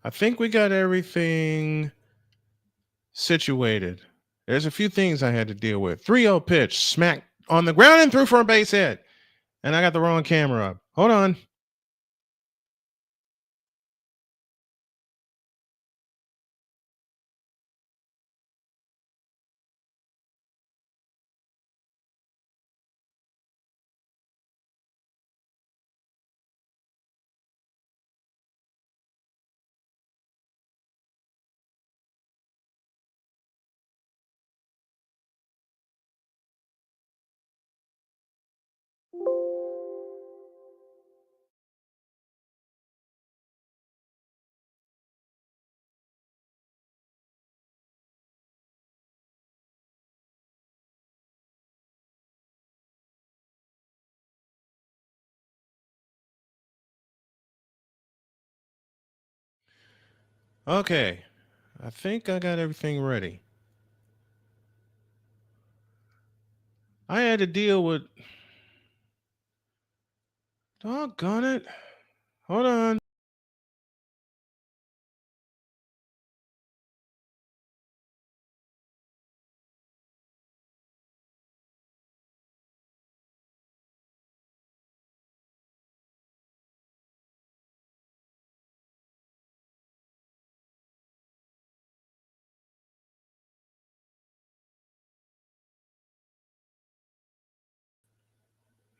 I think we got everything situated. There's a few things I had to deal with. 3-0 pitch, smack on the ground and through for a base hit. And I got the wrong camera up. Hold on. Okay. I think I got everything ready. I had to deal with. Doggone it. Hold on.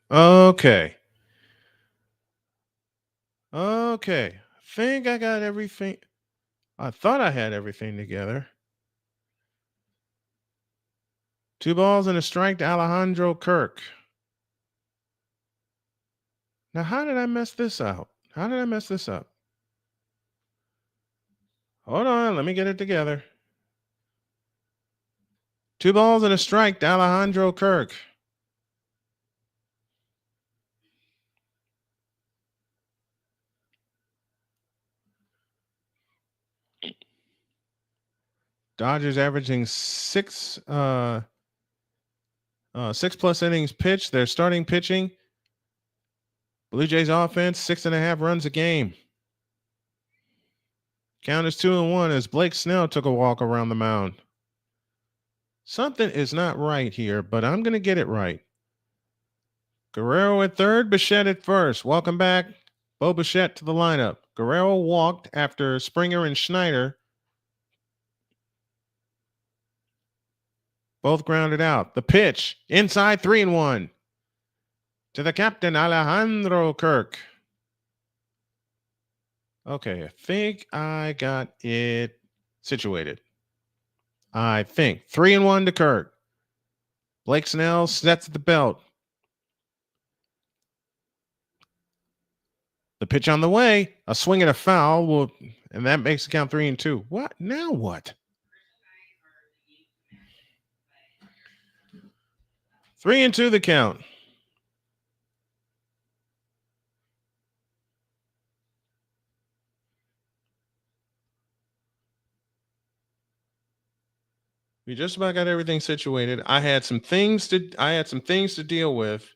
Okay. Okay. Think I got everything. I thought I had everything together. 2 balls and a strike to Alejandro Kirk. Now, how did I mess this out? How did I mess this up? Hold on. Let me get it together. 2 balls and a strike to Alejandro Kirk. Dodgers averaging 6+ innings pitched. They're starting pitching. Blue Jays offense, 6.5 runs a game. Count is 2-1 as Blake Snell took a walk around the mound. Something is not right here, but I'm going to get it right. Guerrero at third, Bichette at first. Welcome back, Bo Bichette to the lineup. Guerrero walked after Springer and Schneider both grounded out. The pitch, inside 3-1 to the captain, Alejandro Kirk. Okay, I think I got it situated. I think 3-1 to Kirk. Blake Snell sets the belt. The pitch on the way, a swing and a foul and that makes the count 3-2. What now? What? 3-2 the count. We just about got everything situated. I had some things to deal with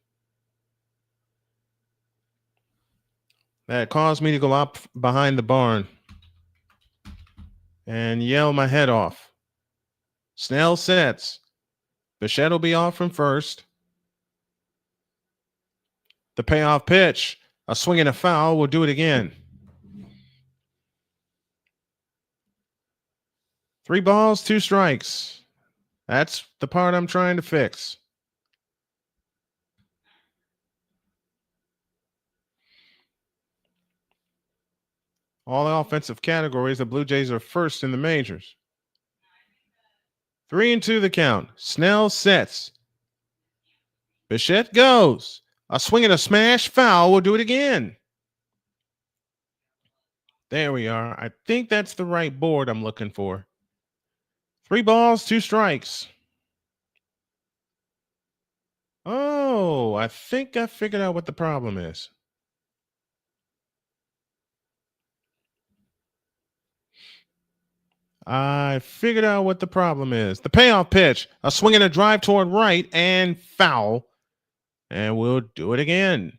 that caused me to go up behind the barn and yell my head off. Snell sets. Bichette will be off from first. The payoff pitch, a swing and a foul. We'll do it again. 3 balls, 2 strikes. That's the part I'm trying to fix. All the offensive categories, the Blue Jays are first in the majors. 3-2 the count. Snell sets. Bichette goes. A swing and a smash, foul. We'll do it again. There we are. I think that's the right board I'm looking for. 3 balls, 2 strikes. Oh, I think I figured out what the problem is. I figured out what the problem is. The payoff pitch, a swing and a drive toward right and foul. And we'll do it again.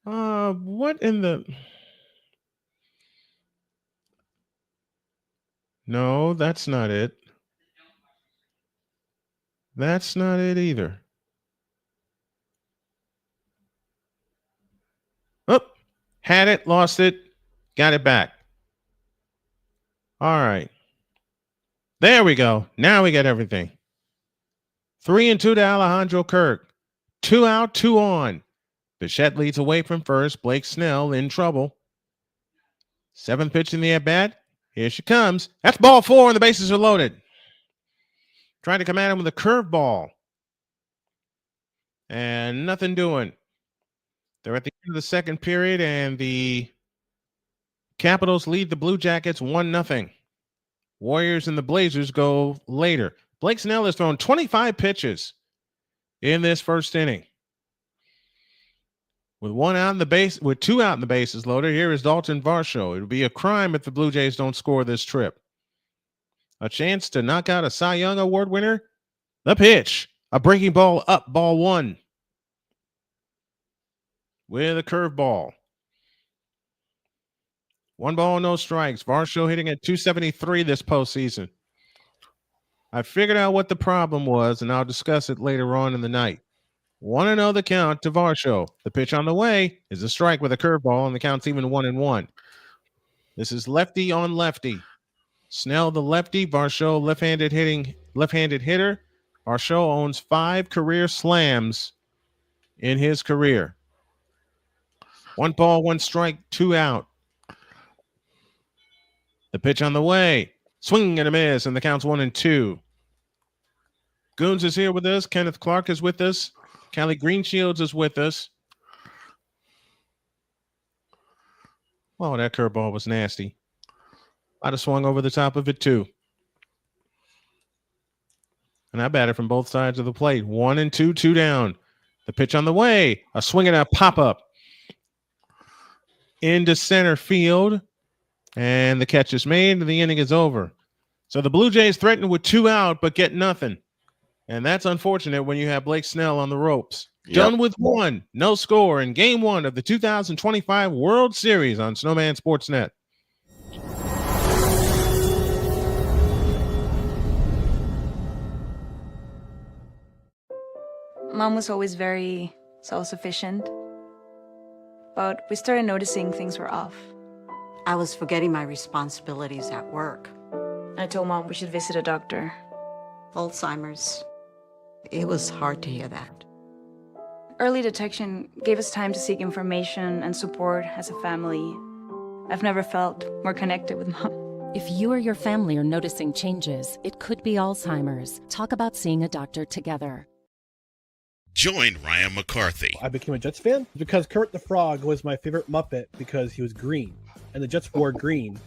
What in the? No, that's not it. That's not it either. Oh, had it, lost it, got it back. All right. There we go. Now we get everything. 3-2 to Alejandro Kirk. 2 out, 2 on. Bichette leads away from first. Blake Snell in trouble. 7th pitch in the at-bat. Here she comes. That's ball 4, and the bases are loaded. Trying to come at him with a curveball. And nothing doing. They're at the end of the second period, and the Capitals lead the Blue Jackets 1-0. Warriors and the Blazers go later. Blake Snell has thrown 25 pitches in this first inning. With 2 out in the bases loaded, here is Dalton Varsho. It would be a crime if the Blue Jays don't score this trip. A chance to knock out a Cy Young Award winner. The pitch, a breaking ball up, ball 1. With a curveball. 1 ball, no strikes. Varsho hitting at 273 this postseason. I figured out what the problem was, and I'll discuss it later on in the night. 1-0 the count to Varsho. The pitch on the way is a strike with a curveball, and the count's even 1-1. This is lefty on lefty. Snell the lefty, Varsho left-handed hitter. Varsho owns 5 career slams in his career. 1 ball, 1 strike, 2 out. The pitch on the way. Swing and a miss, and the count's 1-2. Goons is here with us. Kenneth Clark is with us. Callie Greenshields is with us. Oh, that curveball was nasty. I'd have swung over the top of it too. And I batted from both sides of the plate. 1-2, 2 down. The pitch on the way. A swing and a pop-up into center field. And the catch is made, and the inning is over. So the Blue Jays threaten with 2 out, but get nothing. And that's unfortunate when you have Blake Snell on the ropes. Yep. Done with 1, no score in Game 1 of the 2025 World Series on Snowman Sportsnet. Mom was always very self-sufficient, but we started noticing things were off. I was forgetting my responsibilities at work. I told Mom we should visit a doctor. Alzheimer's. It was hard to hear that. Early detection gave us time to seek information and support as a family. I've never felt more connected with Mom. If you or your family are noticing changes, it could be Alzheimer's. Talk about seeing a doctor together. Join Ryan McCarthy. I became a Jets fan because Kermit the Frog was my favorite Muppet because he was green, and the Jets wore green.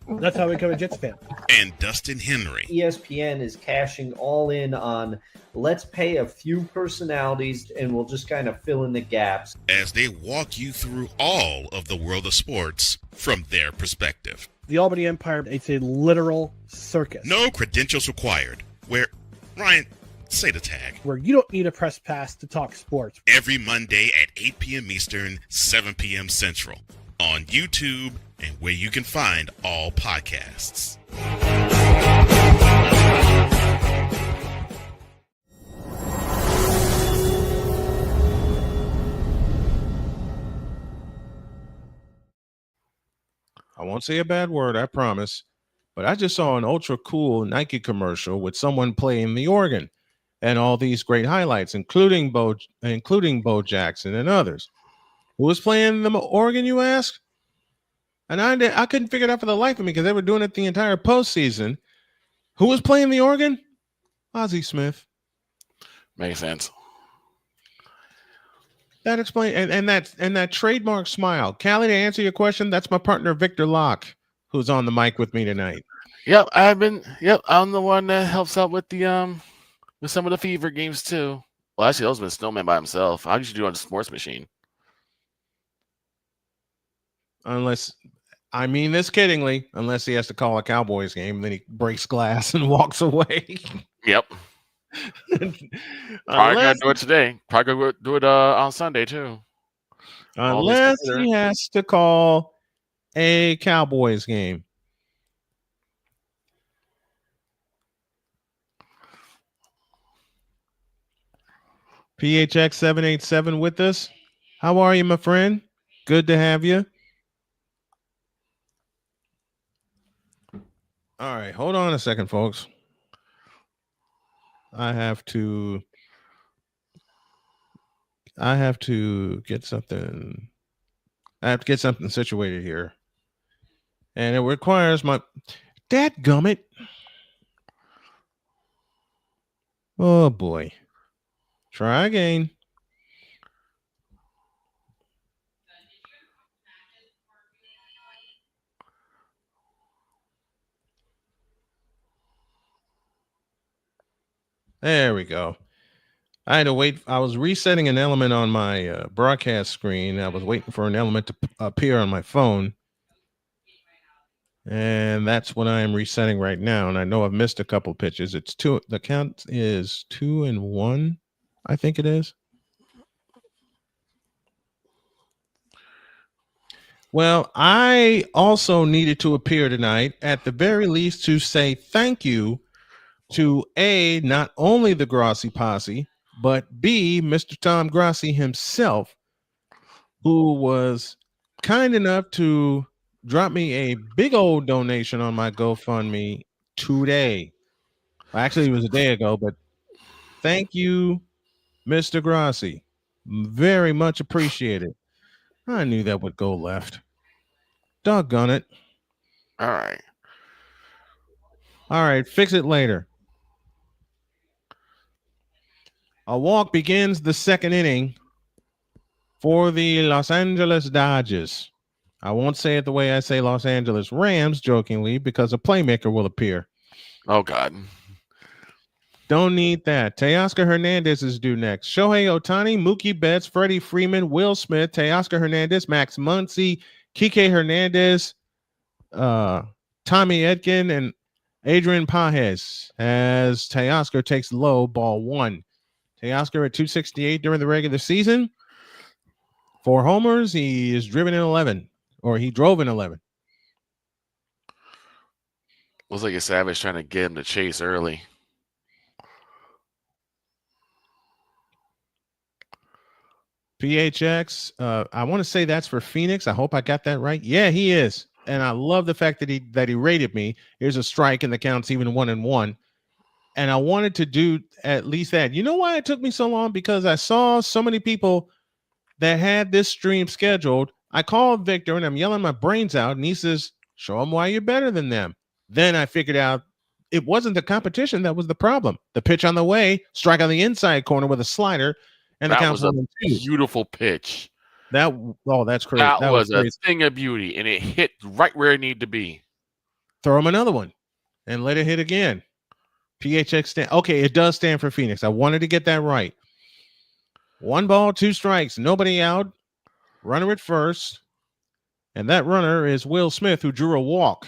That's how I became a Jets fan. And Dustin Henry. ESPN is cashing all in on let's pay a few personalities and we'll just kind of fill in the gaps. As they walk you through all of the world of sports from their perspective. The Albany Empire, it's a literal circus. No credentials required. Where, Ryan, say the tag. Where you don't need a press pass to talk sports. Every Monday at 8 p.m. Eastern, 7 p.m. Central. On YouTube and where you can find all podcasts. I won't say a bad word, I promise. But I just saw an ultra cool Nike commercial with someone playing the organ and all these great highlights, including Bo Jackson and others. Who was playing the organ, you ask? And I couldn't figure it out for the life of me because they were doing it the entire postseason. Who was playing the organ? Ozzie Smith. Makes sense. That explains, and that trademark smile. Callie, to answer your question, that's my partner Victor Locke, who's on the mic with me tonight. Yep, I'm the one that helps out with the with some of the Fever games too. Well, actually, those been Snowman by himself. I usually do it on the sports machine. Unless, I mean this kiddingly, unless he has to call a Cowboys game, then he breaks glass and walks away. Yep. Probably gonna do it today. Probably gonna do it on Sunday too. All things Unless considered. he has to call a Cowboys game. PHX 787 with us. How are you, my friend? Good to have you. All right, hold on a second, folks. I have to get something. I have to get something situated here. And it requires my dadgummit. Oh boy. Try again. There we go. I had to wait. I was resetting an element on my broadcast screen. I was waiting for an element to appear on my phone. And that's what I am resetting right now. And I know I've missed a couple pitches. It's two. The count is 2-1. I think it is. Well, I also needed to appear tonight, at the very least, to say thank you to A, not only the Grossi posse, but B, Mr. Tom Grossi himself, who was kind enough to drop me a big old donation on my GoFundMe today. Actually, it was a day ago, but thank you, Mr. Grossi. Very much appreciated. I knew that would go left. Doggone it. All right. All right, fix it later. A walk begins the second inning for the Los Angeles Dodgers. I won't say it the way I say Los Angeles Rams, jokingly, because a playmaker will appear. Oh, God. Don't need that. Teoscar Hernandez is due next. Shohei Ohtani, Mookie Betts, Freddie Freeman, Will Smith, Teoscar Hernandez, Max Muncy, Kike Hernandez, Tommy Edkin, and Adrian Pajes as Teoscar takes low, ball one. Teoscar at 268 during the regular season. 4 homers. He is driven in 11, or he drove in 11. Looks like Yesavage trying to get him to chase early. PHX, I want to say that's for Phoenix. I hope I got that right. Yeah, he is. And I love the fact that he rated me. Here's a strike, and the count's even 1-1. And I wanted to do at least that. You know why it took me so long? Because I saw so many people that had this stream scheduled. I called Victor and I'm yelling my brains out, and he says, show them why you're better than them. Then I figured out it wasn't the competition that was the problem. The pitch on the way, strike on the inside corner with a slider, and that the count was a beautiful pitch. That's crazy. That was crazy. a thing of beauty, and it hit right where it needed to be. Throw him another one and let it hit again. PHX stand. Okay, it does stand for Phoenix. I wanted to get that right. 1 ball, 2 strikes, nobody out. Runner at first, and that runner is Will Smith, who drew a walk.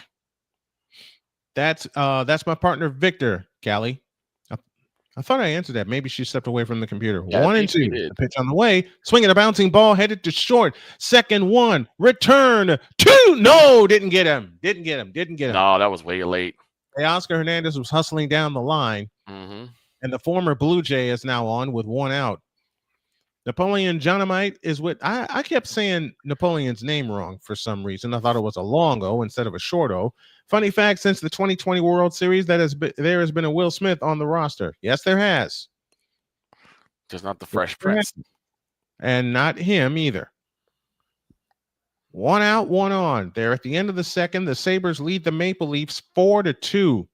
That's my partner Victor. Callie. I thought I answered that. Maybe she stepped away from the computer. Yeah, 1 and 2. The pitch on the way. Swinging a bouncing ball headed to short. Second 1. Return 2. No, didn't get him. No, that was way late. Oscar Hernandez was hustling down the line. Mm-hmm. And the former Blue Jay is now on with 1 out. Napoleon Dynamite is with. I kept saying Napoleon's name wrong for some reason. I thought it was a long O instead of a short O. Funny fact, since the 2020 World Series, there has been a Will Smith on the roster. Yes, there has. Just not the Fresh Prince. And not him either. 1 out, 1 on. They're at the end of the second. The Sabres lead the Maple Leafs 4-2.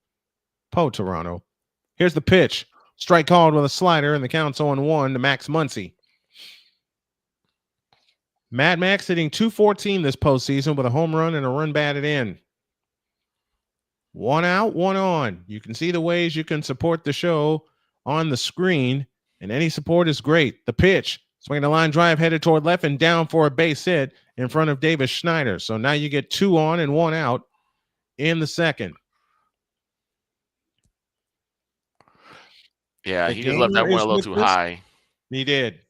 Toronto. Here's the pitch. Strike called with a slider, and the count's 0-1 to Max Muncy. Mad Max hitting .214 this postseason with a home run and a run batted in. 1 out, 1 on. You can see the ways you can support the show on the screen, and any support is great. The pitch, swinging a line drive headed toward left and down for a base hit in front of Davis Schneider. So now you get 2 on and 1 out in the second. Yeah, he just left that one a little too high. He did.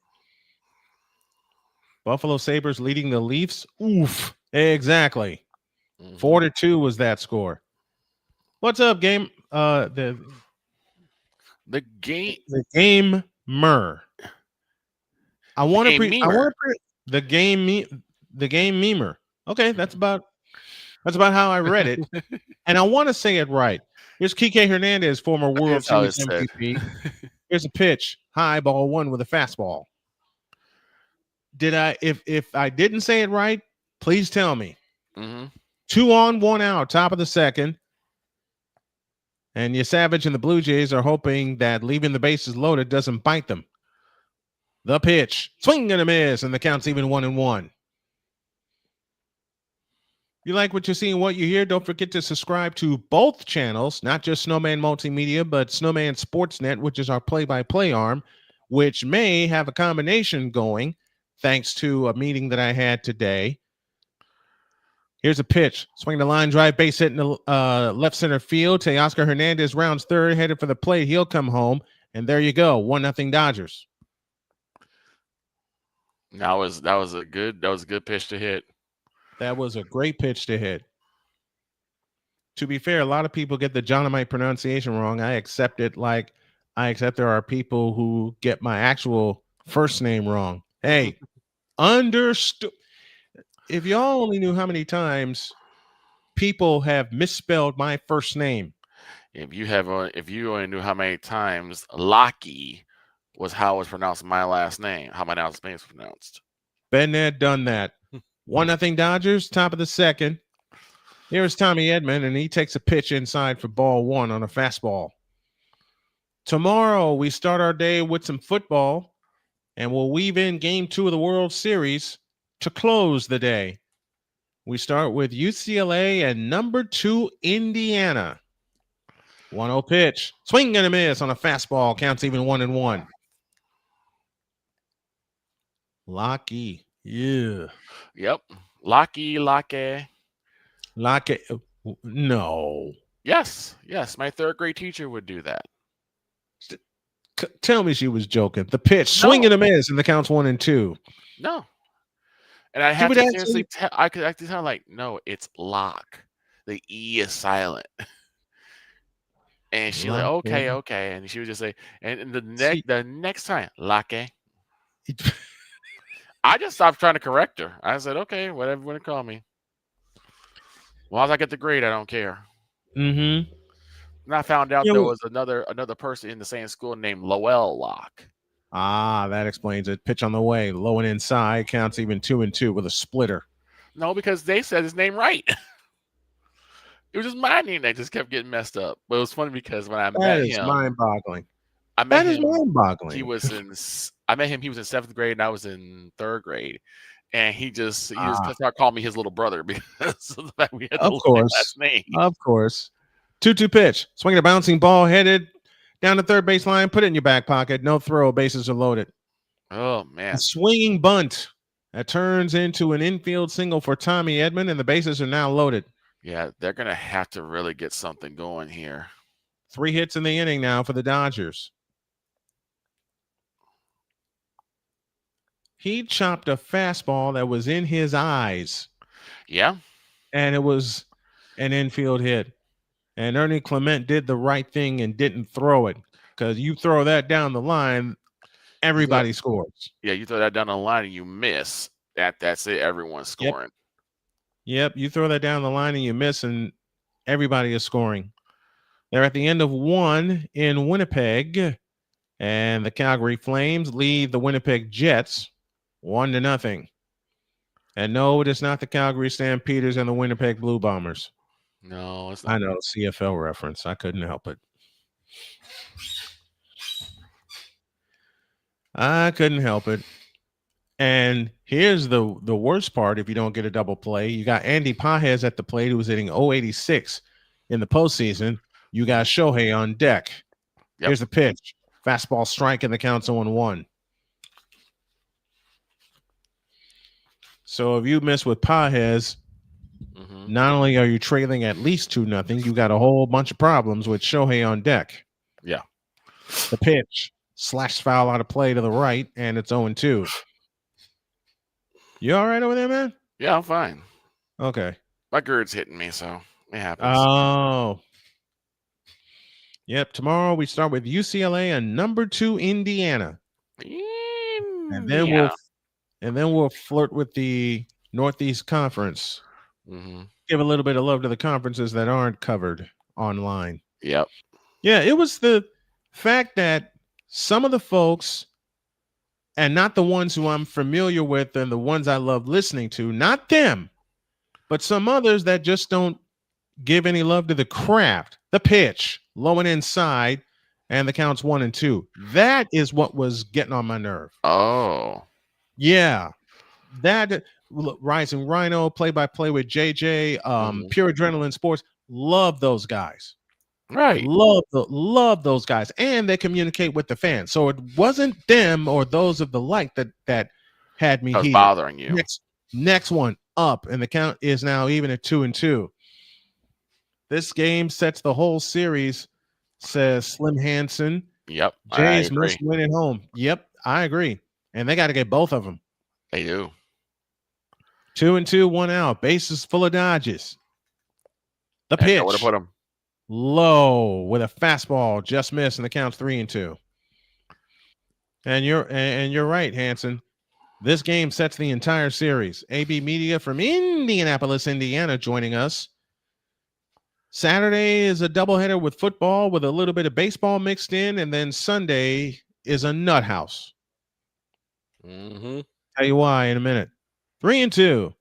Buffalo Sabres leading the Leafs. Oof. Exactly. Mhm. 4-2 was that score. What's up, game? The game. The gamer. I want to Gamer. the game memer. Okay, that's about how I read it. And I want to say it right. Here's Kike Hernandez, former World That's how Series it's said. MVP. Here's a pitch. High ball one with a fastball. Did I if I didn't say it right, please tell me. Mhm. 2 on, 1 out, top of the second. And Yesavage and the Blue Jays are hoping that leaving the bases loaded doesn't bite them. The pitch. Swing and a miss, and the count's even 1-1. You like what you see and what you hear? Don't forget to subscribe to both channels, not just Snowman Multimedia, but Snowman Sportsnet, which is our play-by-play arm, which may have a combination going thanks to a meeting that I had today. Here's a pitch. Swing the line drive, base hit in the left center field. Teoscar Hernandez rounds third, headed for the plate. He'll come home, and there you go. 1-0 Dodgers. That was a good pitch to hit. That was a great pitch to hit. To be fair, a lot of people get the Johnamite pronunciation wrong. I accept it like I accept there are people who get my actual first name wrong. Hey, understood. If y'all only knew how many times people have misspelled my first name. If you only knew how many times Locky was how it's pronounced my last name, how my last name is pronounced. Been there, done that. 1-0 Dodgers, top of the second. Here's Tommy Edman, and he takes a pitch inside for ball one on a fastball. Tomorrow, we start our day with some football, and we'll weave in Game 2 of the World Series to close the day. We start with UCLA and number 2 Indiana. 1-0 pitch. Swing and a miss on a fastball. Counts even 1-1. Locky. Yeah. Yep. Locky. Locky. No. Yes. My third grade teacher would do that. Tell me she was joking. The pitch. Swing and a miss, and the count's 1-2. No. And I have to seriously I could actually tell like, no, it's lock. The E is silent. And she like, okay. And she would just say, and the next time, Lake. I just stopped trying to correct her. I said, okay, whatever you want to call me. As long as I get the grade, I don't care. Mm-hmm. And I found out there was another person in the same school named Lowell Locke. Ah, that explains it. Pitch on the way, low and inside, counts even 2-2 with a splitter. No, because they said his name right. It was just my name that just kept getting messed up. But it was funny because when I met him, mind-boggling. That is mind-boggling. I met him. He was in 7th grade, and I was in 3rd grade. And he just started calling me his little brother because of the fact we had the last name. Of course. 2-2 pitch. Swinging a bouncing ball, headed down the third baseline. Put it in your back pocket. No throw. Bases are loaded. Oh, man. A swinging bunt that turns into an infield single for Tommy Edman, and the bases are now loaded. Yeah, they're going to have to really get something going here. 3 hits in the inning now for the Dodgers. He chopped a fastball that was in his eyes. Yeah. And it was an infield hit. And Ernie Clement did the right thing and didn't throw it. Because you throw that down the line, everybody scores. Yeah, you throw that down the line and you miss. That's it. Everyone's scoring. Yep, you throw that down the line and you miss, and everybody is scoring. They're at the end of 1 in Winnipeg, and the Calgary Flames lead the Winnipeg Jets 1-0. And no, it is not the Calgary Stampeders and the Winnipeg Blue Bombers. No, it's not. I know, CFL reference. I couldn't help it. And here's the worst part if you don't get a double play. You got Andy Pajes at the plate who was hitting 086 in the postseason. You got Shohei on deck. Yep. Here's the pitch. Fastball strike, and the count's 0-1. So if you miss with Pajes, not only are you trailing at least 2-0, you got a whole bunch of problems with Shohei on deck. Yeah. The pitch. Slash foul out of play to the right, and it's 0-2. You all right over there, man? Yeah, I'm fine. Okay. My GERD's hitting me, so it happens. Oh. Yep. Tomorrow we start with UCLA and number 2 Indiana. And then we'll flirt with the Northeast Conference. Give a little bit of love to the conferences that aren't covered online. Yep. Yeah, it was the fact that some of the folks, and not the ones who I'm familiar with and the ones I love listening to, not them, but some others that just don't give any love to the craft, the pitch, low and inside, and the counts 1 and 2. That is what was getting on my nerve. Oh. Yeah. That Rising Rhino, play-by-play with JJ, Pure Adrenaline Sports, love those guys. Right. Love those guys. And they communicate with the fans. So it wasn't them or those of the like that had me heated. Bothering you. Next one up, and the count is now even at 2 and 2. This game sets the whole series, says Slim Hansen. Yep. Jays must win at home. Yep, I agree. And they got to get both of them. They do. 2 and 2, 1 out. Bases full of dodges. The pitch. I would have put him low with a fastball, just missed, and the count's 3 and 2. And you're right, Hansen. This game sets the entire series. AB Media from Indianapolis, Indiana, joining us. Saturday is a doubleheader with football with a little bit of baseball mixed in, and then Sunday is a nut house. Tell you why in a minute. 3 and 2.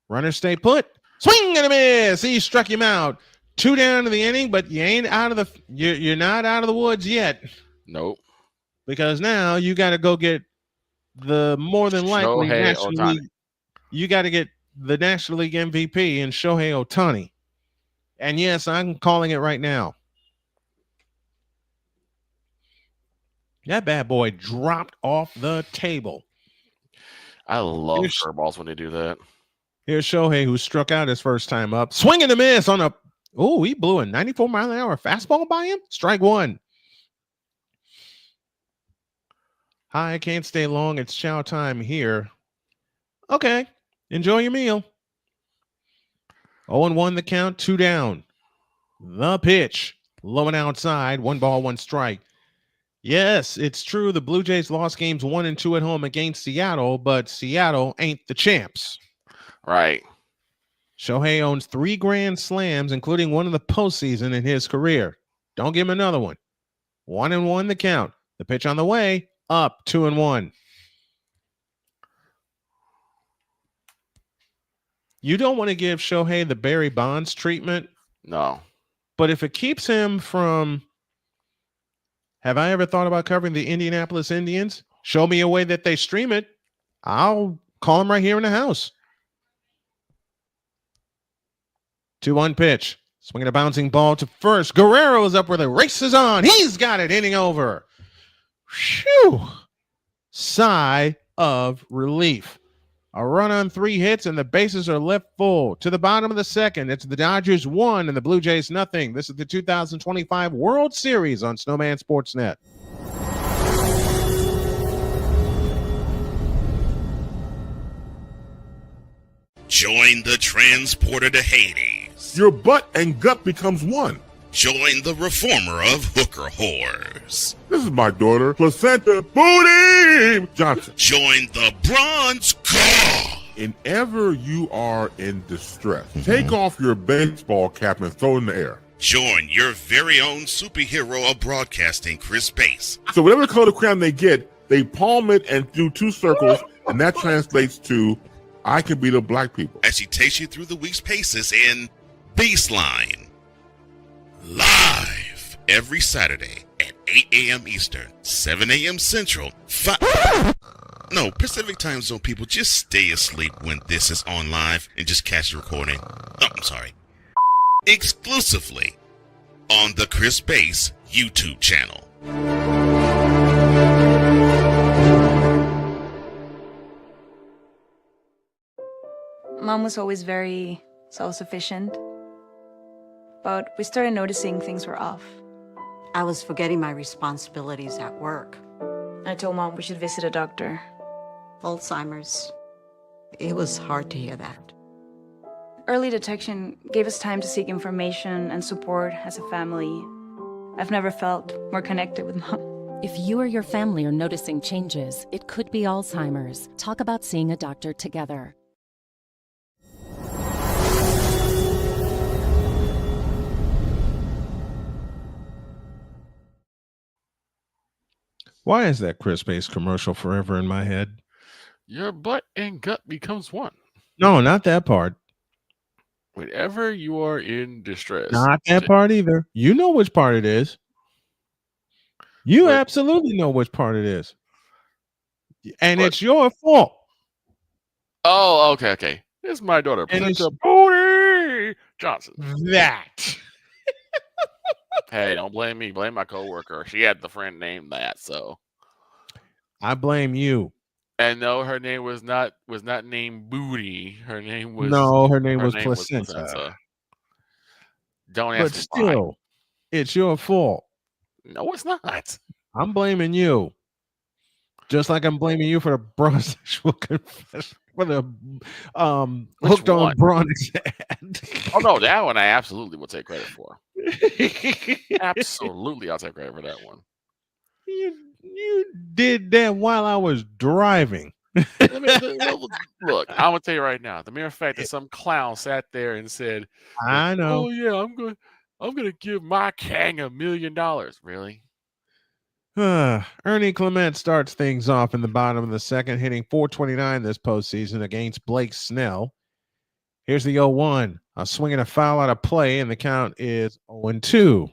Runners stay put. Swing and a miss. He struck him out. 2 down to the inning, but you ain't out of the. You're not out of the woods yet. Nope. Because now you got to go get the more than likely National League. You got to get the National League MVP in Shohei Ohtani. And yes, I'm calling it right now. That bad boy dropped off the table. I love curveballs when they do that. Here's Shohei, who struck out his first time up. Swing and a miss on a. Oh, he blew a 94-mile-an-hour fastball by him. Strike 1. Hi, I can't stay long. It's chow time here. Okay. Enjoy your meal. 0-1 the count, 2 down. The pitch. Low and outside. 1 ball, 1 strike. Yes, it's true. The Blue Jays lost games 1 and 2 at home against Seattle, but Seattle ain't the champs. Right. Shohei owns 3 grand slams, including one in the postseason in his career. Don't give him another one. 1-1 the count. The pitch on the way. Up 2-1. You don't want to give Shohei the Barry Bonds treatment. No. But if it keeps him from, have I ever thought about covering the Indianapolis Indians? Show me a way that they stream it. I'll call him right here in the house. 2-1 pitch. Swinging a bouncing ball to first. Guerrero is up where the race is on. He's got it. Inning over. Phew. Sigh of relief. A run on 3 hits, and the bases are left full. To the bottom of the second, it's the Dodgers 1 and the Blue Jays nothing. This is the 2025 World Series on Snowman Sportsnet. Join the transporter to Hades. Your butt and gut becomes one. Join the reformer of hooker whores. This is my daughter, Placenta Booty Johnson. Join the bronze car. Whenever you are in distress, take off your baseball cap and throw it in the air. Join your very own superhero of broadcasting, Chris Bass. So whatever color crayon they get, they palm it and do 2 circles, and that translates to, I can beat up black people. As he takes you through the week's paces in Baseline. Live every Saturday at 8 a.m. Eastern, 7 a.m. Central, Pacific Time Zone people, just stay asleep when this is on live and just catch the recording. Oh, I'm sorry. Exclusively on the Chris Bass YouTube channel. Mom was always very self-sufficient. But we started noticing things were off. I was forgetting my responsibilities at work. I told Mom we should visit a doctor. Alzheimer's. It was hard to hear that. Early detection gave us time to seek information and support as a family. I've never felt more connected with Mom. If you or your family are noticing changes, it could be Alzheimer's. Talk about seeing a doctor together. Why is that Chris Base commercial forever in my head? Your butt and gut becomes one. No, not that part. Whenever you are in distress. Not that part either. You know which part it is. You But- absolutely know which part it is. And But- it's your fault. Oh, okay. This is my daughter, And Princess Booty Johnson. That. Hey, don't blame me. Blame my coworker. She had the friend named that, so. I blame you. And no, her name was not named Booty. Her name was Her name was Placenta. Don't ask But me still, why. it's your fault. No, it's not. I'm blaming you. Just like I'm blaming you for the bronsexual confession, for the hooked on one? Bronx ad. Oh no, that one I absolutely will take credit for. Absolutely, I'll take credit for that one. You did that while I was driving. Look, I'm gonna tell you right now. The mere fact that some clown sat there and said, I know. "Oh yeah, I'm gonna give my Kang $1 million." Really? Ernie Clement starts things off in the bottom of the second, hitting .429 this postseason against Blake Snell. Here's the 0-1. A swing and a foul out of play, and the count is 0-2.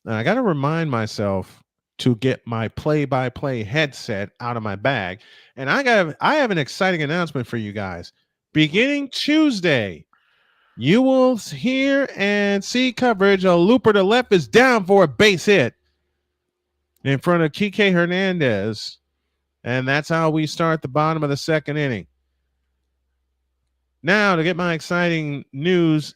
Now, I got to remind myself to get my play-by-play headset out of my bag. And I have an exciting announcement for you guys. Beginning Tuesday, you will hear and see coverage. A looper to left is down for a base hit in front of Kike Hernandez. And that's how we start the bottom of the second inning. Now, to get my exciting news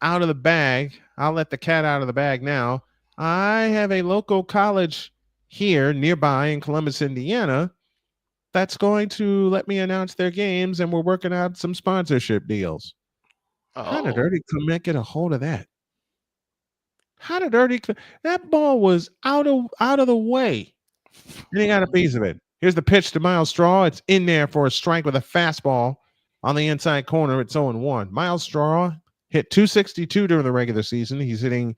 out of the bag, I'll let the cat out of the bag now. I have a local college here nearby in Columbus, Indiana, that's going to let me announce their games, and we're working out some sponsorship deals. How did Ernie Clement get a hold of that? That ball was out of the way, and he got a piece of it. Here's the pitch to Miles Straw. It's in there for a strike with a fastball on the inside corner. It's 0-1. Miles Straw hit .262 during the regular season. He's hitting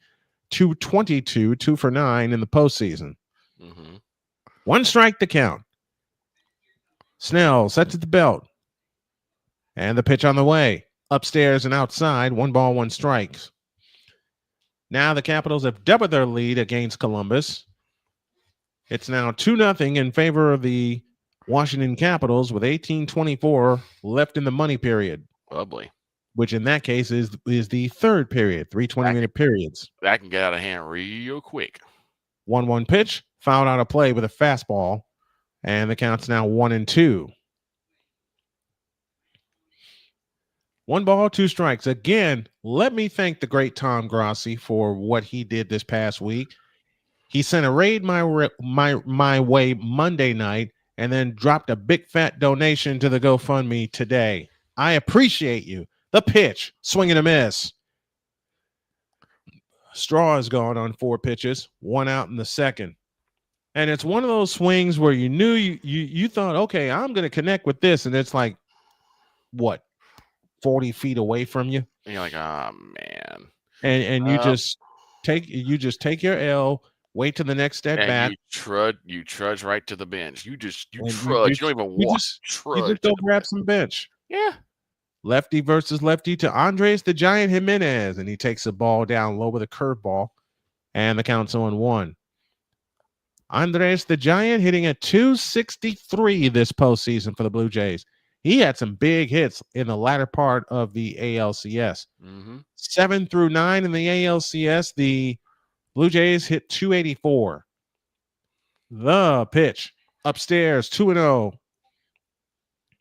.222, 2 for 9 in the postseason. Mm-hmm. One strike to count. Snell sets at the belt. And the pitch on the way. Upstairs and outside. 1 ball, 1 strikes. Now the Capitals have doubled their lead against Columbus. It's now 2-0 in favor of the Washington Capitals with 18:24 left in the money period. Lovely. Which in that case is the third period, 3 20-minute periods. That can get out of hand real quick. 1-1 pitch, fouled out of play with a fastball, and the count's now 1-2. 1 ball, 2 strikes. Again, let me thank the great Tom Grossi for what he did this past week. He sent a raid my way Monday night and then dropped a big fat donation to the GoFundMe today. I appreciate you. The pitch, swing and a miss. Straw is gone on 4 pitches, 1 out in the second. And it's one of those swings where you knew you thought, okay, I'm going to connect with this. And it's like, what, 40 feet away from you? And you're like, oh, man. And you just take your L, wait till the next at bat. You trudge right to the bench. You trudge. You don't even walk. You just go grab some bench. Yeah. Lefty versus lefty to Andres the Giant Jimenez, and he takes the ball down low with a curveball, and the count's 0-1. Andres the Giant hitting at .263 this postseason for the Blue Jays. He had some big hits in the latter part of the ALCS. 7 through 9 in the ALCS, the Blue Jays hit .284. The pitch upstairs, 2-0.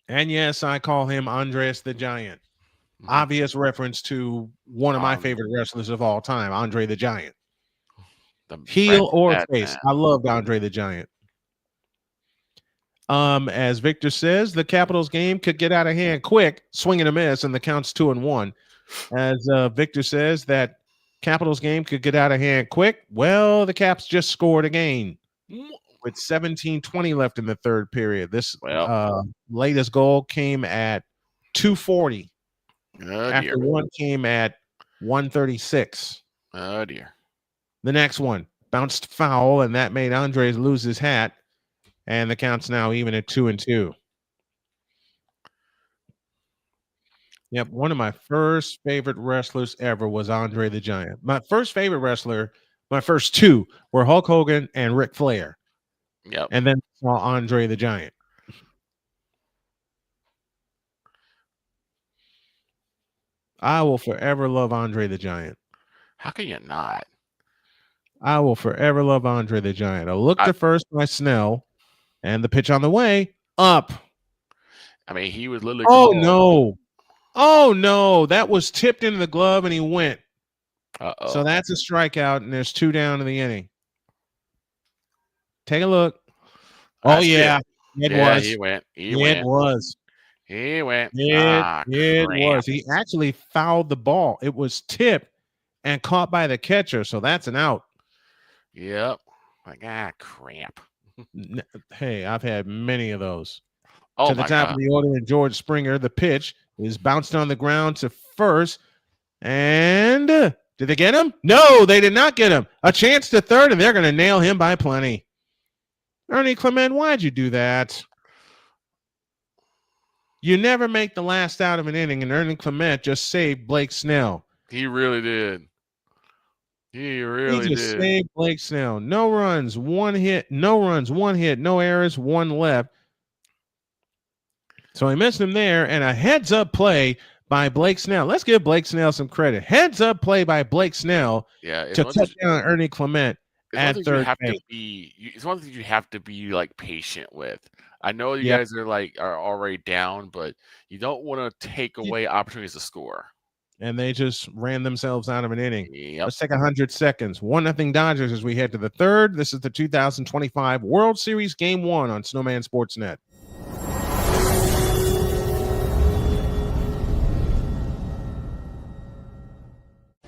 And yes, I call him Andres the Giant. Obvious reference to one of my favorite wrestlers of all time, Andre the Giant. Heel or face. I loved Andre the Giant. As Victor says, the Capitals game could get out of hand quick, swing and a miss, and the count's 2-1. As Victor says, that Capitals game could get out of hand quick. Well, the Caps just scored again with 17:20 left in the third period. This latest goal came at 2:40. After one came at 1:36. Oh dear. The next one bounced foul, and that made Andres lose his hat. And the count's now even at 2-2. Yep, one of my first favorite wrestlers ever was Andre the Giant. My first favorite wrestler, my first two were Hulk Hogan and Ric Flair. Yep. And then saw Andre the Giant. I will forever love Andre the Giant. How can you not? I will forever love Andre the Giant. A look to first by Snell, and the pitch on the way up. I mean, he was literally. Oh no! Oh no! That was tipped into the glove, and he went. So that's a strikeout, and there's 2 down in the inning. Take a look. Oh yeah, it was. He went. It was. He went. It was. He actually fouled the ball. It was tipped and caught by the catcher, so that's an out. Yep. Like crap. Hey, I've had many of those. Oh, to the top of the order, and George Springer. The pitch is bounced on the ground to first. And did they get him? No, they did not get him. A chance to third, and they're going to nail him by plenty. Ernie Clement, why'd you do that? You never make the last out of an inning, and Ernie Clement just saved Blake Snell. He really did. He just saved Blake Snell. No runs, 1 hit, no errors, 1 left. So he missed him there, and a heads-up play by Blake Snell. Let's give Blake Snell some credit. Heads-up play by Blake Snell to touch down Ernie Clement at third base. It's one thing you have to be like patient with. I know you guys are already down, but you don't want to take away opportunities to score. And they just ran themselves out of an inning. Yep. Let's take 100 seconds. 1-0 Dodgers as we head to the third. This is the 2025 World Series Game 1 on Snowman Sportsnet.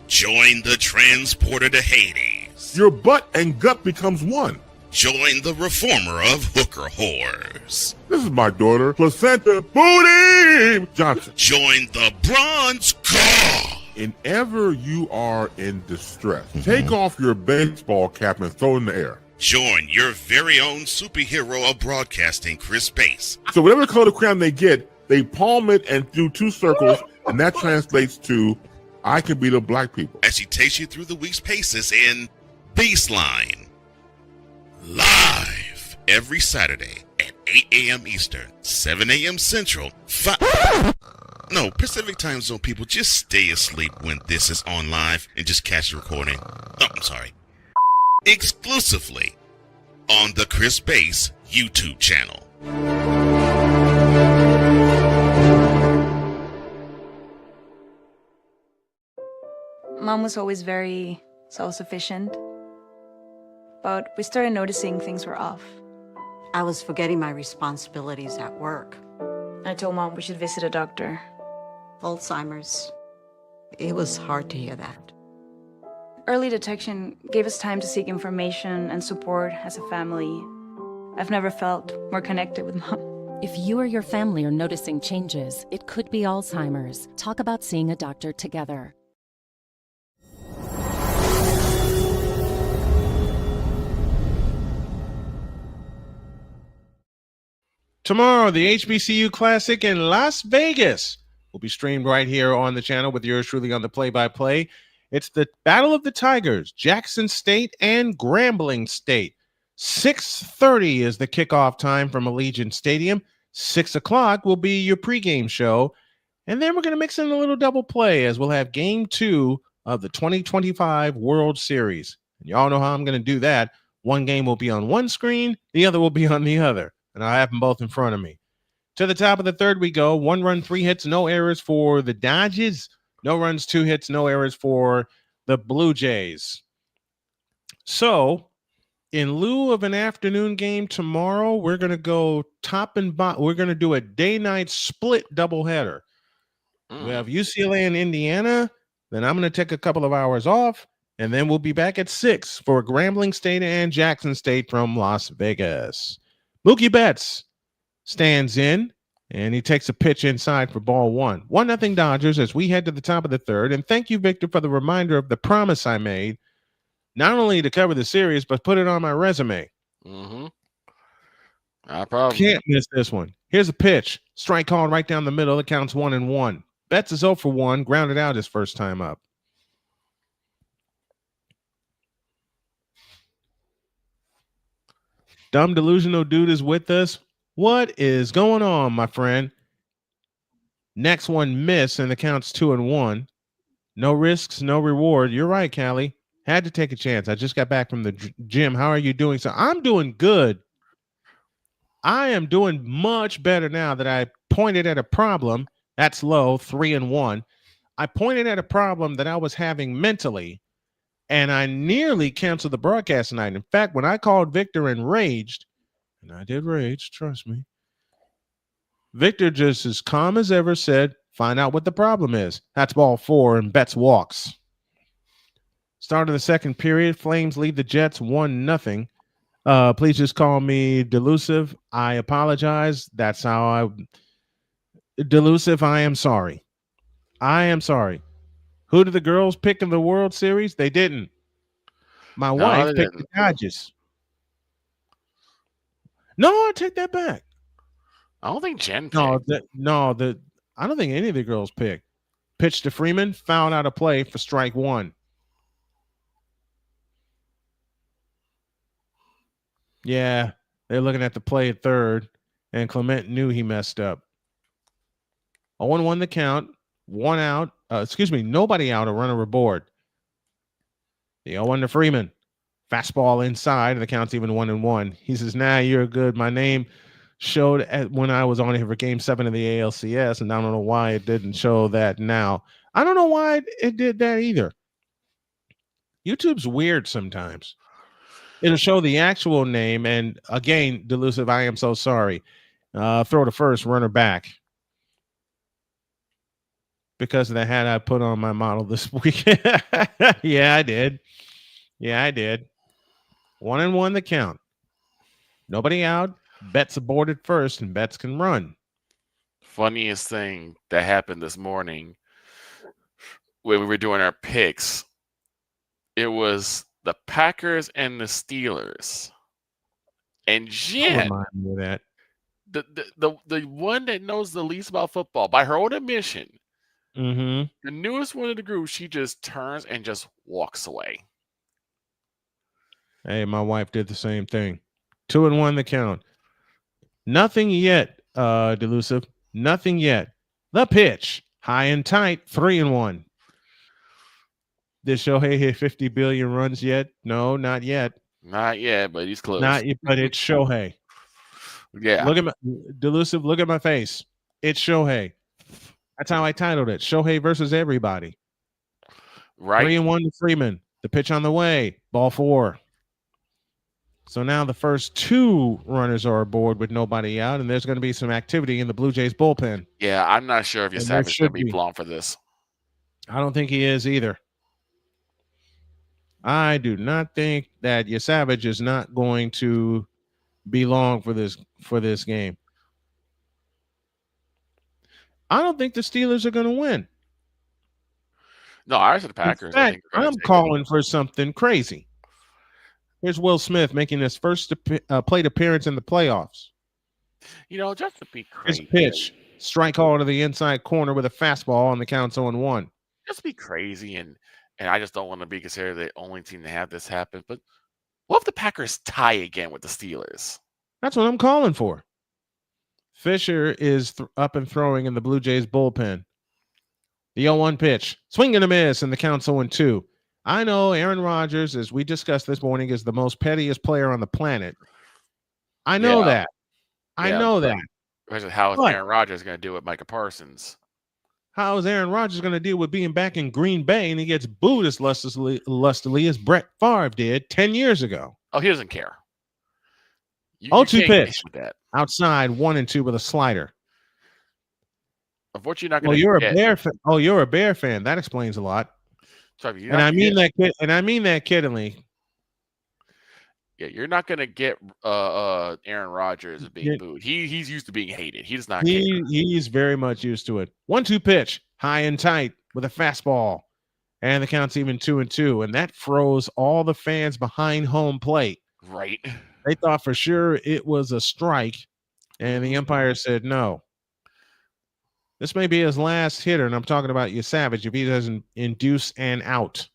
Join the transporter to Hades. Your butt and gut becomes one. Join the reformer of hooker whores. This is my daughter, Placenta Booty Johnson. Join the bronze car. Whenever you are in distress, take off your baseball cap and throw it in the air. Join your very own superhero of broadcasting, Chris Bass. So whatever color crown they get, they palm it and do 2 circles, and that translates to, I can beat up black people. As he takes you through the week's paces in Baseline. Live every Saturday at 8 a.m. Eastern, 7 a.m. Central, Pacific time zone people, just stay asleep when this is on live and just catch the recording. Exclusively on the Chris Bass YouTube channel. Mom was always very self-sufficient, but we started noticing things were off. I was forgetting my responsibilities at work. I told Mom we should visit a doctor. Alzheimer's. It was hard to hear that. Early detection gave us time to seek information and support as a family. I've never felt more connected with Mom. If you or your family are noticing changes, it could be Alzheimer's. Talk about seeing a doctor together. Tomorrow, the HBCU Classic in Las Vegas will be streamed right here on the channel with yours truly on the play-by-play. It's the Battle of the Tigers, Jackson State and Grambling State. 6:30 is the kickoff time from Allegiant Stadium. 6 o'clock will be your pregame show. And then we're going to mix in a little double play as we'll have Game 2 of the 2025 World Series. And y'all know how I'm going to do that. One game will be on one screen, the other will be on the other. And I have them both in front of me. To the top of the third we go. 1 run, 3 hits, no errors for the Dodgers. No runs, 2 hits, no errors for the Blue Jays. So in lieu of an afternoon game tomorrow, we're going to go top and bottom. We're going to do a day-night split doubleheader. We have UCLA and Indiana. Then I'm going to take a couple of hours off, and then we'll be back at 6 for Grambling State and Jackson State from Las Vegas. Mookie Betts stands in, and he takes a pitch inside for ball 1. 1-0 Dodgers as we head to the top of the third. And thank you, Victor, for the reminder of the promise I made, not only to cover the series, but put it on my resume. Mm-hmm. No problem. Can't miss this one. Here's a pitch. Strike called right down the middle. It counts 1-1. Betts is 0 for 1, grounded out his first time up. Dumb delusional dude is with us. What is going on, my friend? Next one miss, and the count's 2-1. No risks, no reward. You're right, Callie. Had to take a chance. I just got back from the gym. How are you doing? So I'm doing good. I am doing much better now that I pointed at a problem. That's low, 3-1. I pointed at a problem that I was having mentally, and I nearly canceled the broadcast tonight. In fact, when I called Victor and raged, and I did rage, trust me, Victor, just as calm as ever, said, find out what the problem is. That's ball 4, and Betts walks. Start of the second period, Flames lead the Jets 1-0. Please just call me delusive. I apologize. That's how delusive. I am sorry. I am sorry. Who did the girls pick in the World Series? They didn't. My wife picked the Dodgers. No, I take that back. I don't think Jen picked. I don't think any of the girls picked. Pitch to Freeman, fouled out of play for strike 1. Yeah, they're looking at the play at third, and Clement knew he messed up. 0-1 the count, 1 out. Nobody out, a runner aboard. The 0-1 to Freeman. Fastball inside, and the count's even 1-1. He says, nah, you're good. My name showed when I was on here for Game 7 of the ALCS, and I don't know why it didn't show that now. I don't know why it did that either. YouTube's weird sometimes. It'll show the actual name, and again, delusive, I am so sorry. Throw to first, runner back. Because of the hat I put on my model this week. Yeah, I did. 1-1 the count. Nobody out. Betts aborted first, and Betts can run. Funniest thing that happened this morning when we were doing our picks, it was the Packers and the Steelers. And Jen, Remind me of that. the one that knows the least about football, by her own admission, the newest one of the group, she just turns and just walks away. Hey, my wife did the same thing. 2-1 the count. Nothing yet, delusive. Nothing yet. The pitch, high and tight, 3-1. Did Shohei hit 50 billion runs yet? No, not yet. Not yet, but he's close. Not yet, but it's Shohei. Yeah. Look at my delusive. Look at my face. It's Shohei. That's how I titled it. Shohei versus everybody. Right. 3-1 to Freeman. The pitch on the way. Ball 4. So now the first 2 runners are aboard with nobody out, and there's going to be some activity in the Blue Jays bullpen. Yeah, I'm not sure if Yesavage is going to be blown for this. I don't think he is either. I do not think that Yesavage is not going to be long for this game. I don't think the Steelers are going to win. No, I said the Packers. In fact, I'm calling for something crazy. Here's Will Smith making his first plate appearance in the playoffs. Just to be crazy. His pitch, strike call to the inside corner with a fastball on the count 0-1. Just be crazy, and I just don't want to be considered the only team to have this happen. But what if the Packers tie again with the Steelers? That's what I'm calling for. Fisher is up and throwing in the Blue Jays bullpen. The 0-1 pitch, swing and a miss, and the count's 0-2. I know Aaron Rodgers, as we discussed this morning, is the most pettiest player on the planet. I know that. I know that. How is Aaron Rodgers going to do with Micah Parsons? How is Aaron Rodgers going to deal with being back in Green Bay and he gets booed as lustily as Brett Favre did 10 years ago? Oh, he doesn't care. You 0-2 can't pitch. get with that. Outside 1-2 with a slider. Unfortunately, you're not Oh, going to you're get. a Bear fan. Oh, you're a Bear fan. That explains a lot. Sorry, And I mean that kid. And I mean that kiddingly. Yeah, you're not going to get Aaron Rodgers being booed. He's used to being hated. He does not care. He's very much used to it. 1-2 pitch, high and tight with a fastball, and the count's even 2-2, and that froze all the fans behind home plate. Right. They thought for sure it was a strike, and the umpire said no. This may be his last hitter, and I'm talking about Yesavage if he doesn't induce an out.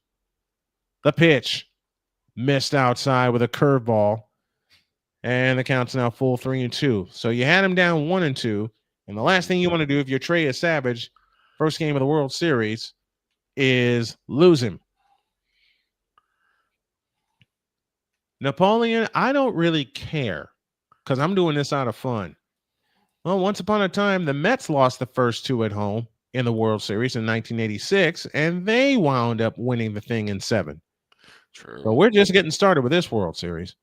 The pitch. Missed outside with a curveball, and the count's now full 3-2. So you had him down 1-2, and the last thing you want to do if you're Trey Yesavage, first game of the World Series, is lose him. Napoleon, I don't really care because I'm doing this out of fun. Well, once upon a time, the Mets lost the first two at home in the World Series in 1986, and they wound up winning the thing in 7. True. So we're just getting started with this World Series.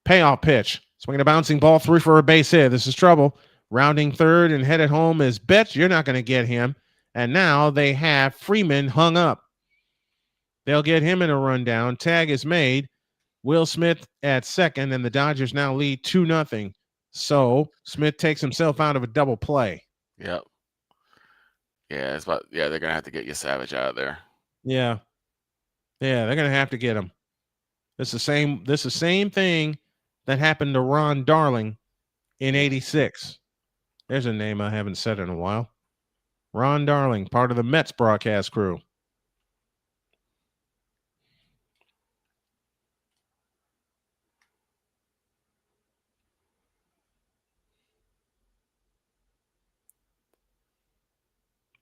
Payoff pitch. Swinging a bouncing ball through for a base hit. This is trouble. Rounding third and headed home is Betts. You're not going to get him. And now they have Freeman hung up. They'll get him in a rundown. Tag is made. Will Smith at second, and the Dodgers now lead 2-0. So Smith takes himself out of a double play. Yep. Yeah, they're gonna have to get Yesavage out of there. Yeah. Yeah, they're gonna have to get him. This is the same thing that happened to Ron Darling in '86. There's a name I haven't said in a while. Ron Darling, part of the Mets broadcast crew.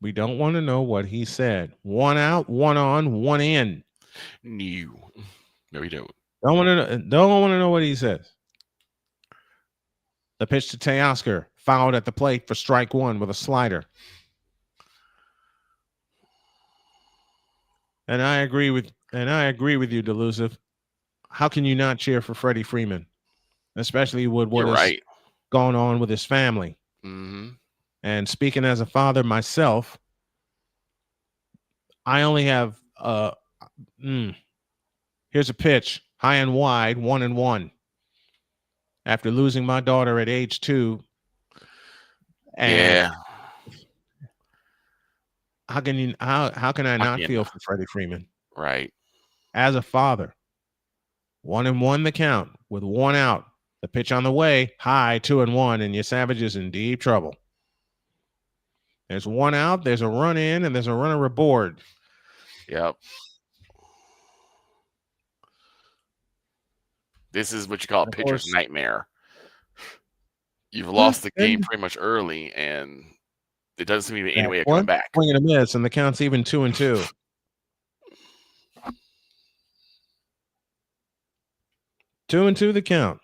We don't want to know what he said. 1 out, 1 on, 1 in. No, we don't. Don't want to know what he says. The pitch to Teoscar, fouled at the plate for strike 1 with a slider. And I agree with you, Delusive. How can you not cheer for Freddie Freeman, especially with what is going on with his family? Mm-hmm. And speaking as a father myself, I only have here's a pitch, high and wide, 1-1. After losing my daughter at age 2. And how can I not feel for Freddie Freeman? Right. As a father. 1-1 the count with 1 out. The pitch on the way, high, 2-1, and Yesavage is in deep trouble. There's 1 out, there's a run in, and there's a runner aboard. Yep. This is what you call a pitcher's nightmare. You've lost the game pretty much early, and it doesn't seem to be any way of coming back. Swing and a miss, and the count's even 2-2. 2-2 the count.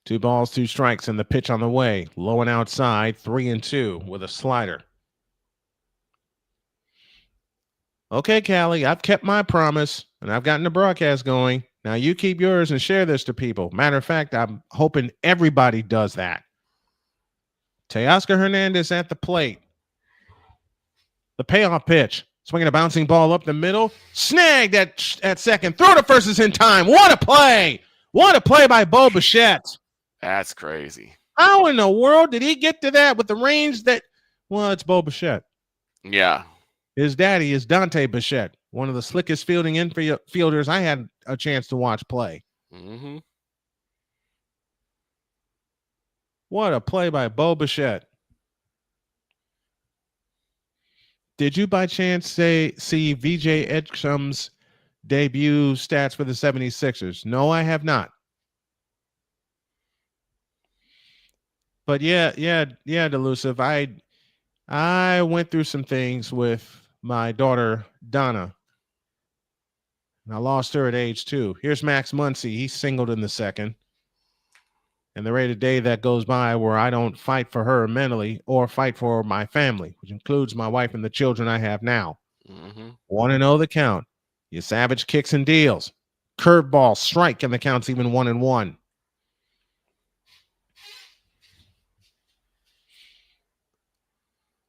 Two balls, 2 strikes, and the pitch on the way. Low and outside, 3-2 with a slider. Okay, Callie, I've kept my promise, and I've gotten the broadcast going. Now you keep yours and share this to people. Matter of fact, I'm hoping everybody does that. Teoscar Hernandez at the plate. The payoff pitch. Swinging a bouncing ball up the middle. Snagged at second. Throw to first is in time. What a play. What a play by Bo Bichette. That's crazy. How in the world did he get to that with the range that? Well, it's Bo Bichette. Yeah. His daddy is Dante Bichette, one of the slickest fielding infielders I had a chance to watch play. Mm-hmm. What a play by Bo Bichette. Did you by chance see VJ Edgecombe's debut stats for the 76ers? No, I have not. But yeah, Delusive. I went through some things with my daughter, Donna. And I lost her at age 2. Here's Max Muncy. He singled in the second. And there ain't a day that goes by where I don't fight for her mentally or fight for my family, which includes my wife and the children I have now. 1-0 the count. Yesavage kicks and deals. Curveball, strike, and the count's even 1-1.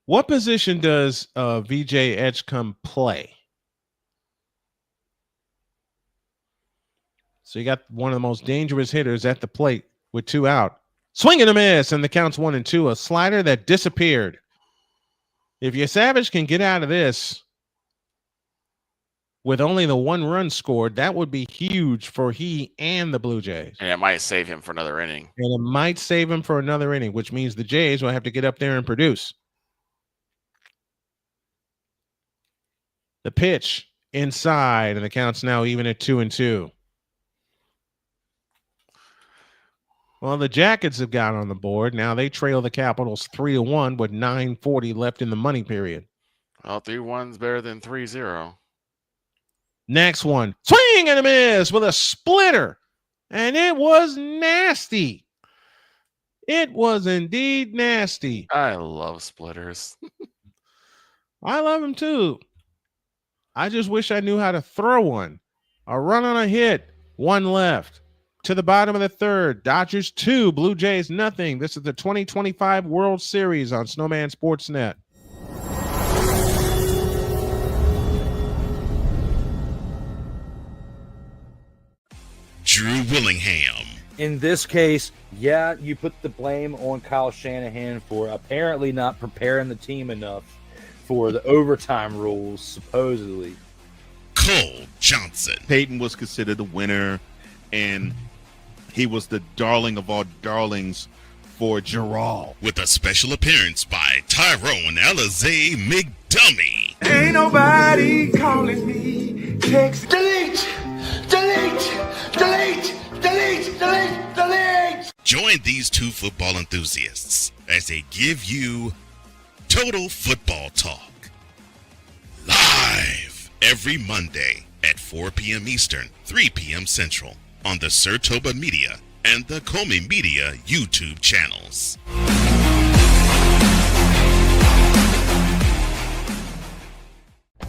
What position does VJ Edgecombe play? So you got one of the most dangerous hitters at the plate with 2 out. Swing and a miss, and the count's 1-2. A slider that disappeared. If Yesavage can get out of this with only the 1 run scored, that would be huge for he and the Blue Jays. And it might save him for another inning. And it might save him for another inning, which means the Jays will have to get up there and produce. The pitch inside, and the count's now even at 2-2. Well, the Jackets have got on the board. Now they trail the Capitals 3-1 with 9:40 left in the money period. Well, 3-1's better than 3-0. Next one, swing and a miss with a splitter. And it was nasty. It was indeed nasty. I love splitters. I love them too. I just wish I knew how to throw one. A run on a hit, 1 left. To the bottom of the third, Dodgers 2, Blue Jays nothing. This is the 2025 World Series on Snowman Sportsnet. Drew Willingham. In this case, yeah, you put the blame on Kyle Shanahan for apparently not preparing the team enough for the overtime rules, supposedly. Cole Johnson. Peyton was considered a winner, and he was the darling of all darlings for Gerald. With a special appearance by Tyrone Alizé McDummy. Ain't nobody calling me. Text delete, delete, delete, delete, delete, delete. Join these 2 football enthusiasts as they give you Total Football Talk. Live every Monday at 4 p.m. Eastern, 3 p.m. Central on the Sertoba Media and the Comey Media YouTube channels.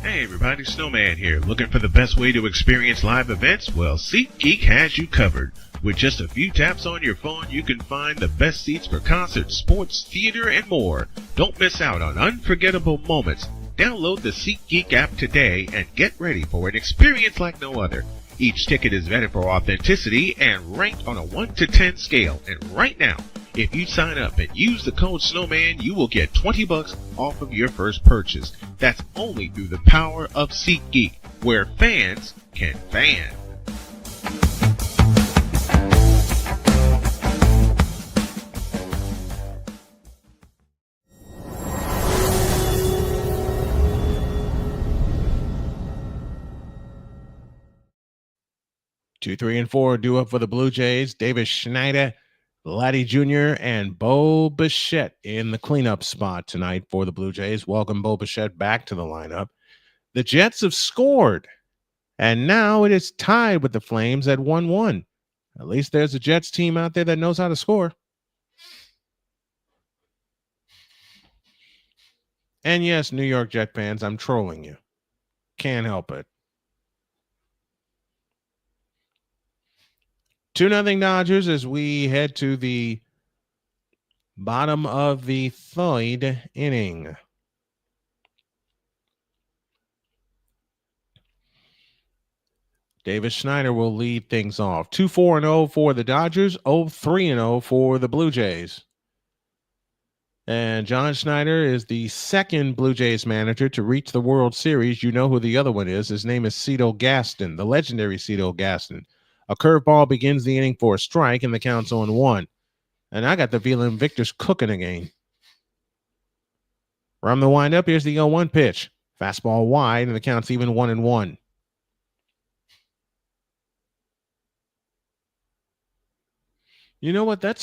Hey everybody, Snowman here. Looking for the best way to experience live events? Well, SeatGeek has you covered. With just a few taps on your phone, you can find the best seats for concerts, sports, theater, and more. Don't miss out on unforgettable moments. Download the SeatGeek app today and get ready for an experience like no other. Each ticket is vetted for authenticity and ranked on a 1 to 10 scale. And right now, if you sign up and use the code Snowman, you will get $20 off of your first purchase. That's only through the power of SeatGeek, where fans can fan. Two, 3, and 4 due up for the Blue Jays. Davis Schneider, Vladdy Jr., and Bo Bichette in the cleanup spot tonight for the Blue Jays. Welcome Bo Bichette back to the lineup. The Jets have scored, and now it is tied with the Flames at 1-1. At least there's a Jets team out there that knows how to score. And yes, New York Jet fans, I'm trolling you. Can't help it. 2-0 Dodgers as we head to the bottom of the 3rd inning. Davis Schneider will lead things off. 2-4-0 for the Dodgers, 0-3-0 for the Blue Jays. And John Schneider is the 2nd Blue Jays manager to reach the World Series. You know who the other one is. His name is Cito Gaston, the legendary Cito Gaston. A curveball begins the inning for a strike, and the count's on 1. And I got the feeling Victor's cooking again. From the windup, here's the 0-1 pitch. Fastball wide, and the count's even 1-1. You know what? That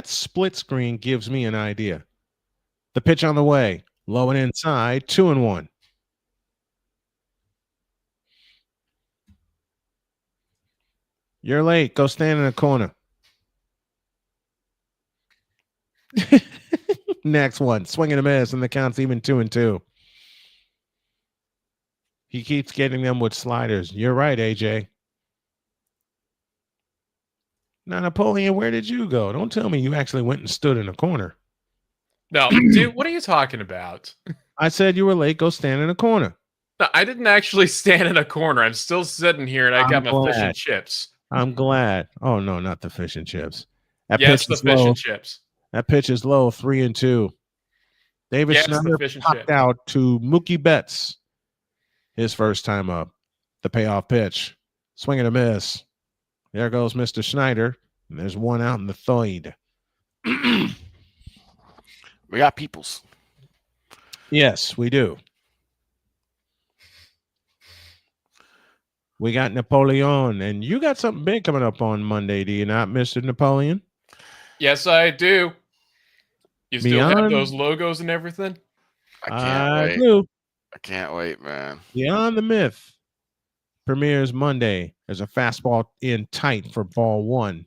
split screen gives me an idea. The pitch on the way. Low and inside, 2-1. You're late. Go stand in the corner. Next one, swing and a miss, and the count's even 2-2. He keeps getting them with sliders. You're right, AJ. Now, Napoleon, where did you go? Don't tell me you actually went and stood in a corner. No, dude, what are you talking about? I said you were late. Go stand in a corner. No, I didn't actually stand in a corner. I'm still sitting here, and I got my fish glad. and chips. I'm glad. Oh, no, not the fish and chips. That Yes, pitch the is fish low. and chips. That pitch is low, 3-2. David Yes, the Schneider fish and popped chips. out to Mookie Betts his first time up. The payoff pitch. Swing and a miss. There goes Mr. Schneider. And there's one out in the third. We got peoples. Yes, we do. We got Napoleon, and you got something big coming up on Monday, do you not, Mr. Napoleon? Yes, I do. You still have Beyond- those logos and everything? I can't I wait. do. I can't wait, man. Beyond the Myth premieres Monday. There's a fastball in tight for ball one.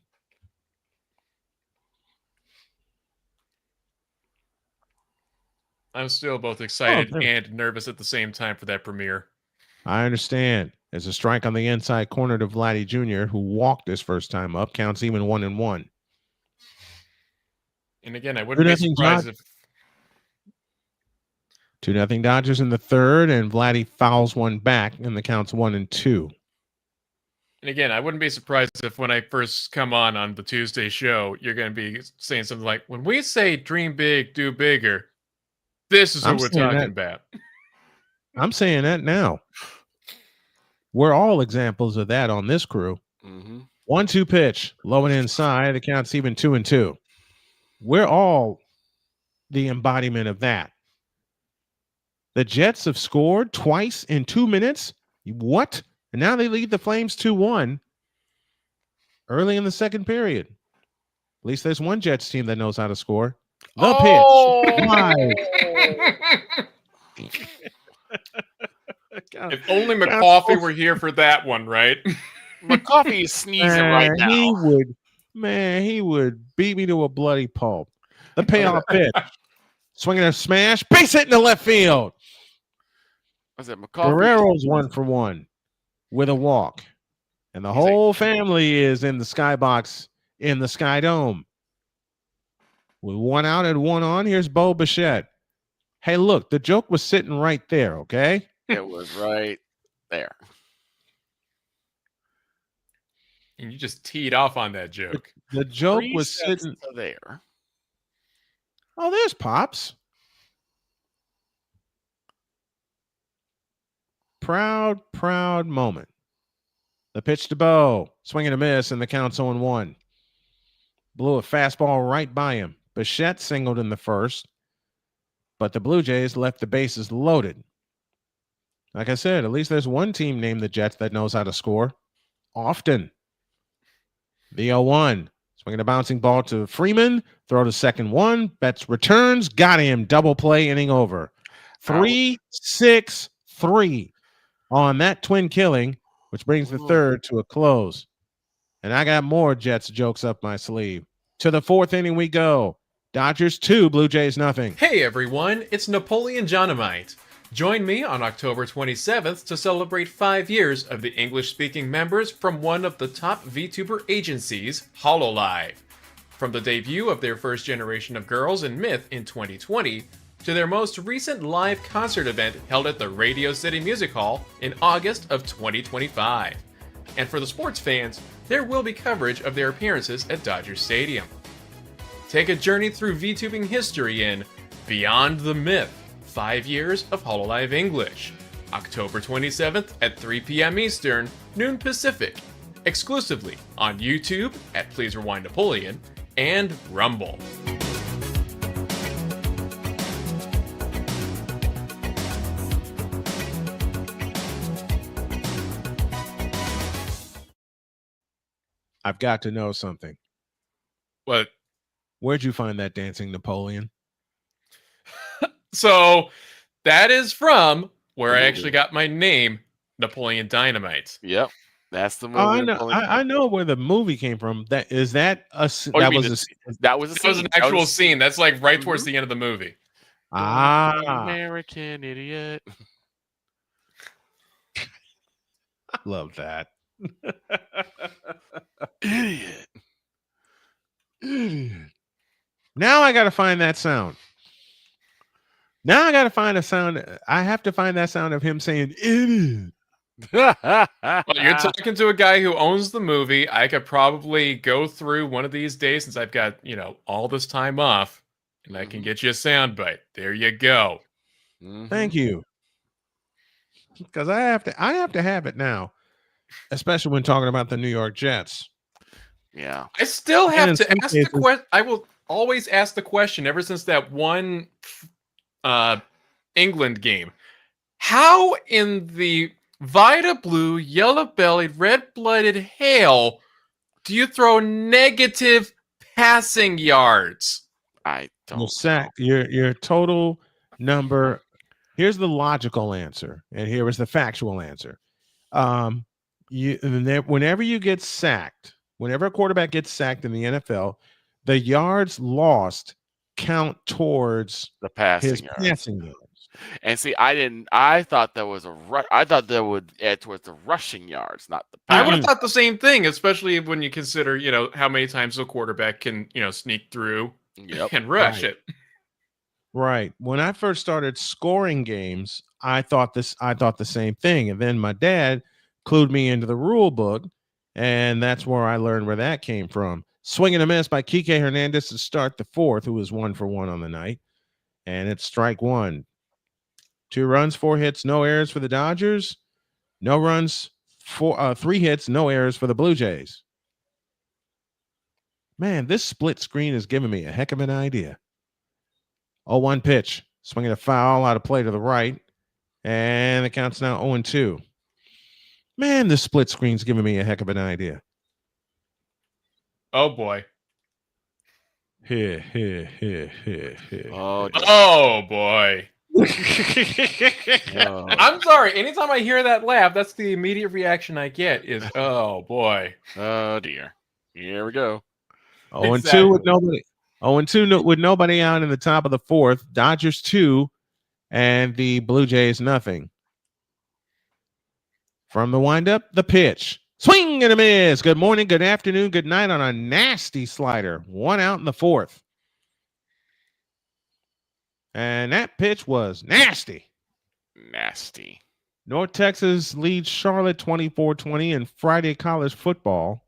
I'm still both excited Oh, and nervous at the same time for that premiere. I understand. There's a strike on the inside corner to Vladdy Jr., who walked his first time up. Counts even 1-1. And again, I wouldn't be 2-0 surprised if 2-0 Dodgers in the third, and Vladdy fouls one back, and the count's 1-2. And again, I wouldn't be surprised if when I first come on the Tuesday show, you're going to be saying something like, when we say dream big, do bigger, this is I'm what we're saying talking that. about. I'm saying that now. We're all examples of that on this crew. Mm-hmm. 1-2 pitch, low and inside. The count's even 2-2. We're all the embodiment of that. The Jets have scored twice in 2 minutes. What? And now they lead the Flames 2-1 early in the second period. At least there's one Jets team that knows how to score. The pitch. Live. If only McCoffey were here for that one, right? McCoffey is sneezing right now. He would beat me to a bloody pulp. The payoff pitch. Swinging a smash. Base hit in the left field. Was it McCoffey? Guerrero's 1-for-1 with a walk. And the whole family is in the skybox in the Sky Dome. With one out and one on, here's Bo Bichette. Hey, look, the joke was sitting right there, okay? It was right there. And you just teed off on that joke. The joke 3 was sets sitting to there. Oh, there's Pops. Proud moment. The pitch to Bo. Swing and a miss, and the count's 0-1. Blew a fastball right by him. Bichette singled in the first, but the Blue Jays left the bases loaded. Like I said, at least there's one team named the Jets that knows how to score. Often. The 0-1. Swinging a bouncing ball to Freeman. Throw to second one. Betts returns. Got him. Double play, inning over. 3-6-3 on that twin killing, which brings the third to a close. And I got more Jets jokes up my sleeve. To the fourth inning we go. Dodgers 2, Blue Jays nothing. Hey everyone, it's Napoleon Dynamite. Join me on October 27th to celebrate 5 years of the English-speaking members from one of the top VTuber agencies, HoloLive. From the debut of their first generation of girls in Myth in 2020, to their most recent live concert event held at the Radio City Music Hall in August of 2025. And for the sports fans, there will be coverage of their appearances at Dodger Stadium. Take a journey through VTubing history in Beyond the Myth, 5 years of HoloLive English, October 27th at 3 p.m. Eastern, noon Pacific, exclusively on YouTube at Please Rewind Napoleon and Rumble. I've got to know something. What? Where'd you find that dancing Napoleon? So that is from where I actually got my name, Napoleon Dynamite. Yep. That's the Oh, movie. I know where the movie came from. That is that a Oh, that you mean was a that was a That was scene. an actual scene. That's like right towards the end of the movie. American idiot. Love that. Idiot. Now I got to find that sound. Now I got to find a sound. I have to find that sound of him saying idiot. Well, you're talking to a guy who owns the movie. I could probably go through one of these days since I've got, all this time off, and I can get you a soundbite. There you go. Thank you. Because I have to have it now, especially when talking about the New York Jets. Yeah. I still And have in to some ask the cases- question. I will always ask the question ever since that one England game. How in the Vita Blue, yellow-bellied, red-blooded hail do you throw negative passing yards? I Your sack, your total number. Here's the logical answer, and here is the factual answer. Whenever you get sacked, whenever a quarterback gets sacked in the NFL, the yards lost count towards the passing his yards. passing yards. And see, I thought that was I thought that would add towards the rushing yards, not the I passing. would have thought the same thing, especially when you consider, how many times a quarterback can, sneak through and rush it. Right. When I first started scoring games, I thought the same thing. And then my dad clued me into the rule book, and that's where I learned where that came from. Swing and a miss by Kike Hernandez to start the fourth, who was 1 for 1 on the night. And it's strike one. 2 runs, 4 hits, no errors for the Dodgers. No runs, 3 hits, no errors for the Blue Jays. Man, this split screen is giving me a heck of an idea. 0-1 pitch. Swinging a foul out of play to the right. And the count's now 0-2. Man, this split screen's giving me a heck of an idea. Oh, boy. Here. Oh, boy. I'm sorry. Anytime I hear that laugh, that's the immediate reaction I get is, oh, boy. Oh, dear. Here we go. 0-2 with nobody. 0-2 with nobody out in the top of the fourth. Dodgers 2 and the Blue Jays nothing. From the windup, the pitch. Swing and a miss. Good morning, good afternoon, good night on a nasty slider. 1 out in the fourth. And that pitch was nasty. Nasty. North Texas leads Charlotte 24-20 in Friday college football.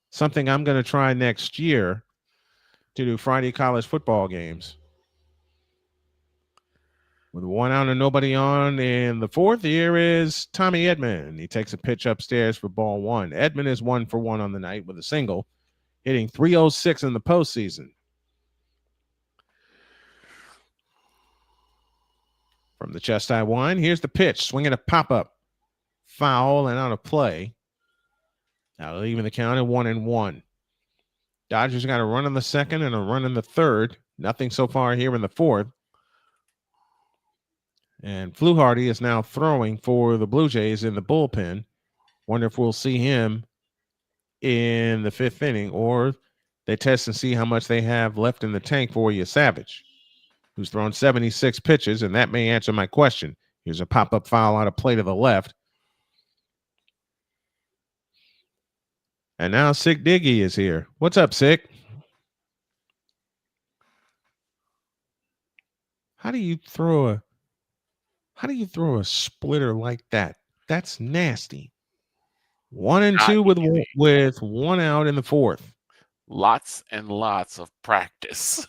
Something I'm going to try next year to do Friday college football games. With 1 out and nobody on in the fourth, here is Tommy Edman. He takes a pitch upstairs for ball 1. Edman is 1 for 1 on the night with a single, hitting .306 in the postseason. From the chest high one, here's the pitch. Swinging a pop-up. Foul and out of play. Now leaving the count at 1-1. Dodgers got a run in the second and a run in the third. Nothing so far here in the fourth. And Fluharty is now throwing for the Blue Jays in the bullpen. Wonder if we'll see him in the 5th inning, or they test and see how much they have left in the tank for Yesavage, who's thrown 76 pitches, and that may answer my question. Here's a pop-up foul out of play to the left. And now Sick Diggy is here. What's up, Sick? How do you throw a splitter like that? That's nasty. 1-2 with 1 out in the fourth. Lots and lots of practice.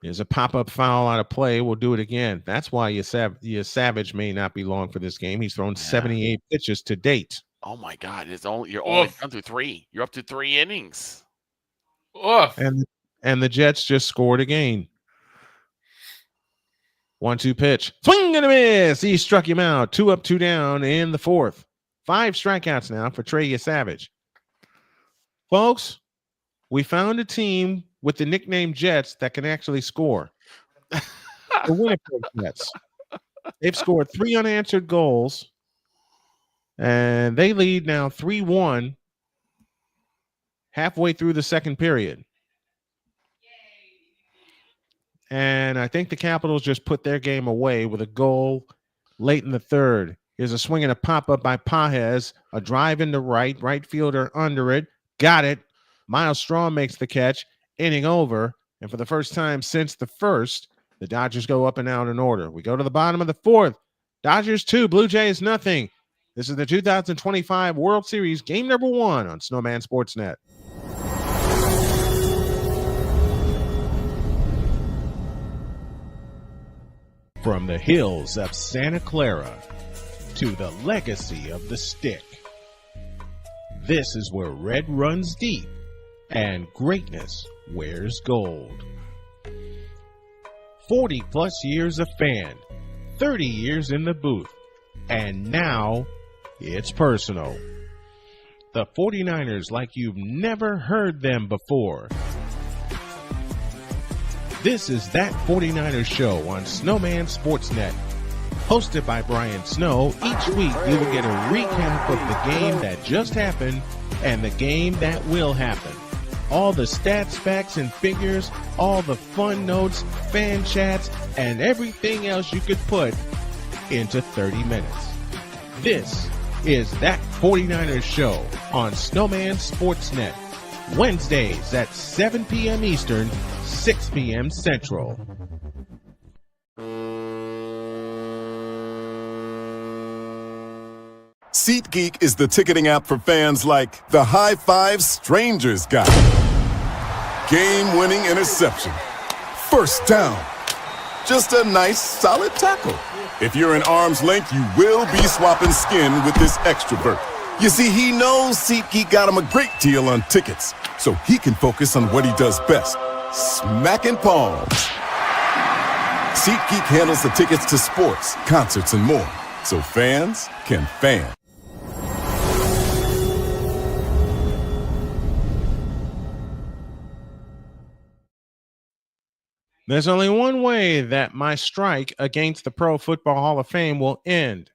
There's a pop-up foul out of play. We'll do it again. That's why Yesavage may not be long for this game. He's thrown 78 pitches to date. Oh my God! You're only down to 3. You're up to 3 innings. Oof. And the Jets just scored again. 1-2 pitch. Swing and a miss. He struck him out. 2 up, 2 down in the fourth. 5 strikeouts now for Trey Yesavage. Folks, we found a team with the nickname Jets that can actually score. The Winnipeg Jets. They've scored 3 unanswered goals And they lead now 3-1 halfway through the second period. And I think the Capitals just put their game away with a goal late in the third. Here's a swing and a pop-up by Pages. A drive into right fielder under it. Got it. Miles Straw makes the catch. Inning over. And for the first time since the first, the Dodgers go up and out in order. We go to the bottom of the fourth. Dodgers 2, Blue Jays nothing. This is the 2025 World Series, game number 1 on Snowman Sportsnet. From the hills of Santa Clara to the legacy of the stick, this is where red runs deep and greatness wears gold. 40 plus years of fan, 30 years in the booth, and now it's personal. The 49ers like you've never heard them before. This is That 49ers Show on Snowman Sportsnet. Hosted by Brian Snow, each week you will get a recap of the game that just happened and the game that will happen. All the stats, facts, and figures, all the fun notes, fan chats, and everything else you could put into 30 minutes. This is That 49ers Show on Snowman Sportsnet. Wednesdays at 7 p.m. Eastern, 6 p.m. Central. SeatGeek is the ticketing app for fans like the high five strangers got, game-winning interception, first down, just a nice solid tackle. If you're in arm's length, you will be swapping skin with this extrovert. You see, he knows SeatGeek got him a great deal on tickets, so he can focus on what he does best, smacking palms. SeatGeek handles the tickets to sports, concerts, and more, so fans can fan. There's only one way that my strike against the Pro Football Hall of Fame will end.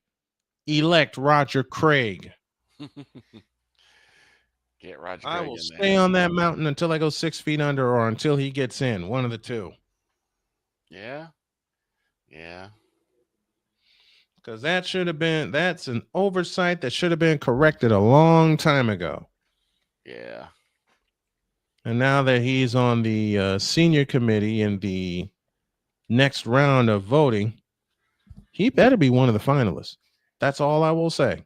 Elect Roger Craig. Get Roger I Craig will in stay there. on that mountain until I go 6 feet under or until he gets in. One of the two. Yeah. Yeah. Because that's an oversight that should have been corrected a long time ago. Yeah. And now that he's on the senior committee in the next round of voting, he better be one of the finalists. That's all I will say.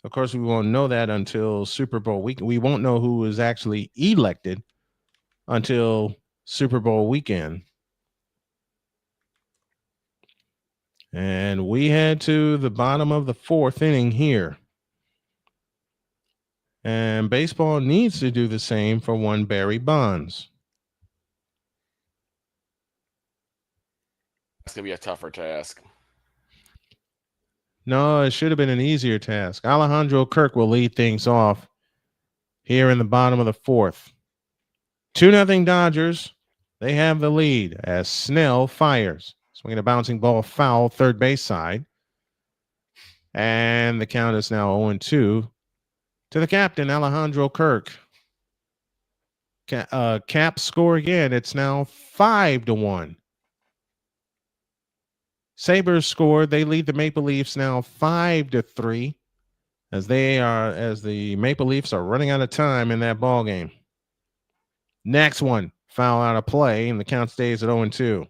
Of course, we won't know that until Super Bowl week. We won't know who is actually elected until Super Bowl weekend. And we head to the bottom of the fourth inning here. And baseball needs to do the same for one Barry Bonds. It's going to be a tougher task. No, it should have been an easier task. Alejandro Kirk will lead things off here in the bottom of the fourth. 2-0 Dodgers. They have the lead as Snell fires. Swinging a bouncing ball foul, third base side. And the count is now 0-2 to the captain, Alejandro Kirk. Caps score again. It's now 5-1. Sabres scored. They lead the Maple Leafs now 5-3 as the Maple Leafs are running out of time in that ball game. Next one, foul out of play, and the count stays at 0-2.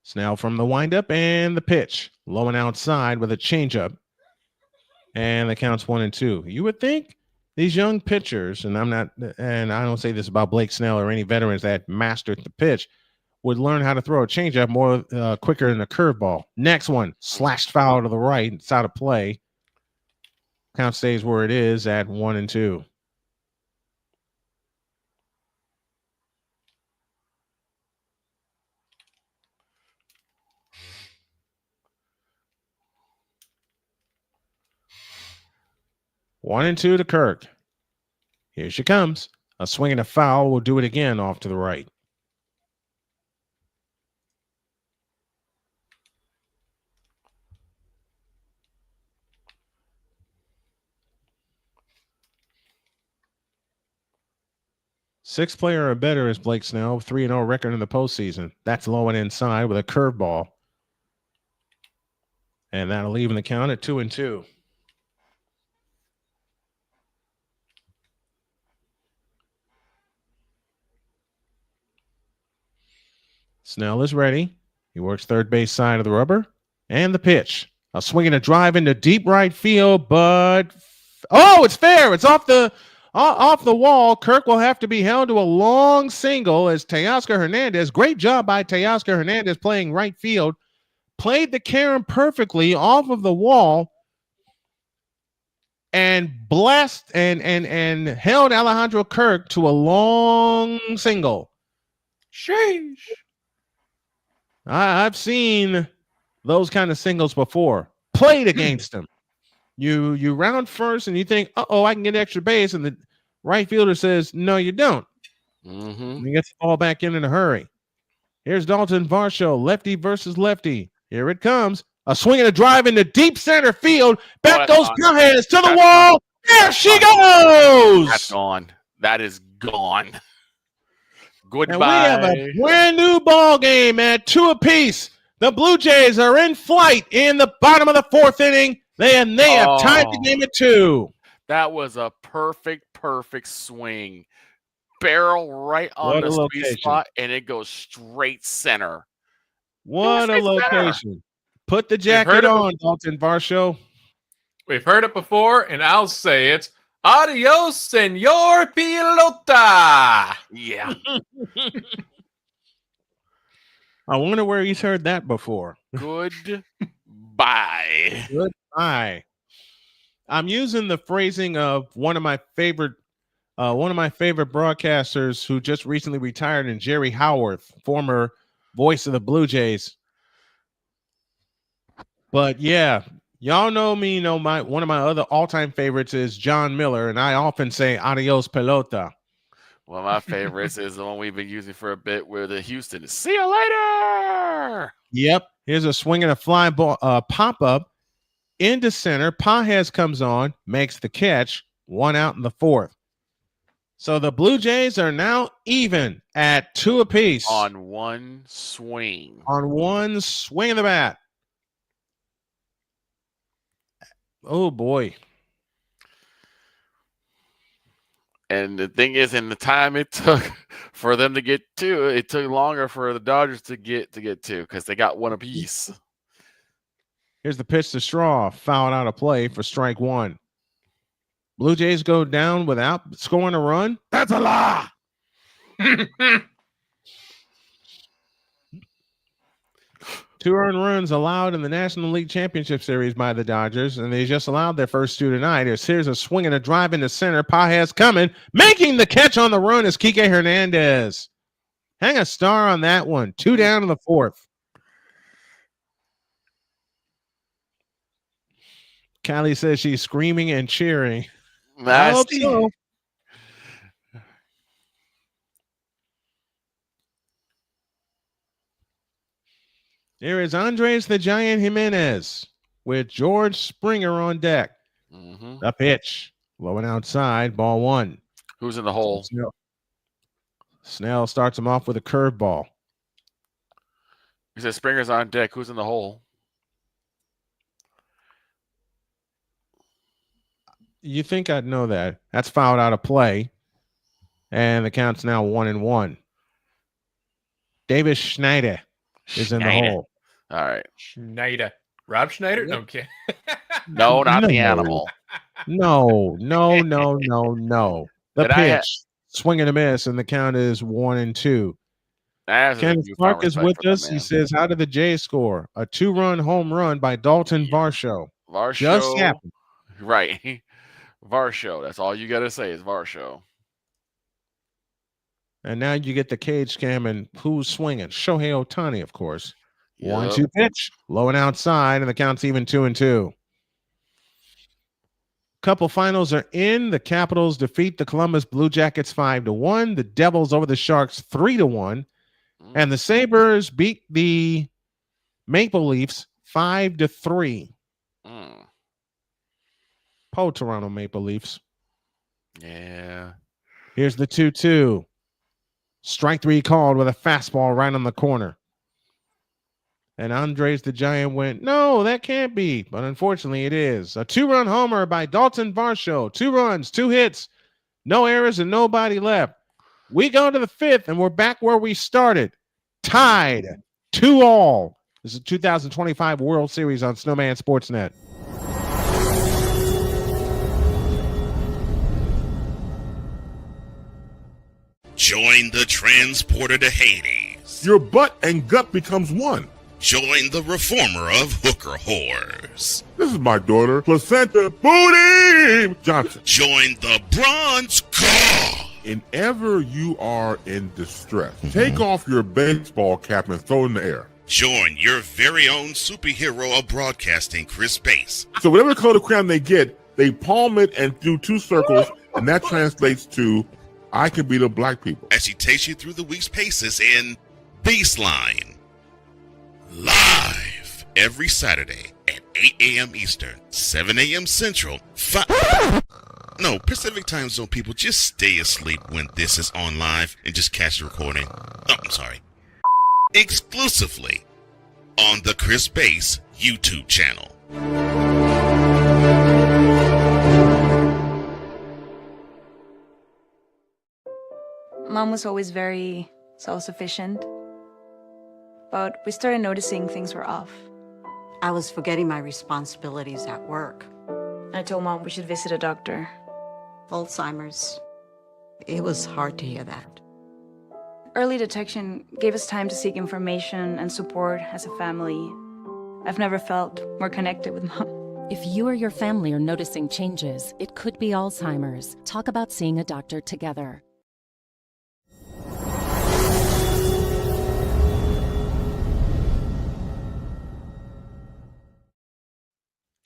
Snell from the windup and the pitch. Low and outside with a changeup. And the count's 1-2. You would think these young pitchers, and I don't say this about Blake Snell or any veterans that mastered the pitch, would learn how to throw a changeup more quicker than a curveball. Next one, slashed foul to the right. It's out of play. Count stays where it is at 1-2. One and two to Kirk. Here she comes. A swing and a foul will do it again off to the right. Sixth player or better is Blake Snell, 3-0 record in the postseason. That's low and inside with a curveball. And that'll even the count at 2-2. Snell is ready. He works third base side of the rubber. And the pitch. A swing and a drive into deep right field, but it's fair. It's off the wall. Kirk will have to be held to a long single as Teoscar Hernandez. Great job by Teoscar Hernandez playing right field. Played the carom perfectly off of the wall and blessed and held Alejandro Kirk to a long single. Sheesh. I've seen those kind of singles before. Played against him. You round first and you think, I can get extra base, and the right fielder says, no, you don't. Mm-hmm. He gets the ball back in a hurry. Here's Dalton Varsho, lefty versus lefty. Here it comes. A swing and a drive into deep center field. Back goes Pages to the wall. There she goes. That's gone. That is gone. Goodbye. And we have a brand new ball game at 2 apiece. The Blue Jays are in flight in the bottom of the 4th inning. They have tied the game at 2. That was a perfect swing. Barrel right on the sweet spot, and it goes straight center. What a location. Put the jacket on, Dalton Varsho. We've heard it before, and I'll say it. Adios, senor pilota. Yeah. I wonder where he's heard that before. Goodbye. Goodbye. I'm using the phrasing of one of my favorite broadcasters who just recently retired, and Jerry Howarth, former voice of the Blue Jays. But yeah, y'all know me. One of my other all-time favorites is John Miller, and I often say adios pelota. One of my favorites is the one we've been using for a bit, where the Houston, see you later. Yep. Here's a swing and a fly ball pop up into center. Pages comes on, makes the catch. 1 out in the 4th. So the Blue Jays are now even at 2 apiece. On one swing. On one swing of the bat. Oh, boy. And the thing is, in the time it took for them to get 2, it took longer for the Dodgers to get 2 because they got 1 apiece. Here's the pitch to Straw. Fouled out of play for strike 1. Blue Jays go down without scoring a run. That's a lie. 2 earned runs allowed in the National League Championship Series by the Dodgers, and they just allowed their first 2 tonight. Here's a swing and a drive into center. Pages coming, making the catch on the run is Kike Hernandez. Hang a star on that one. 2 down in the 4th. Callie says she's screaming and cheering. I hope so. There is Andres the Giant Jimenez with George Springer on deck. Mm-hmm. The pitch. Low and outside. Ball 1. Who's in the hole? Snell starts him off with a curveball. He says Springer's on deck. Who's in the hole? You think I'd know that. That's fouled out of play. And the count's now 1-1. Davis Schneider is in the hole. All right. Schneider. Rob Schneider? Okay. No, not the animal. No. The pitch. Swing and a miss, and the count is 1-2. Kenneth Clark is with us. He says, how did the Jays score? A 2-run home run by Dalton Varsho. Just happened. Right. Varsho. That's all you got to say is Varsho. And now you get the cage cam, and who's swinging? Shohei Ohtani, of course. 1-2 pitch. Low and outside, and the count's even 2-2. couple finals are in. The Capitals defeat the Columbus Blue Jackets 5-1. The Devils over the Sharks 3-1. And the Sabres beat the Maple Leafs 5-3. Po Toronto Maple Leafs. Yeah. Here's the 2-2. Strike three called with a fastball right on the corner. And Andres the Giant went, no, that can't be. But unfortunately, it is. A 2-run homer by Dalton Varsho. 2 runs, 2 hits, no errors, and nobody left. We go to the 5th, and we're back where we started. Tied 2-2. This is 2025 World Series on Snowman Sportsnet. Join the transporter to Hades. Your butt and gut becomes one. Join the reformer of hooker whores. This is my daughter, Placenta Booty Johnson. Join the bronze god. Whenever you are in distress, take off your baseball cap and throw it in the air. Join your very own superhero of broadcasting, Chris Bass. So whatever color crayon they get, they palm it and do 2 circles, and that translates to, I can be the black people. As she takes you through the week's paces in Baseline. Live every Saturday at 8 a.m. Eastern, 7 a.m. Central, Pacific Time Zone people, just stay asleep when this is on live and just catch the recording. Exclusively on the Chris Bass YouTube channel. Mom was always very self-sufficient, but we started noticing things were off. I was forgetting my responsibilities at work. I told Mom we should visit a doctor. Alzheimer's. It was hard to hear that. Early detection gave us time to seek information and support as a family. I've never felt more connected with Mom. If you or your family are noticing changes, it could be Alzheimer's. Talk about seeing a doctor together.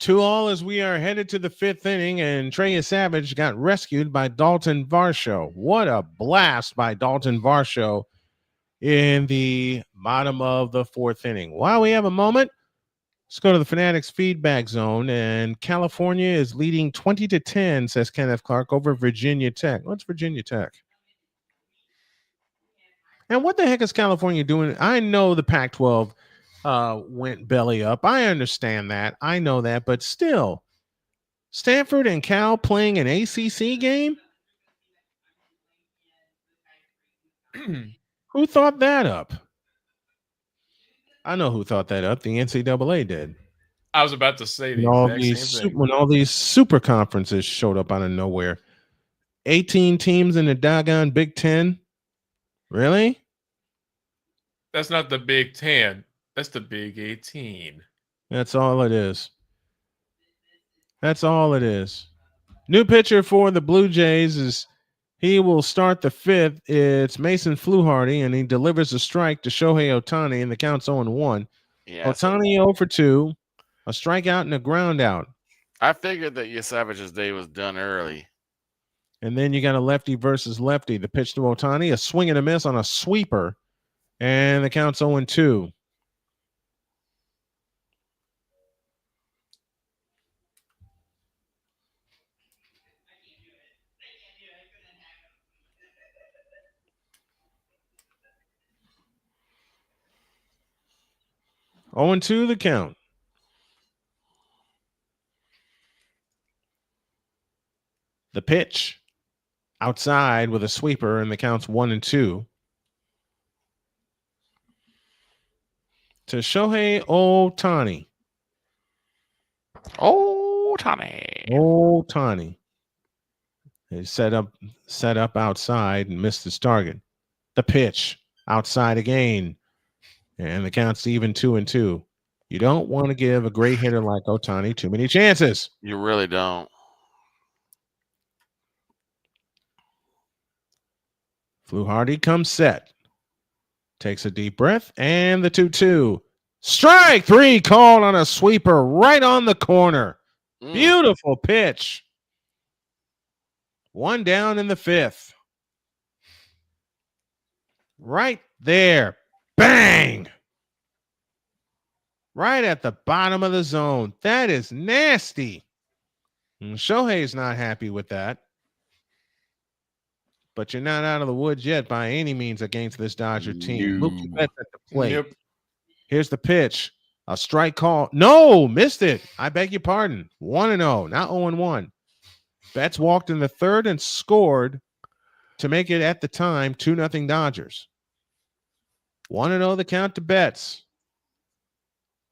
2-2 as we are headed to the 5th inning, and Trey Yesavage got rescued by Dalton Varsho. What a blast by Dalton Varsho in the bottom of the 4th inning. While we have a moment, let's go to the Fanatics feedback zone, and California is leading 20-10, says Kenneth Clark, over Virginia Tech. What's Virginia Tech? And what the heck is California doing? I know the Pac-12 went belly up. I understand that. I know that. But still, Stanford and Cal playing an ACC game? Who thought that up? I know who thought that up. The NCAA did. I was about to say the exact same thing. When all these super conferences showed up out of nowhere. 18 teams in the doggone Big Ten? Really? That's not the Big 10. That's the Big 18. That's all it is. That's all it is. New pitcher for the Blue Jays is he will start the 5th. It's Mason Fluharty, and he delivers a strike to Shohei Ohtani, and the count's 0-1. Yeah, Ohtani 0 for 2, a strikeout and a ground out. I figured that Yesavage's day was done early. And then you got a lefty versus lefty. The pitch to Ohtani, a swing and a miss on a sweeper, and the count's 0-2. Oh, 2 the count. The pitch outside with a sweeper, and the count's 1-2. To Shohei Ohtani. Ohtani. He set up outside and missed his target. The pitch outside again. And the count's even 2-2. You don't want to give a great hitter like Ohtani too many chances. You really don't. Fluharty comes set. Takes a deep breath, and the 2-2. Strike 3 called on a sweeper right on the corner. Beautiful pitch. One down in the fifth. Right there. Bang! Right at the bottom of the zone. That is nasty. And Shohei's not happy with that. But you're not out of the woods yet by any means against this Dodger team. Mookie Betts at the plate. Nope. Here's the pitch. A strike call. No, missed it. I beg your pardon. 1-0, not 0-1. Betts walked in the third and scored to make it at the time 2-0 Dodgers. 1-0 the count to Betts.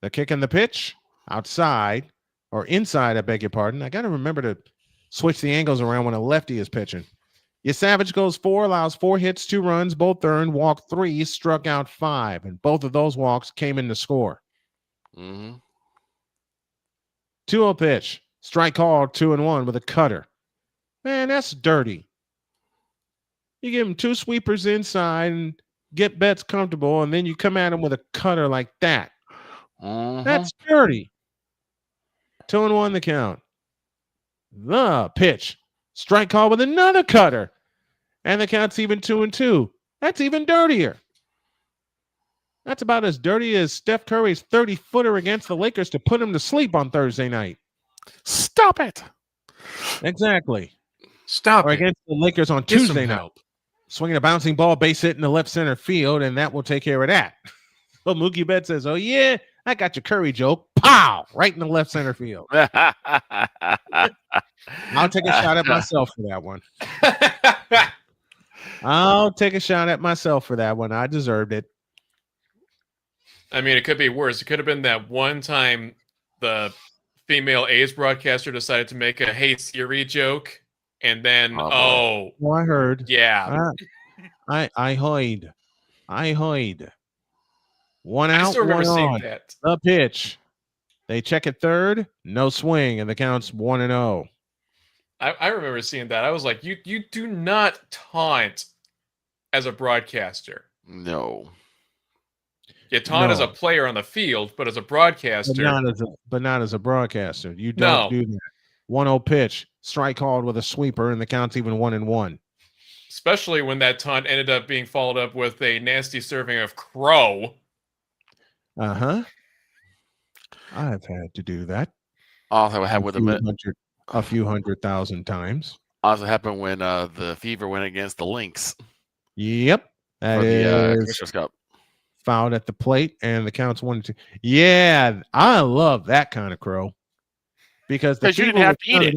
The kick and the pitch outside or inside, I beg your pardon. I got to remember to switch the angles around when a lefty is pitching. Yesavage goes 4, allows 4 hits, 2 runs, both earned, walked 3, struck out 5, and both of those walks came in to score. 2-0 pitch, strike called 2-1 with a cutter. Man, that's dirty. You give him 2 sweepers inside and get Betts comfortable, and then you come at him with a cutter like that. That's dirty. 2-1 the count. The pitch. Strike call with another cutter. And the count's even 2-2. That's even dirtier. That's about as dirty as Steph Curry's 30-footer against the Lakers to put him to sleep on Thursday night. Stop it. Exactly. Stop or it. against the Lakers on Get some Tuesday night. help. Swinging a bouncing ball, base hit in the left center field, and that will take care of that. But Mookie Betts says, oh, yeah, I got your Curry joke. Pow! Right in the left center field. I'll take a shot at myself for that one. I'll take a shot at myself for that one. I deserved it. I mean, it could be worse. It could have been that one time the female A's broadcaster decided to make a "Hey Siri" joke, and then well, I heard. Yeah, I heard. One I out, still remember one seeing on. that. The pitch. They check it third, no swing, and the count's 1-0. I remember seeing that. I was like, you do not taunt as a broadcaster. No. You taunt as a player on the field, but as a broadcaster. But not as a broadcaster. You don't do that. 1-0 pitch. Strike called with a sweeper, and the count's even 1-1. Especially when that taunt ended up being followed up with a nasty serving of crow. Uh-huh. I've had to do that. Also happened with a few 100,000 times. Also happened when the Fever went against the Lynx. Yep. That is Commissioner's Cup. Fouled at the plate, and the count's 1-2. Yeah, I love that kind of crow. Because the you didn't have to eat it.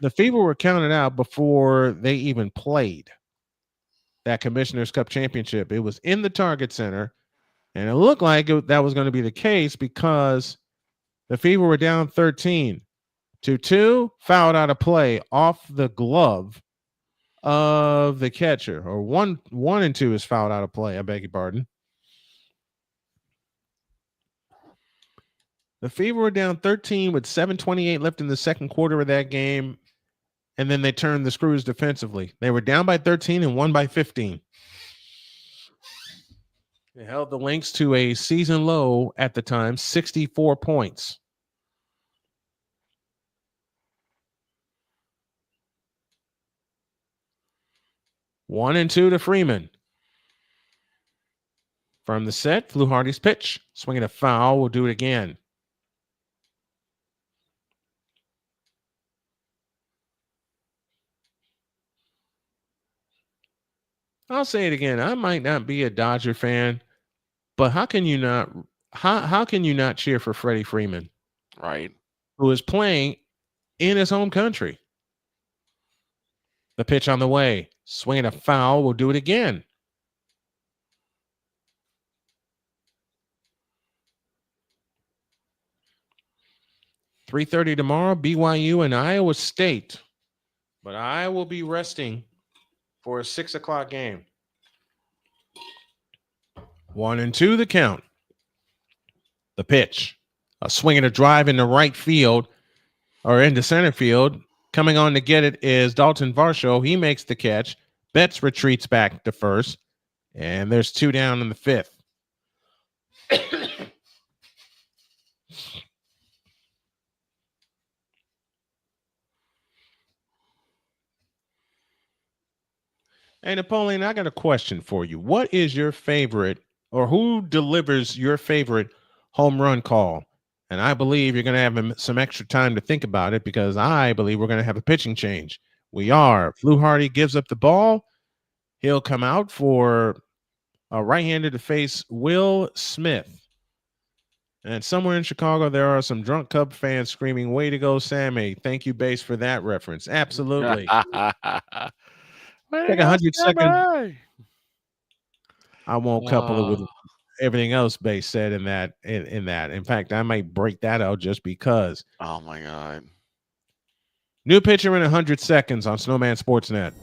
The Fever were counted out before they even played that Commissioner's Cup championship. It was in the Target Center, and it looked like that was going to be the case because the Fever were down 13-2, fouled out of play off the glove of the catcher, or 1-2 is fouled out of play. I beg your pardon. The Fever were down 13 with 7:28 left in the second quarter of that game, and then they turned the screws defensively. They were down by 13 and won by 15. They held the Lynx to a season low at the time, 64 points. One and two to Freeman. From the set, Fluharty's pitch. Swinging a foul. We'll do it again. I'll say it again. I might not be a Dodger fan, but how can you not cheer for Freddie Freeman? Right. Who is playing in his home country. The pitch on the way. Swinging a foul. We'll do it again. $3:30 tomorrow, BYU and Iowa State. But I will be resting for a 6 o'clock game. 1-2 the count. The pitch. A swing and a drive into right field or into center field. Coming on to get it is Dalton Varsho. He makes the catch. Betts retreats back to first. And there's 2 down in the 5th. Hey, Napoleon, I got a question for you. What is your favorite, or who delivers your favorite home run call? And I believe you're going to have some extra time to think about it because I believe we're going to have a pitching change. We are. Fluharty gives up the ball. He'll come out for a right-hander to face Will Smith. And somewhere in Chicago, there are some drunk Cub fans screaming, "Way to go, Sammy." Thank you, Base, for that reference. Absolutely. Take 100 seconds. I won't couple it with everything else Base said in that. In fact, I might break that out just because. Oh, my God. New pitcher in 100 seconds on Snowman Sportsnet.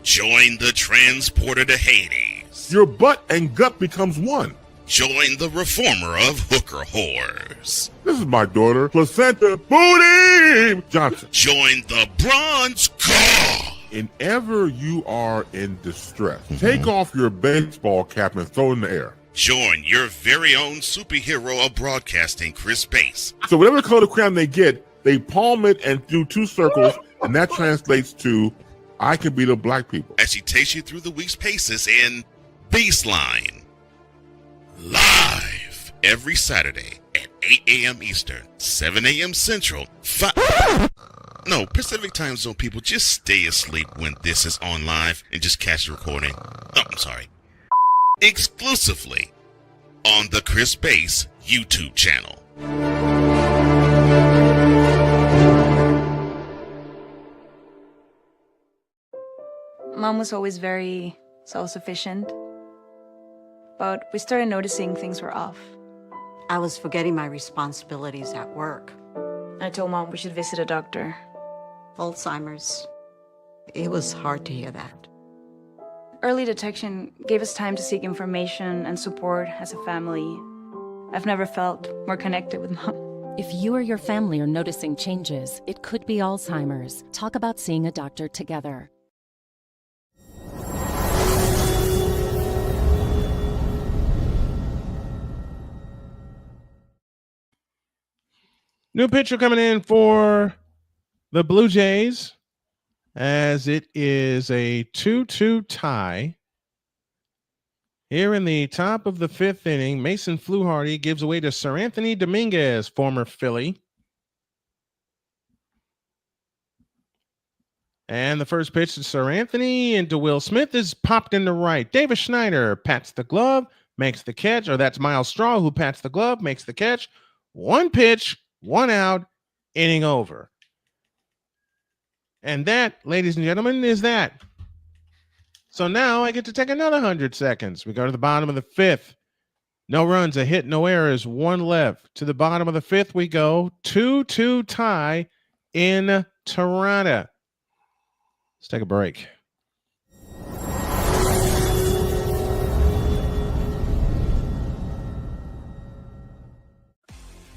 Join the transporter to Hades. Your butt and gut becomes one. Join the reformer of hooker whores. This is my daughter, Placenta Booty Johnson. Join the bronze car. Whenever you are in distress, take off your baseball cap and throw it in the air. Join your very own superhero of broadcasting, Chris Bass. So whatever color crayon they get, they palm it and do 2 circles, and that translates to "I can beat up black people." As he takes you through the week's paces in Baseline. Live every Saturday at 8 a.m. Eastern, 7 a.m. Central, Pacific Time Zone people, just stay asleep when this is on live and just catch the recording. Exclusively on the Chris Bass YouTube channel. Mom was always very self-sufficient, but we started noticing things were off. I was forgetting my responsibilities at work. I told Mom we should visit a doctor. Alzheimer's. It was hard to hear that. Early detection gave us time to seek information and support as a family. I've never felt more connected with Mom. If you or your family are noticing changes, it could be Alzheimer's. Talk about seeing a doctor together. New pitcher coming in for the Blue Jays, as it is a 2-2 tie. Here in the top of the 5th inning, Mason Fluharty gives away to Sir Anthony Dominguez, former Philly. And the first pitch to Sir Anthony and to Will Smith is popped into right. Davis Schneider pats the glove, makes the catch, or that's Miles Straw who pats the glove, makes the catch. 1 pitch, 1 out, inning over. And that, ladies and gentlemen, is that. So now I get to take another 100 seconds. We go to the bottom of the 5th. No runs, a hit, no errors, 1 left. To the bottom of the 5th we go. 2-2 tie in Toronto. Let's take a break.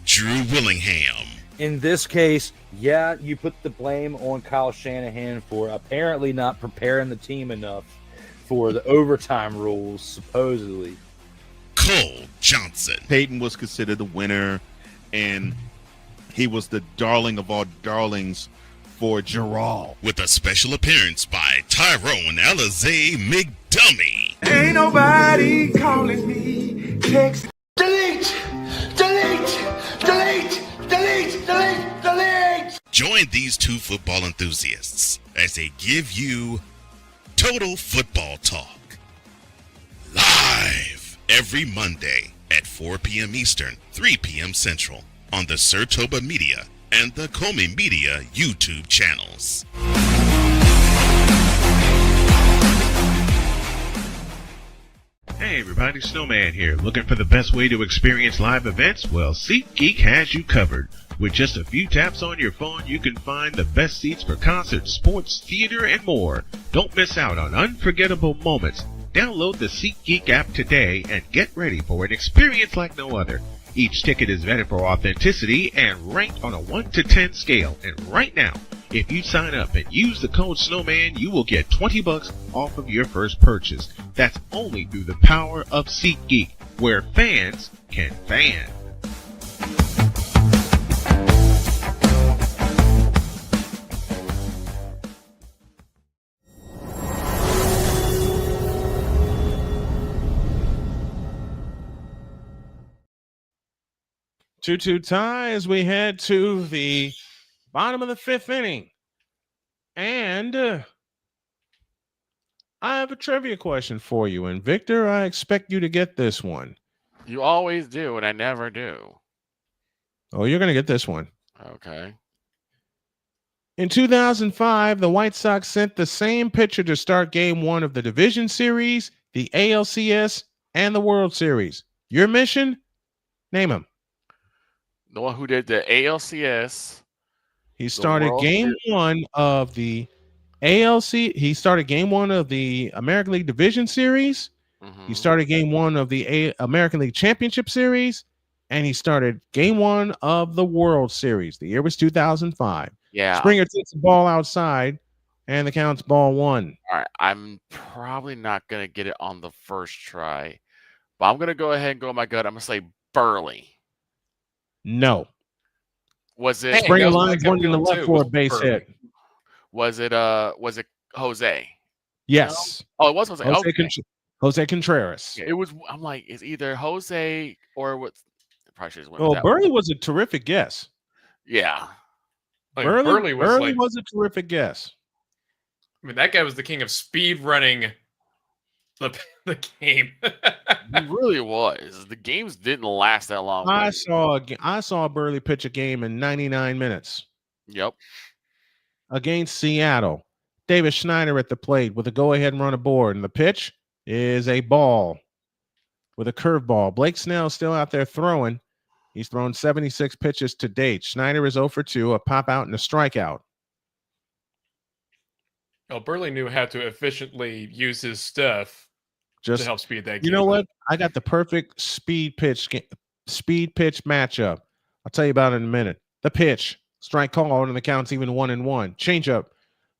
Drew Willingham. In this case, yeah, you put the blame on Kyle Shanahan for apparently not preparing the team enough for the overtime rules, supposedly. Cole Johnson. Peyton was considered the winner, and he was the darling of all darlings for Gerald. With a special appearance by Tyrone Alizé McDummy. Ain't nobody calling me. Text. Delete! Delete! Delete! Delete! Delete! Delete! Join these 2 football enthusiasts as they give you Total Football Talk. Live every Monday at 4 p.m. Eastern, 3 p.m. Central on the Sertoba Media and the Comey Media YouTube channels. Hey everybody, Snowman here. Looking for the best way to experience live events? Well, SeatGeek has you covered. With just a few taps on your phone, you can find the best seats for concerts, sports, theater, and more. Don't miss out on unforgettable moments. Download the SeatGeek app today and get ready for an experience like no other. Each ticket is vetted for authenticity and ranked on a 1 to 10 scale. And right now, if you sign up and use the code Snowman, you will get $20 off of your first purchase. That's only through the power of SeatGeek, where fans can fan. 2-2 tie as we head to the bottom of the 5th inning. And I have a trivia question for you. And Victor, I expect you to get this one. You always do, and I never do. Oh, you're going to get this one. Okay. In 2005, the White Sox sent the same pitcher to start Game 1 of the Division Series, the ALCS, and the World Series. Your mission? Name him. The one who did the ALCS. He started Game 1 of the ALC. He started Game 1 of the American League Division Series. Mm-hmm. He started Game 1 of the American League Championship Series. And he started Game 1 of the World Series. The year was 2005. Yeah. Springer takes the ball outside, and the count's ball 1. All right. I'm probably not going to get it on the first try, but I'm going to go ahead and go with my gut. I'm going to say Burley. No. Was it Springer lines one in the left for a base hit? Was it Jose? Yes. No? Oh, it was Jose. Jose Contreras. Yeah, it was. I'm like, it's either Jose or what? Probably should have went. Oh, Burley was a terrific guess. Yeah. Like, Burley was a terrific guess. I mean, that guy was the king of speed running the game. He really was. The games didn't last that long. I saw Burley pitch a game in 99 minutes. Yep. Against Seattle. David Schneider at the plate with a go-ahead run aboard, and the pitch is a ball with a curveball. Blake Snell still out there throwing. He's thrown 76 pitches to date. Schneider is 0 for 2, a pop out and a strikeout. Well, Burley knew how to efficiently use his stuff to help speed that game. You know what? I got the perfect speed pitch matchup. I'll tell you about it in a minute. The pitch, strike called, and the count's even 1-1. Change up,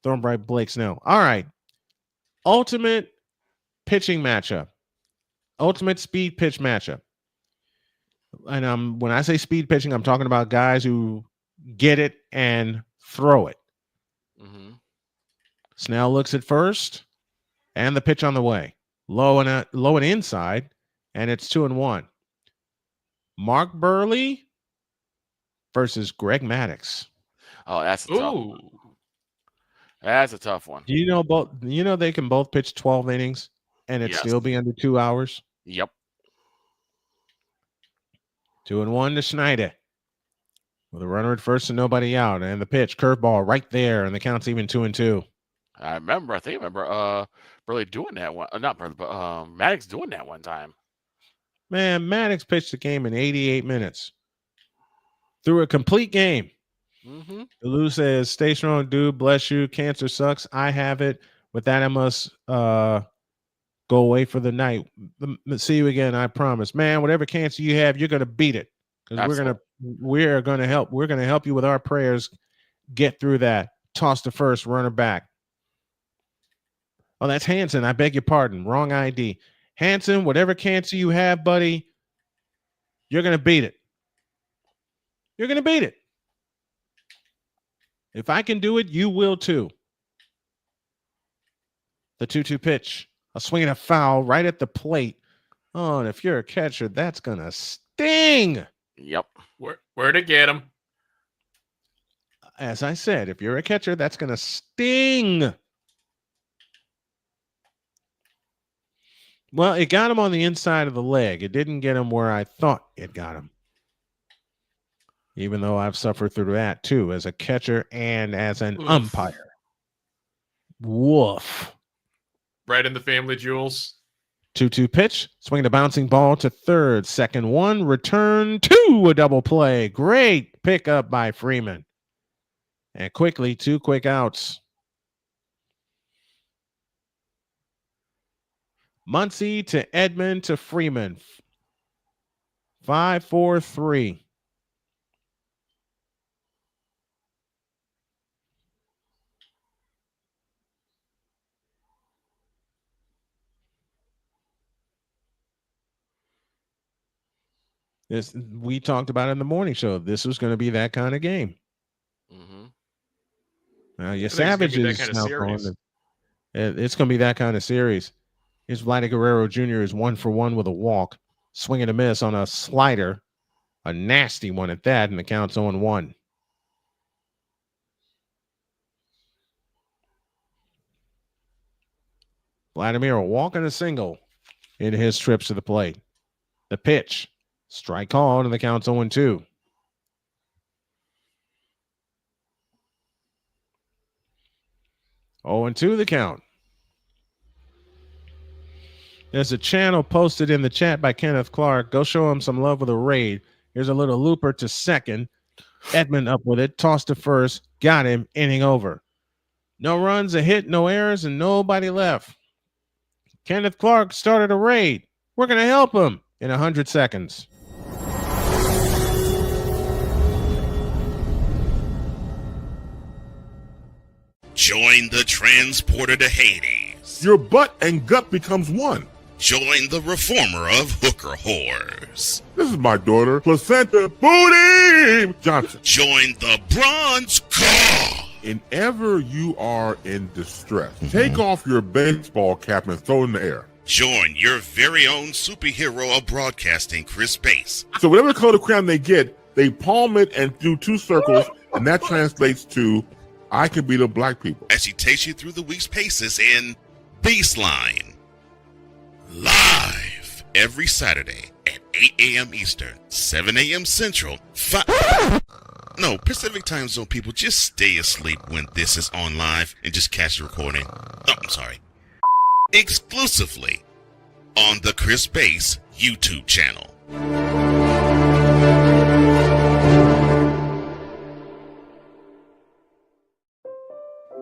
thrown by Blake Snell. All right. Ultimate pitching matchup. Ultimate speed pitch matchup. And when I say speed pitching, I'm talking about guys who get it and throw it. Mm-hmm. Snell looks at first, and the pitch on the way. Low and inside, and it's 2-1. Mark Burley versus Greg Maddux. Oh, that's a tough one. That's a tough one. Do you know both? You know they can both pitch 12 innings, and it still be under 2 hours. Yep. 2-1 to Schneider with a runner at first and nobody out, and the pitch curveball right there, and the count's even 2-2. I remember Burley doing that one. Not Burley, but Maddux doing that one time. Man, Maddux pitched the game in 88 minutes. Through a complete game. Mm-hmm. Lou says, "Stay strong, dude. Bless you. Cancer sucks. I have it. With that, I must go away for the night. See you again. I promise, man. Whatever cancer you have, you're gonna beat it because we're gonna help. We're gonna help you with our prayers. Get through that. Toss the first runner back. Oh, that's Hanson. I beg your pardon. Wrong ID. Hanson, whatever cancer you have, buddy, you're gonna beat it. You're gonna beat it. If I can do it, you will too." The 2-2 pitch. A swing and a foul right at the plate. Oh, and if you're a catcher, that's going to sting. Yep. Where to get him? As I said, if you're a catcher, that's going to sting. Well, it got him on the inside of the leg. It didn't get him where I thought it got him. Even though I've suffered through that too, as a catcher and as an umpire. Woof. Right in the family jewels. 2-2 pitch. Swing the bouncing ball to third. Second one. Return to a double play. Great pickup by Freeman. And quickly, 2 quick outs. Muncy to Edmond to Freeman. 5-4-3. We talked about it in the morning show. This was going to be that kind of game. Mm-hmm. Now, Yesavage is now going. It's going to be that kind of series. Here's Vladdy Guerrero Jr. is 1 for 1 with a walk, swing and a miss on a slider, A nasty one at that, and the count's 0-1. Vladimir walking a single in his trips to the plate. The pitch. Strike called, and the count's 0-2. Oh, and 2 the count. There's a channel posted in the chat by Kenneth Clark. Go show him some love with a raid. Here's a little looper to second. Edmund up with it. Tossed to first. Got him. Inning over. No runs, a hit, no errors, and nobody left. Kenneth Clark started a raid. We're going to help him in 100 seconds. Join the transporter to Hades. Your butt and gut becomes one. Join the reformer of hooker whores. This is my daughter, Placenta Booty Johnson. Join the bronze car. Whenever you are in distress, take off your baseball cap and throw it in the air. Join your very own superhero of broadcasting, Chris Bass. So whatever color crayon they get, they palm it and do 2 circles, and that translates to, I can beat up black people. As he takes you through the week's paces in Baseline. Live every Saturday at 8 a.m. Eastern, 7 a.m. Central, No, Pacific time zone people, just stay asleep when this is on live and just catch the recording. Oh, I'm sorry. Exclusively on the Chris Bass YouTube channel.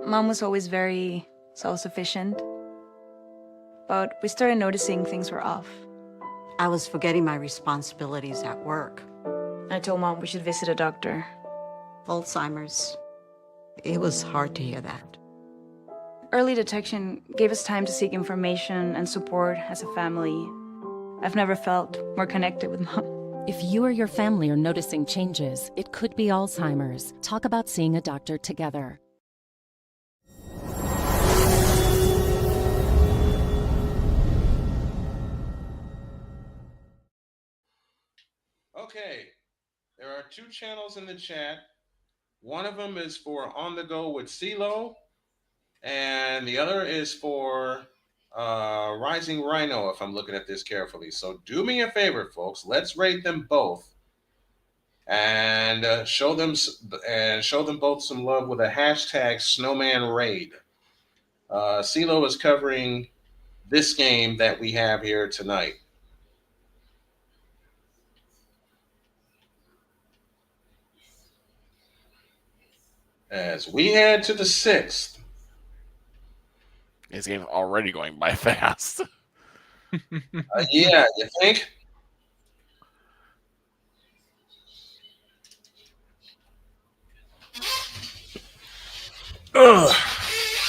Mom was always very self-sufficient, but we started noticing things were off. I was forgetting my responsibilities at work. I told Mom we should visit a doctor. Alzheimer's. It was hard to hear that. Early detection gave us time to seek information and support as a family. I've never felt more connected with Mom. If you or your family are noticing changes, it could be Alzheimer's. Talk about seeing a doctor together. Okay, there are 2 channels in the chat. One of them is for On the Go with CeeLo, and the other is for Rising Rhino, if I'm looking at this carefully. So do me a favor, folks. Let's rate them both and show them both some love with a hashtag Snowman Raid. CeeLo is covering this game that we have here tonight. As we head to the 6th. This game's already going by fast. Yeah, you think?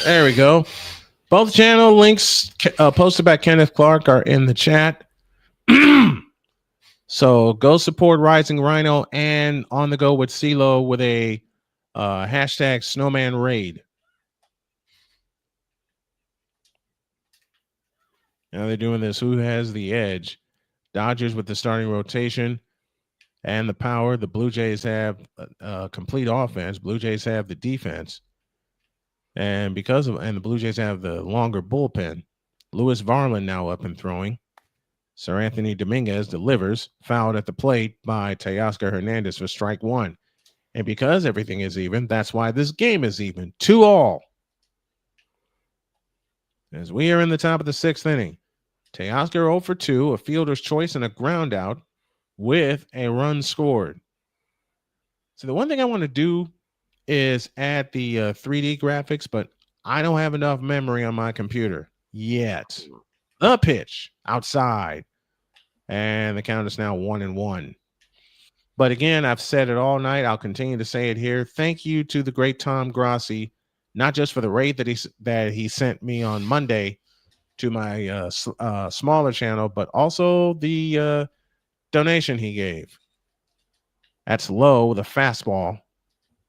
There we go. Both channel links posted by Kenneth Clark are in the chat. So go support Rising Rhino and On the Go with CeeLo with a hashtag Snowman Raid. Now they're doing this. Who has the edge? Dodgers with the starting rotation and the power. The Blue Jays have complete offense. Blue Jays have the defense. And the Blue Jays have the longer bullpen. Lewis Varland now up and throwing. Sir Anthony Dominguez delivers, fouled at the plate by Teoscar Hernandez for strike 1. And because everything is even, that's why this game is even. 2-2. As we are in the top of the 6th inning. Teoscar 0 for 2, a fielder's choice and a ground out with a run scored. So the one thing I want to do is add the 3D graphics, but I don't have enough memory on my computer yet. The pitch outside. And the count is now 1-1. But again, I've said it all night. I'll continue to say it here. Thank you to the great Tom Grassi, not just for the raid that he sent me on Monday to my smaller channel, but also the donation he gave. That's low with a fastball.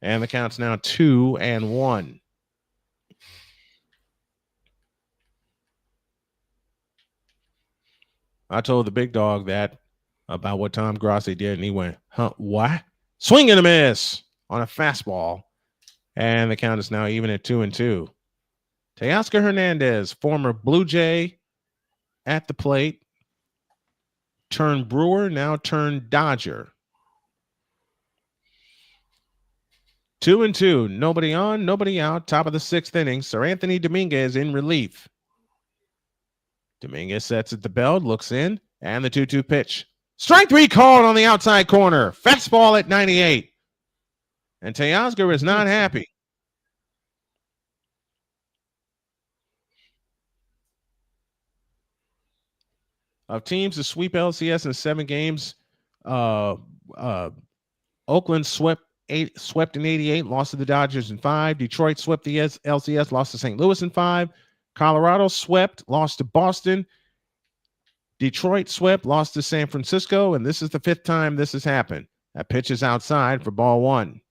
And the count's now 2-1. I told the big dog that about what Tom Grossi did, and he went, huh, what? Swing and a miss on a fastball. And the count is now even at 2-2. Teoscar Hernandez, former Blue Jay at the plate, turned Brewer, now turned Dodger. 2-2, nobody on, nobody out. Top of the 6th inning. Sir Anthony Dominguez in relief. Dominguez sets at the belt, looks in, and the 2-2 pitch. Strike 3 called on the outside corner. Fastball at 98. And Teoscar is not happy. Of teams to sweep LCS in 7 games, Oakland swept in 88, lost to the Dodgers in 5. Detroit swept the LCS, lost to St. Louis in 5. Colorado swept, lost to Boston. Detroit swept, lost to San Francisco, and this is the 5th time this has happened. That pitch is outside for ball 1.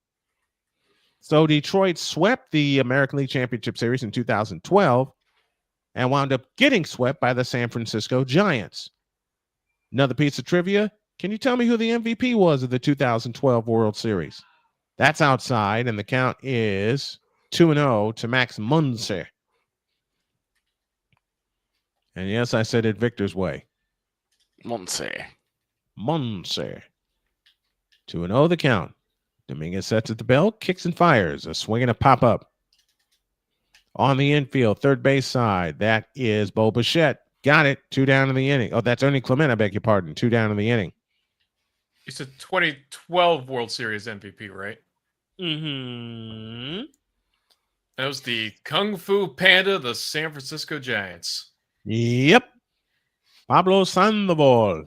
So Detroit swept the American League Championship Series in 2012 and wound up getting swept by the San Francisco Giants. Another piece of trivia. Can you tell me who the MVP was of the 2012 World Series? That's outside, and the count is 2-0 to Max Muncy. And yes, I said it Victor's way. Muncy. 2-0 the count. Dominguez sets at the belt, kicks and fires. A swing and a pop-up. On the infield, third base side, that is Bo Bichette. Got it. 2 down in the inning. Oh, that's Ernie Clement, I beg your pardon. 2 down in the inning. It's a 2012 World Series MVP, right? Mm-hmm. That was the Kung Fu Panda, the San Francisco Giants. Yep. Pablo Sandoval.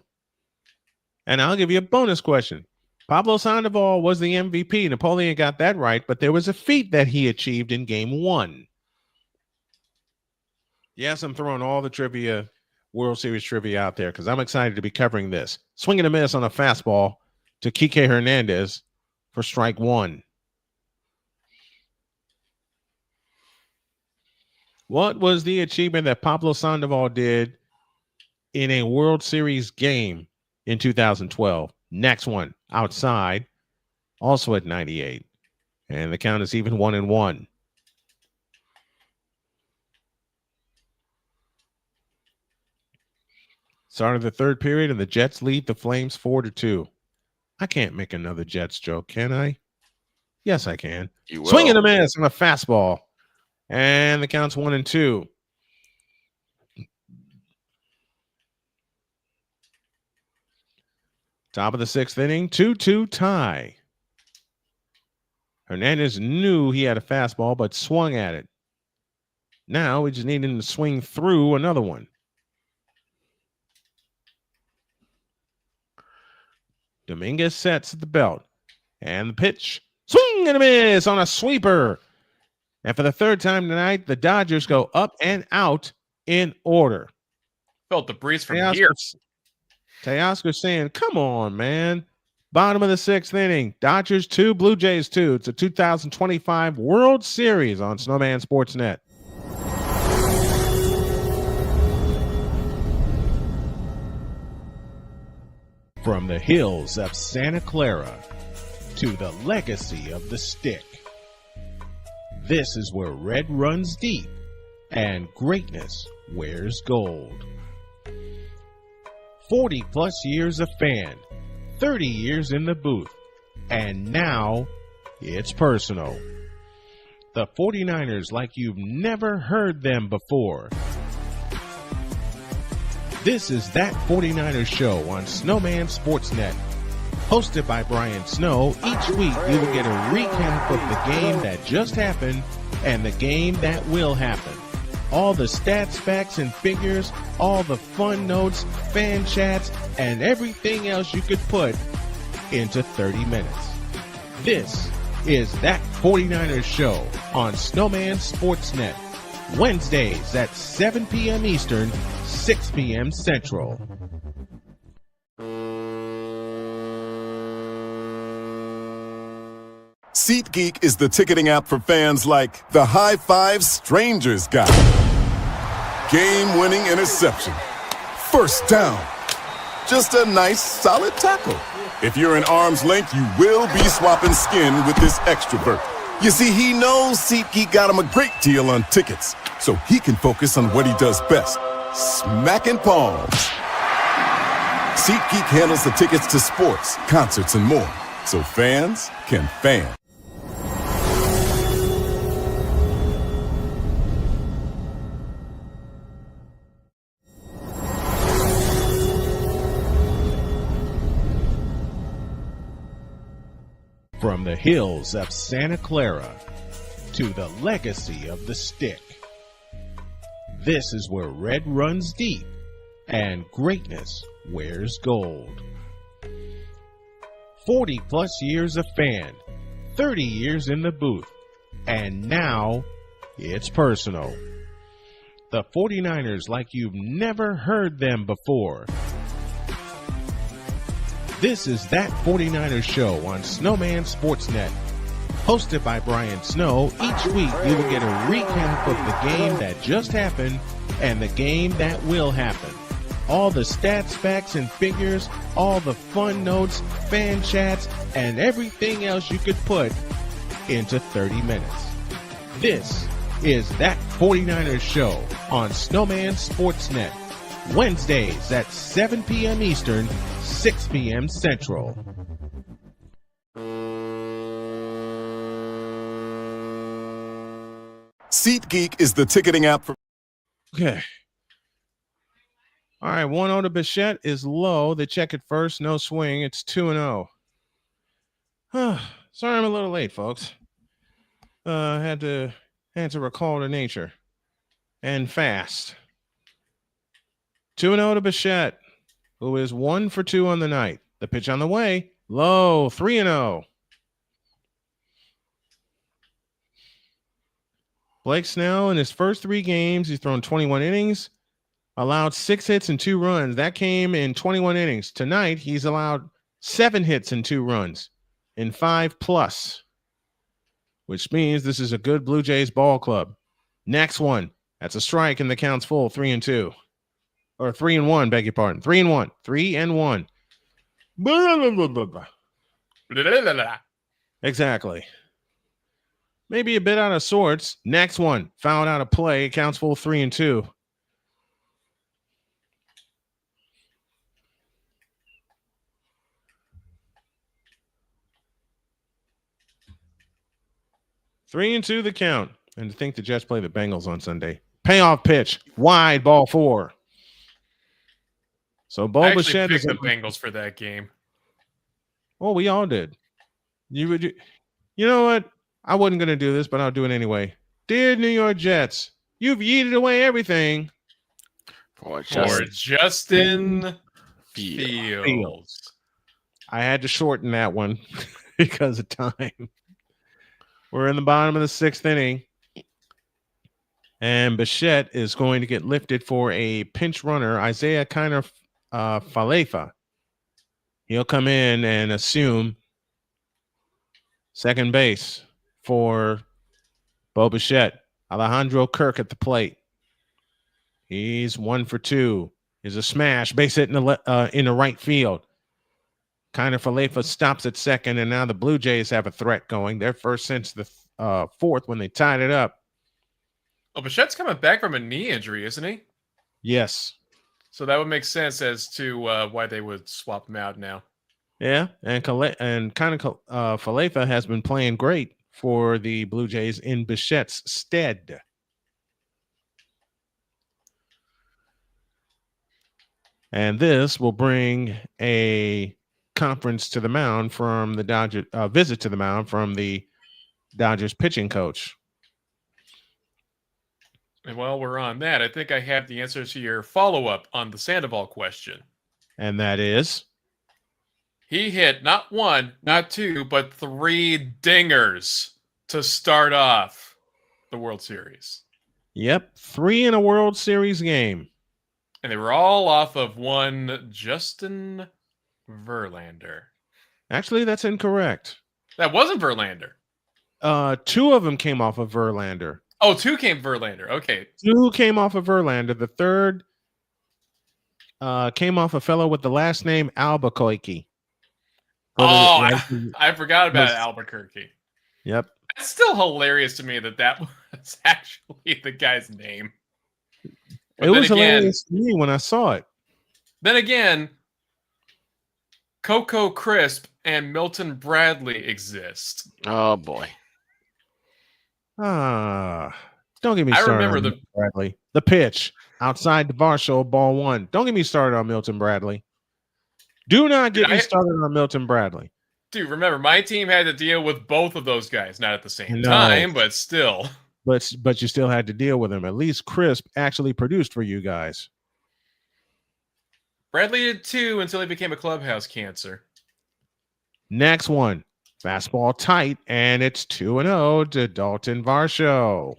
And I'll give you a bonus question. Pablo Sandoval was the MVP. Napoleon got that right, but there was a feat that he achieved in game 1. Yes, I'm throwing all the trivia, World Series trivia out there because I'm excited to be covering this. Swing and a miss on a fastball to Kike Hernandez for strike 1. What was the achievement that Pablo Sandoval did in a World Series game in 2012? Next one, outside, also at 98. And the count is even 1-1. Start of the 3rd period, and the Jets lead the Flames 4-2. I can't make another Jets joke, can I? Yes, I can. Swing and a miss on a fastball. And the count's 1-2. Top of the 6th inning, 2-2 tie. Hernandez knew he had a fastball, but swung at it. Now we just need him to swing through another one. Dominguez sets at the belt. And the pitch. Swing and a miss on a sweeper. And for the 3rd time tonight, the Dodgers go up and out in order. Felt the breeze from here. Teoscar saying, come on, man. Bottom of the 6th inning. Dodgers 2, Blue Jays 2. It's a 2025 World Series on Snowman Sportsnet. From the hills of Santa Clara to the legacy of the stick. This is where red runs deep and greatness wears gold. 40 plus years of fan, 30 years in the booth, and now it's personal. The 49ers like you've never heard them before. This is That 49ers Show on Snowman Sportsnet. Hosted by Brian Snow, each week you will get a recap of the game that just happened and the game that will happen. All the stats, facts, and figures, all the fun notes, fan chats, and everything else you could put into 30 minutes. This is That 49ers Show on Snowman Sportsnet. Wednesdays at 7 p.m. Eastern, 6 p.m. Central. SeatGeek is the ticketing app for fans like the high five strangers got. Game-winning interception. First down. Just a nice, solid tackle. If you're in arm's length, you will be swapping skin with this extrovert. You see, he knows SeatGeek got him a great deal on tickets, so he can focus on what he does best, smacking palms. SeatGeek handles the tickets to sports, concerts, and more, so fans can fan. From the hills of Santa Clara to the legacy of the stick, this is where red runs deep and greatness wears gold. 40 plus years of fan, 30 years in the booth, and now it's personal. The 49ers like you've never heard them before. This is That 49ers Show on Snowman Sportsnet. Hosted by Brian Snow, each week you will get a recap of the game that just happened and the game that will happen. All the stats, facts, and figures, all the fun notes, fan chats, and everything else you could put into 30 minutes. This is That 49ers Show on Snowman Sportsnet. Wednesdays at 7 p.m. Eastern, 6 p.m. Central. SeatGeek is the ticketing app for... Okay. All right, 1-0 to Bichette is low. They check it first, no swing. It's 2-0. Sorry I'm a little late, folks. Had to recall to nature. And fast. 2-0 to Bichette, who is 1 for 2 on the night. The pitch on the way, low, 3-0. Blake Snell, in his first 3 games, he's thrown 21 innings, allowed 6 hits and 2 runs. That came in 21 innings. Tonight, he's allowed 7 hits and 2 runs in 5+, which means this is a good Blue Jays ball club. Next one, that's a strike, and the count's full, 3-2. Or 3-1, beg your pardon. 3-1. 3-1. Exactly. Maybe a bit out of sorts. Next one, fouled out of play. Counts full, 3-2. Three and 2 the count. And to think the Jets play the Bengals on Sunday. Payoff pitch. Wide, ball 4. So Bo I actually Bichette picked is the Bengals for that game. Well, we all did. You know what? I wasn't going to do this, but I'll do it anyway. Dear New York Jets, you've yeeted away everything for Justin Fields. I had to shorten that one because of time. We're in the bottom of the 6th inning. And Bichette is going to get lifted for a pinch runner, Isaiah Falefa. He'll come in and assume second base for Bo Bichette. Alejandro Kirk at the plate. He's 1 for 2. Is a smash, base hit in the right field. Falefa stops at second, and now the Blue Jays have a threat going. They're first since the 4th when they tied it up. Oh, Bichette's coming back from a knee injury, isn't he? Yes. So that would make sense as to why they would swap him out now. Yeah, and Falefa has been playing great for the Blue Jays in Bichette's stead. And this will bring a conference to the mound from the Dodgers, visit to the mound from the Dodgers pitching coach. And while we're on that, I think I have the answer to your follow-up on the Sandoval question. And that is? He hit not 1, not 2, but 3 dingers to start off the World Series. Yep, 3 in a World Series game. And they were all off of one Justin Verlander. Actually, that's incorrect. That wasn't Verlander. 2 of them came off of Verlander. Oh, 2 came Verlander. Okay. 2 came off of Verlander. The third came off a fellow with the last name Albuquerque. I forgot about was- Albuquerque. Yep. It's still hilarious to me that was actually the guy's name. But It then was hilarious to me when I saw it. Then again, Coco Crisp and Milton Bradley exist. Oh boy. Don't get me I started remember on the- Milton Bradley. The pitch outside the Varsho, ball one. Don't get me started on Milton Bradley. Do not get me started on Milton Bradley. Dude, remember, my team had to deal with both of those guys, not at the same No. time, but still. But you still had to deal with him. At least Crisp actually produced for you guys. Bradley did too until he became a clubhouse cancer. Next one. Fastball tight, and it's 2-0 to Dalton Varsho.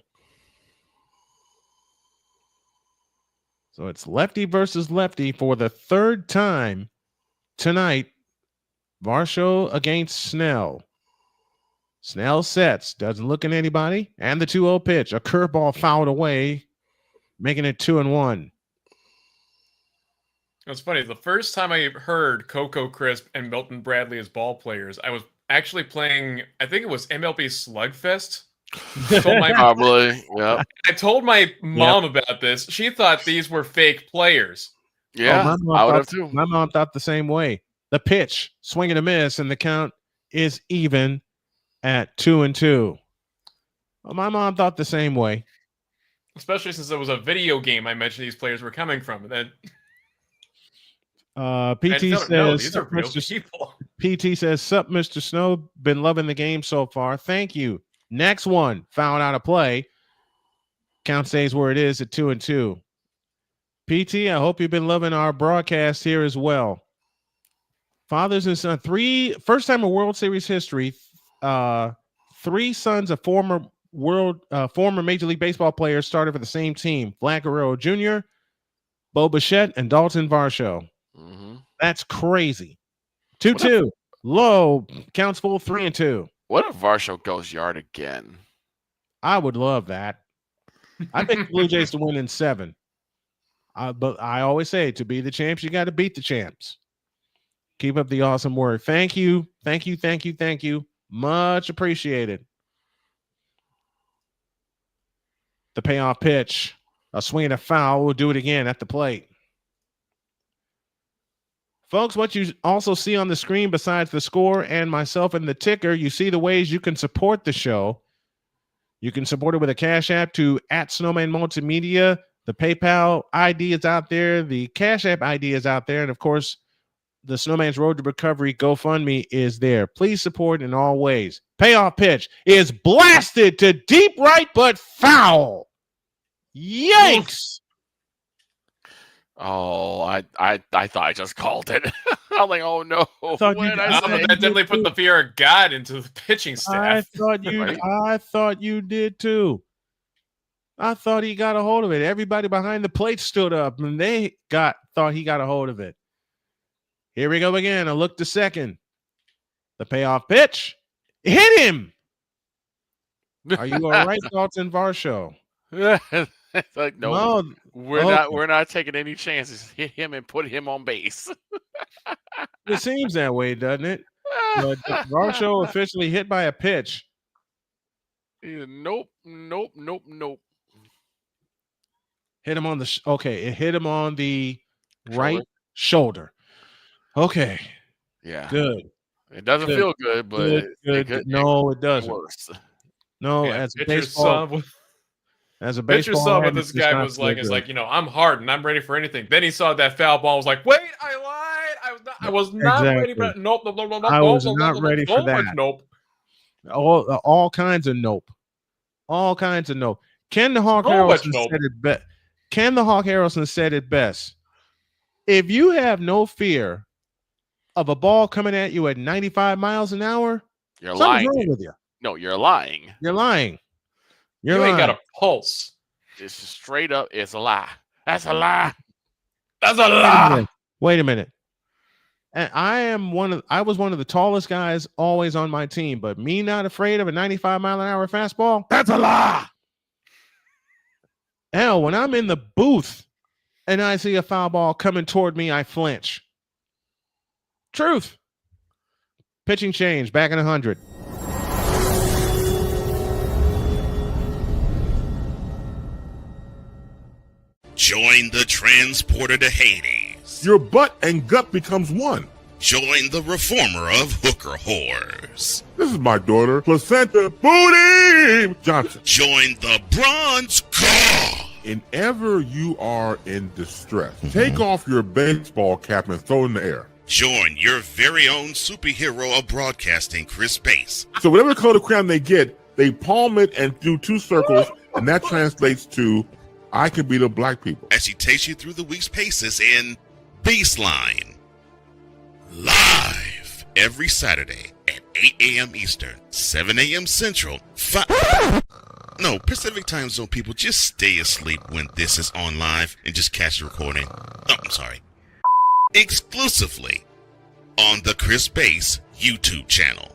So it's lefty versus lefty for the third time tonight. Varsho against Snell. Snell sets, doesn't look at anybody, and the 2-0 pitch. A curveball fouled away, making it 2-1. It's funny. The first time I heard Coco Crisp and Milton Bradley as ball players, I was actually playing, I think it was MLB Slugfest. Probably, yeah. I told my mom about this. She thought these were fake players. Yeah, I would have too. My mom thought the same way. The pitch, swing and a miss, and the count is even at 2-2. Well, my mom thought the same way. Especially since it was a video game I mentioned these players were coming from. Then PT says, these are real people. PT says, sup, Mr. Snow. Been loving the game so far. Thank you. Next one, found out of play. Count stays where it is at 2-2. PT, I hope you've been loving our broadcast here as well. Fathers and son, first time in World Series history, three sons of former Major League Baseball players started for the same team. Vlad Guerrero Jr., Bo Bichette, and Dalton Varsho. Mm-hmm. That's crazy. 2-2. Low counts full 3-2. What if Varsho goes yard again? I would love that. I think the Blue Jays to win in 7. But I always say, to be the champs, you got to beat the champs. Keep up the awesome work. Thank you. Thank you. Thank you. Thank you. Much appreciated. The payoff pitch. A swing and a foul. We'll do it again at the plate. Folks, what you also see on the screen besides the score and myself and the ticker, you see the ways you can support the show. You can support it with a Cash App to @Snowman Multimedia. The PayPal ID is out there. The Cash App ID is out there. And, of course, the Snowman's Road to Recovery GoFundMe is there. Please support in all ways. Payoff pitch is blasted to deep right, but foul. Yikes. Oh, I thought I just called it. I'm like, oh no. That definitely put the fear of God into the pitching staff. I thought you did too. I thought he got a hold of it. Everybody behind the plate stood up and they thought he got a hold of it. Here we go again. A look to second. The payoff pitch. Hit him. Are you all right, Dalton Varsho? It's like, no, we're not taking any chances. Hit him and put him on base. It seems that way, doesn't it? But Varsho officially hit by a pitch. Nope. Hit him on the it hit him on the right shoulder. Okay. Yeah. Good. It doesn't feel good, but no, it doesn't. Worse. No, Yeah, as a baseball saw what this guy was like. Is like, I'm hard and I'm ready for anything. Then he saw that foul ball. Was like, wait, I lied. I was not ready for that. Nope. I was not ready for that. Nope. All kinds of nope. All kinds of nope. Ken the Hawk Harrelson said it best. Ken the Hawk Harrelson said it best. If you have no fear of a ball coming at you at 95 miles an hour, you're lying. Wrong with you. No, you're lying. You're lying. You ain't got a pulse. Just straight up, it's a lie. That's a lie. That's a lie. Wait a minute. And I was one of the tallest guys always on my team, but me not afraid of a 95 mile an hour fastball? That's a lie. Hell, when I'm in the booth and I see a foul ball coming toward me, I flinch. Truth. Pitching change, back in 100. Join the transporter to Hades. Your butt and gut becomes one. Join the reformer of hooker whores. This is my daughter, Placenta Booty Johnson. Join the bronze car. Whenever you are in distress, take off your baseball cap and throw it in the air. Join your very own superhero of broadcasting, Chris Bass. So whatever color crayon they get, they palm it and do 2 circles, and that translates to I can beat up black people. As she takes you through the week's paces in Baseline. Live every Saturday at 8 a.m. Eastern, 7 a.m. Central, Pacific time zone people, just stay asleep when this is on live and just catch the recording. Oh, I'm sorry. Exclusively on the Chris Bass YouTube channel.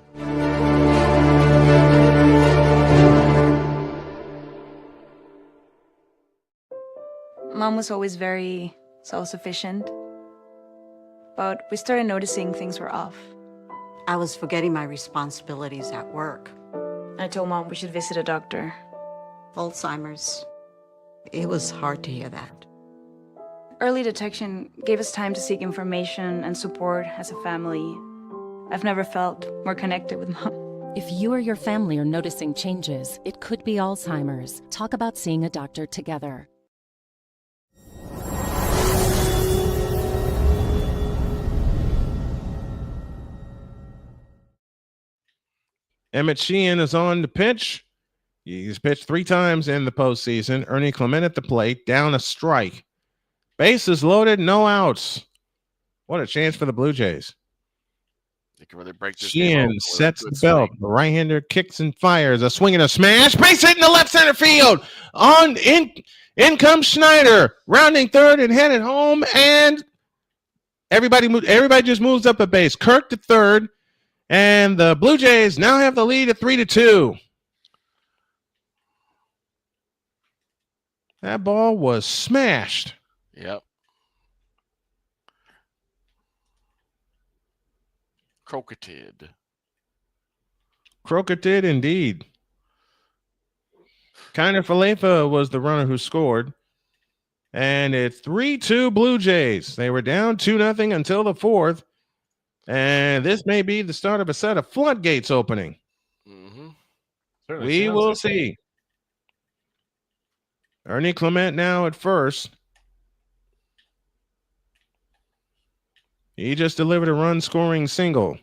Mom was always very self-sufficient, but we started noticing things were off. I was forgetting my responsibilities at work. I told Mom we should visit a doctor. Alzheimer's. It was hard to hear that. Early detection gave us time to seek information and support as a family. I've never felt more connected with Mom. If you or your family are noticing changes, it could be Alzheimer's. Talk about seeing a doctor together. Emmett Sheehan is on the pitch. He's pitched 3 times in the postseason. Ernie Clement at the plate, down a strike. Bases loaded, no outs. What a chance for the Blue Jays. They can really break this. Sheehan sets the belt. The right-hander kicks and fires. A swing and a smash. Base hit in the left center field. In comes Schneider, rounding third and headed home. And everybody just moves up a base. Kirk to third. And the Blue Jays now have the lead at 3-2. That ball was smashed. Yep. Croqueted indeed. Kiner Falefa was the runner who scored. And it's 3-2 Blue Jays. They were down 2-0 until the 4th. And this may be the start of a set of floodgates opening. We will see. Ernie Clement now at first. He just delivered a run-scoring single.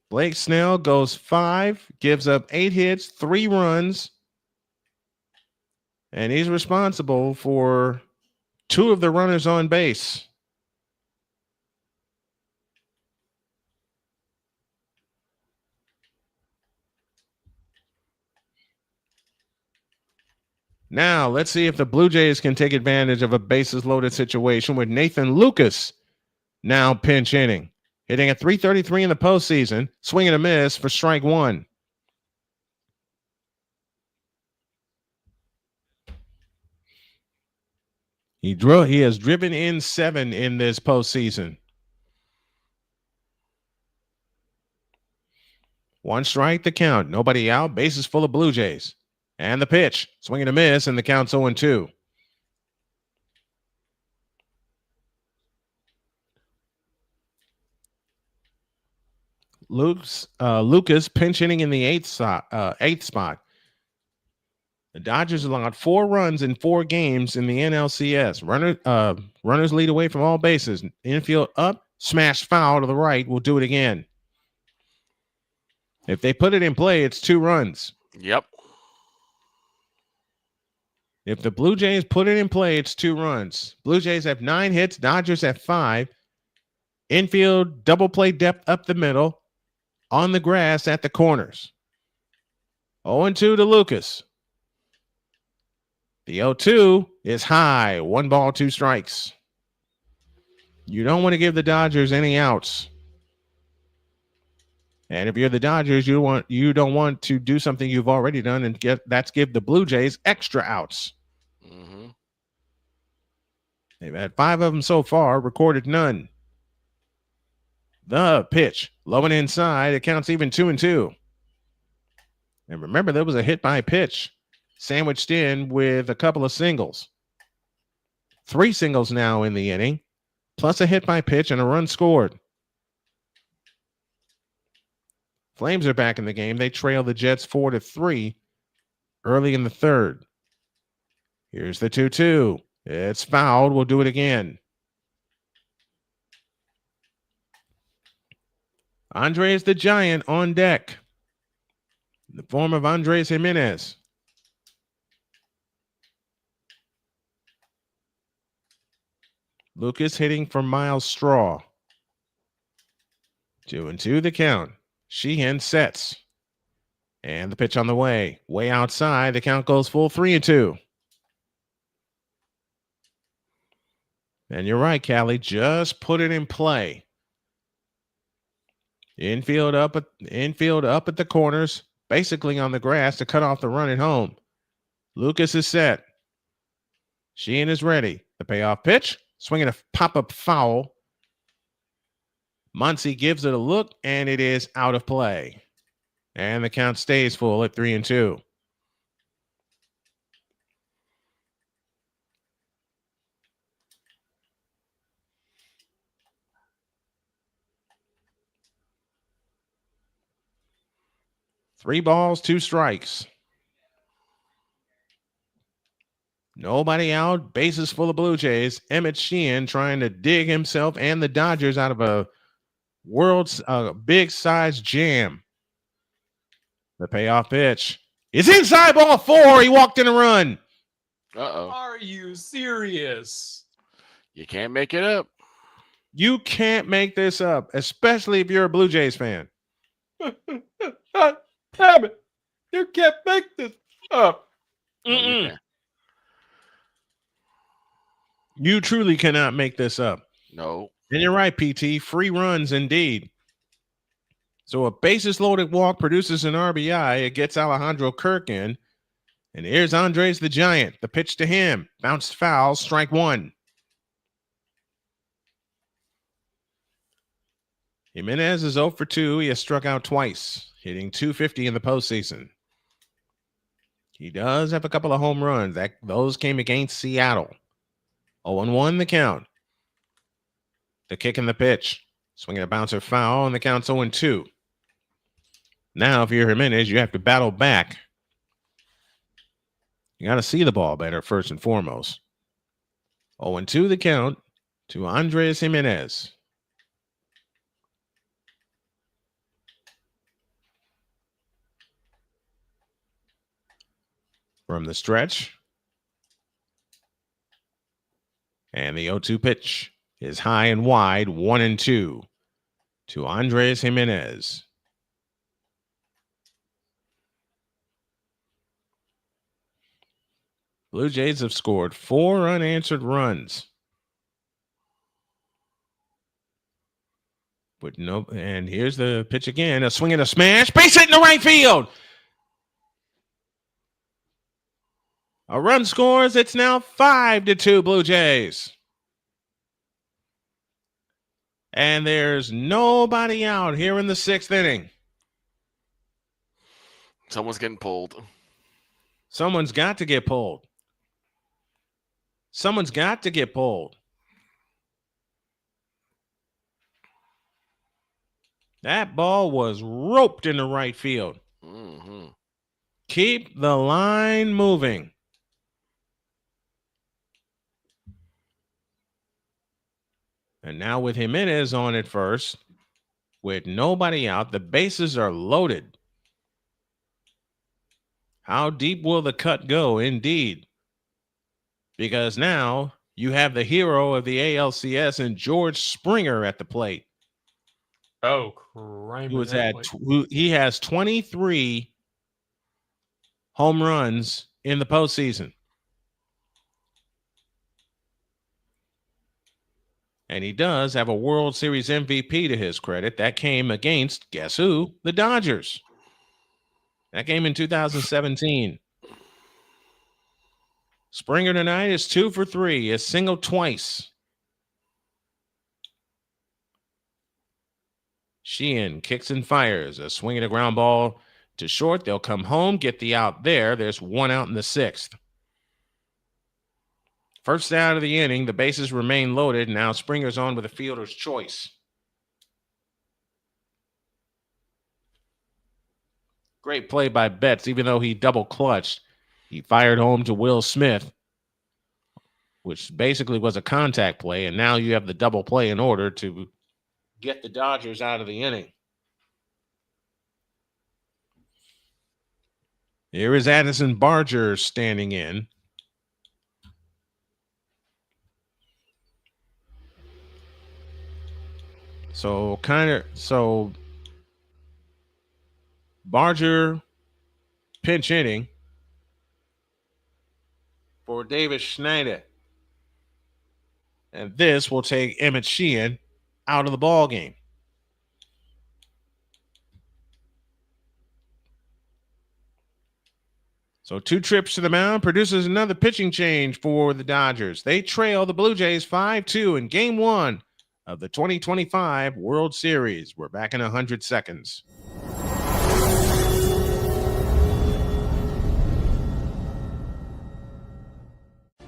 Blake Snell goes 5, gives up 8 hits, 3 runs, and he's responsible for 2 of the runners on base. Now, let's see if the Blue Jays can take advantage of a bases-loaded situation with Nathan Lucas now pinch hitting. Hitting at .333 in the postseason, swing and a miss for strike 1. He has driven in 7 in this postseason. 1 strike to count. Nobody out. Bases full of Blue Jays. And the pitch. Swing and a miss, and the count's 0-2. Lucas pinch hitting in the 8th spot. The Dodgers allowed 4 runs in 4 games in the NLCS. Runners lead away from all bases. Infield up, smash foul to the right. We'll do it again. If they put it in play, it's 2 runs. Yep. If the Blue Jays put it in play, it's 2 runs. Blue Jays have 9 hits. Dodgers have 5. Infield double play depth up the middle. On the grass at the corners. 0-2 to Lucas. The 0-2 is high. 1 ball, 2 strikes. You don't want to give the Dodgers any outs. And if you're the Dodgers, you don't want to do something you've already done and give the Blue Jays extra outs. Mm-hmm. They've had 5 of them so far, recorded none. The pitch, low and inside. It counts even 2-2. And remember, there was a hit by pitch sandwiched in with a couple of singles. 3 singles now in the inning, plus a hit by pitch and a run scored. Flames are back in the game. They trail the Jets 4-3 early in the third. Here's the 2-2. It's fouled. We'll do it again. Andres the Giant on deck. In the form of Andres Jimenez. Lucas hitting for Miles Straw. 2-2 the count. Sheehan sets. And the pitch on the way. Way outside. The count goes full 3-2. And you're right, Callie. Just put it in play. Infield up at the corners. Basically on the grass to cut off the run at home. Lucas is set. Sheehan is ready. The payoff pitch. Swinging a pop-up foul. Muncy gives it a look, and it is out of play. And the count stays full at 3-2. Three balls, 2 strikes. Nobody out. Bases full of Blue Jays. Emmett Sheehan trying to dig himself and the Dodgers out of a world's big size jam. The payoff pitch is inside, ball 4. He walked in a run. Uh-oh. Are you serious? You can't make it up. You can't make this up, especially if you're a Blue Jays fan. Damn it. You can't make this up. You truly cannot make this up. No. And you're right, PT. Free runs indeed. So a bases loaded walk produces an RBI. It gets Alejandro Kirk in. And here's Andres the Giant. The pitch to him. Bounced foul. Strike 1. Jimenez is 0 for 2. He has struck out twice, hitting .250 in the postseason. He does have a couple of home runs. Those came against Seattle. 0-1 the count. The kick and the pitch. Swinging a bouncer foul, and the count's 0-2. Now, if you're Jimenez, you have to battle back. You got to see the ball better, first and foremost. 0-2 the count to Andres Jimenez. From the stretch. And the 0-2 pitch is high and wide, 1-2 to Andres Jimenez. Blue Jays have scored 4 unanswered runs. But no, and here's the pitch again. A swing and a smash. Base hit in the right field. A run scores. It's now 5-2 Blue Jays. And there's nobody out here in the 6th inning. Someone's getting pulled. Someone's got to get pulled. Someone's got to get pulled. That ball was roped into right field. Mm-hmm. Keep the line moving. And now with Jimenez on at first, with nobody out, the bases are loaded. How deep will the cut go? Indeed. Because now you have the hero of the ALCS and George Springer at the plate. Oh, crime. He has 23 home runs in the postseason. And he does have a World Series MVP to his credit. That came against, guess who? The Dodgers. That came in 2017. Springer tonight is 2 for 3. He has singled twice. Sheehan kicks and fires. A swing and a ground ball to short. They'll come home, get the out there. There's one out in the 6th. First out of the inning, the bases remain loaded. Now Springer's on with a fielder's choice. Great play by Betts, even though he double clutched. He fired home to Will Smith, which basically was a contact play, and now you have the double play in order to get the Dodgers out of the inning. Here is Addison Barger standing in. So Barger pinch hitting for Davis Schneider. And this will take Emmett Sheehan out of the ball game. So 2 trips to the mound produces another pitching change for the Dodgers. They trail the Blue Jays 5-2 in Game 1 of the 2025 World Series. We're back in 100 seconds.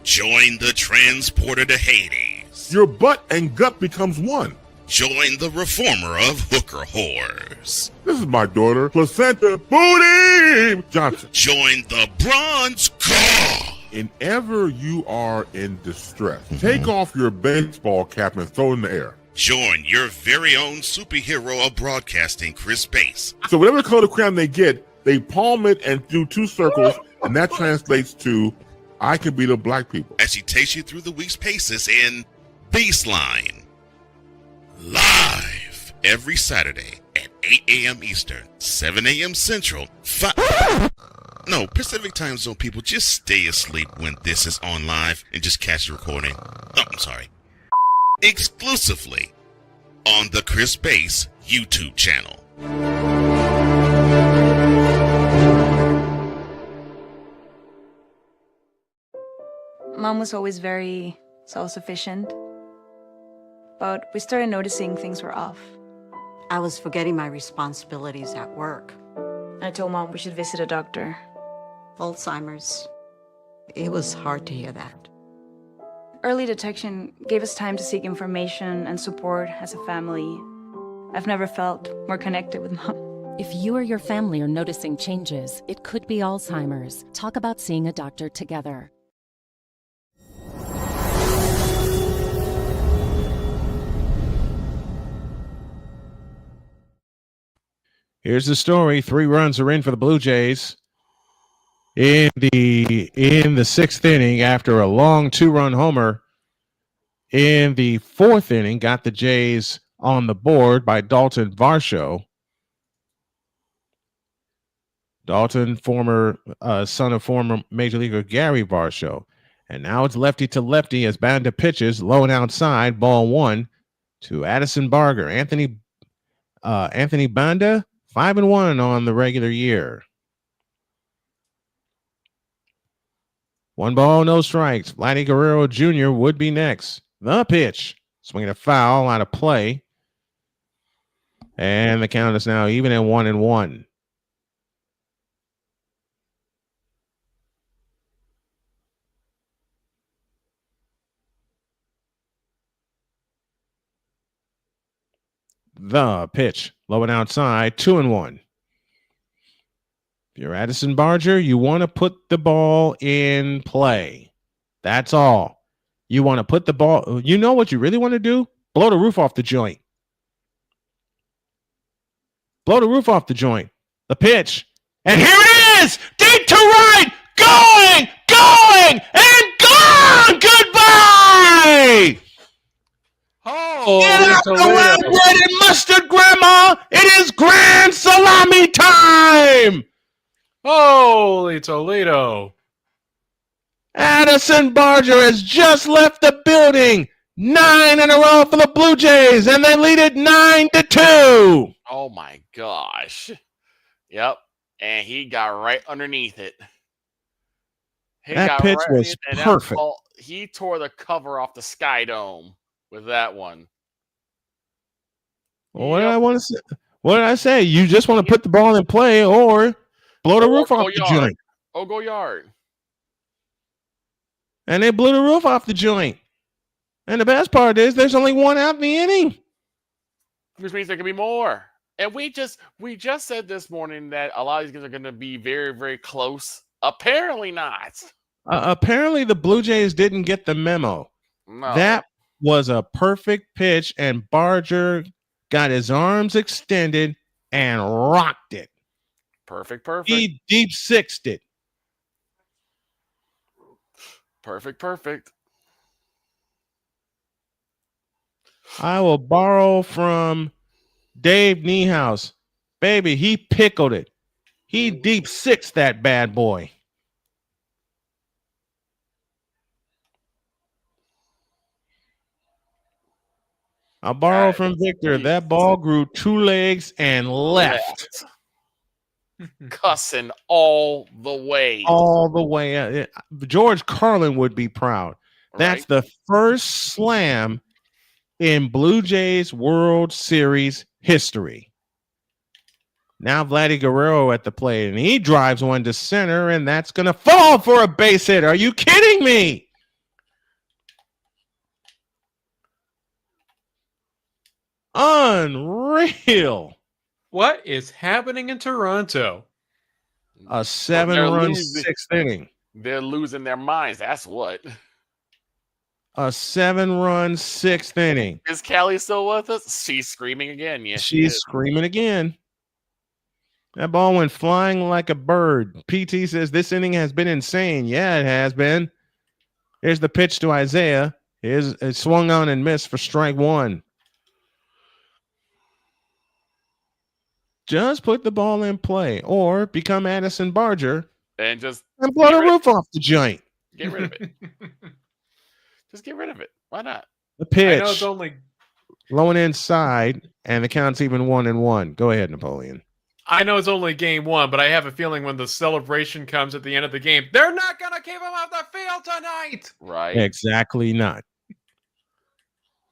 Join the transporter to Hades. Your butt and gut becomes one. Join the reformer of hooker whores. This is my daughter, Placenta Booty Johnson. Join the bronze car. Whenever you are in distress, take off your baseball cap and throw it in the air. Join your very own superhero of broadcasting, Chris Bass. So whatever color crayon they get, they palm it and do 2 circles, and that translates to I can be the black people. As he takes you through the week's paces in Baseline. Live every Saturday at 8 a.m. Eastern, 7 a.m. Central, Pacific time zone people, just stay asleep when this is on live and just catch the recording. Oh, I'm sorry. Exclusively on the Chris Bass YouTube channel. Mom was always very self-sufficient, but we started noticing things were off. I was forgetting my responsibilities at work. I told Mom we should visit a doctor. Alzheimer's. It was hard to hear that. Early detection gave us time to seek information and support as a family. I've never felt more connected with Mom. If you or your family are noticing changes, it could be Alzheimer's. Talk about seeing a doctor together. Here's the story. 3 runs are in for the Blue Jays in the 6th inning after a long 2-run homer. In the 4th inning, got the Jays on the board by Dalton Varsho. Dalton, son of former Major Leaguer Gary Varsho. And now it's lefty to lefty as Banda pitches, low and outside, ball 1 to Addison Barger. Anthony Banda, 5-1 on the regular year. 1 ball, no strikes. Vladdy Guerrero Jr. would be next. The pitch. Swinging a foul out of play. And the count is now even at 1-1. The pitch. Low and outside. 2-1. If you're Addison Barger, you want to put the ball in play. That's all. You want to put the ball. You know what you really want to do? Blow the roof off the joint. Blow the roof off the joint. The pitch. And here it is! Deep to right! Going! And gone! Goodbye! Oh, get out the way, bread and mustard, Grandma! It is grand salami time! Holy Toledo. Addison Barger has just left the building. 9 in a row for the Blue Jays, and they lead it 9-2. Oh my gosh. Yep. And he got right underneath it. That pitch was perfect. He tore the cover off the Sky Dome with that one. Well, what did I want to say? What did I say? You just want to put the ball in play or blow the roof off the joint. Oh, go yard. And they blew the roof off the joint. And the best part is there's only one out in the inning. Which means there could be more. And we just said this morning that a lot of these games are going to be very, very close. Apparently not. Apparently the Blue Jays didn't get the memo. No. That was a perfect pitch, and Barger got his arms extended and rocked it. Perfect. He deep sixed it. Perfect. I will borrow from Dave Niehaus. Baby, he pickled it. He deep sixed that bad boy. I'll borrow from Victor. That ball grew 2 legs and left. Cussing all the way. All the way. George Carlin would be proud. That's the first slam in Blue Jays World Series history. Now Vladdy Guerrero at the plate, and he drives one to center, and that's going to fall for a base hit. Are you kidding me? Unreal. What is happening in Toronto? A 7-run 6th inning. They're losing their minds. That's what. A 7-run 6th inning. Is Callie still with us? She's screaming again. Yes, she's screaming again. That ball went flying like a bird. PT says this inning has been insane. Yeah, it has been. Here's the pitch to Isaiah. It swung on and missed for strike 1. Just put the ball in play or become Addison Barger and blow the roof off the joint. Get rid of it. Just get rid of it. Why not? The pitch. I know it's only low and inside, and the count's even 1-1. Go ahead, Napoleon. I know it's only game 1, but I have a feeling when the celebration comes at the end of the game, they're not going to keep him off the field tonight. Right. Exactly not.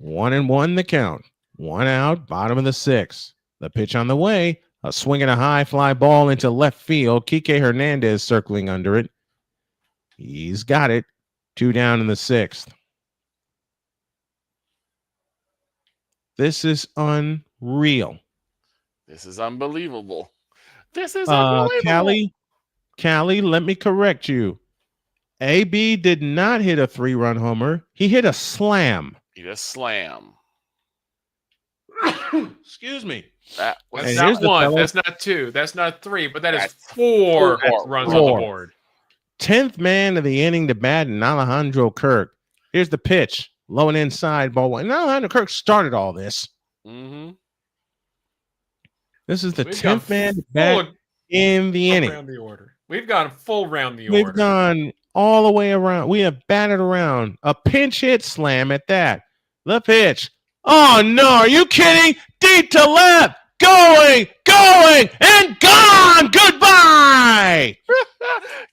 1-1 the count. 1 out, bottom of the 6th. The pitch on the way, a swing and a high fly ball into left field. Kike Hernandez circling under it. He's got it. 2 down in the 6th. This is unreal. This is unbelievable. This is unbelievable. Callie, let me correct you. AB did not hit a 3-run homer. He hit a slam. He hit a slam. Excuse me. That's not 1. That's not 2. That's not 3. But that is 4 runs on the board. 10th man of the inning to bat, and Alejandro Kirk. Here's the pitch. Low and inside, ball 1. And Alejandro Kirk started all this. Mm-hmm. This is the 10th man to bat in the inning. Round the order. We've gone full round the order. We've gone all the way around. We have batted around. A pinch hit slam at that. The pitch. Oh, no. Are you kidding? Deep to left. Going, and gone. Goodbye.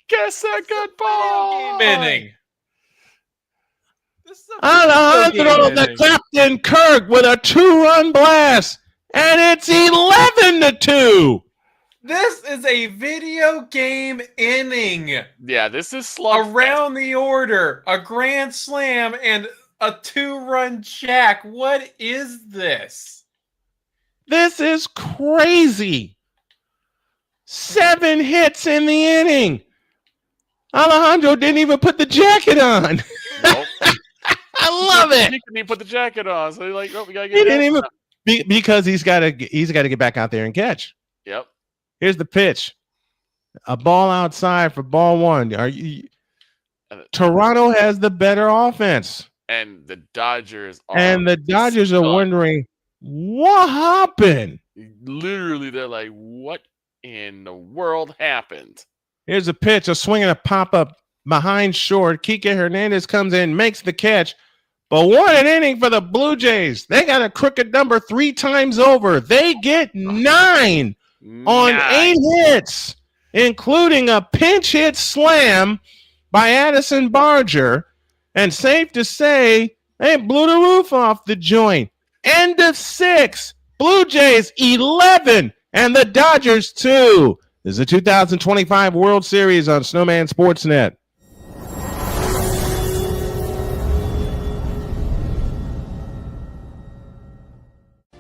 Guess a goodbye. Game inning. Alejandro the Captain Kirk with a 2-run blast. And it's 11-2. This is a video game inning. Yeah, this is slugfest. Around the order, a grand slam, and a 2-run jack. What is this? This is crazy. 7 hits in the inning. Alejandro didn't even put the jacket on. Nope. I love it. He couldn't even put the jacket on, so he's like, "Oh, we gotta He get." didn't even because he's got to get back out there and catch. Yep. Here's the pitch. A ball outside for ball 1. Toronto has the better offense. And the Dodgers are wondering what happened. Literally, they're like, "What in the world happened?" Here's a pitch, a swing and a pop up behind short. Kike Hernandez comes in, makes the catch. But what an inning for the Blue Jays. They got a crooked number 3 times over. They get 9 on 8 hits, including a pinch hit slam by Addison Barger. And safe to say, they blew the roof off the joint. End of 6. Blue Jays 11 and the Dodgers 2. This is the 2025 World Series on Snowman Sportsnet.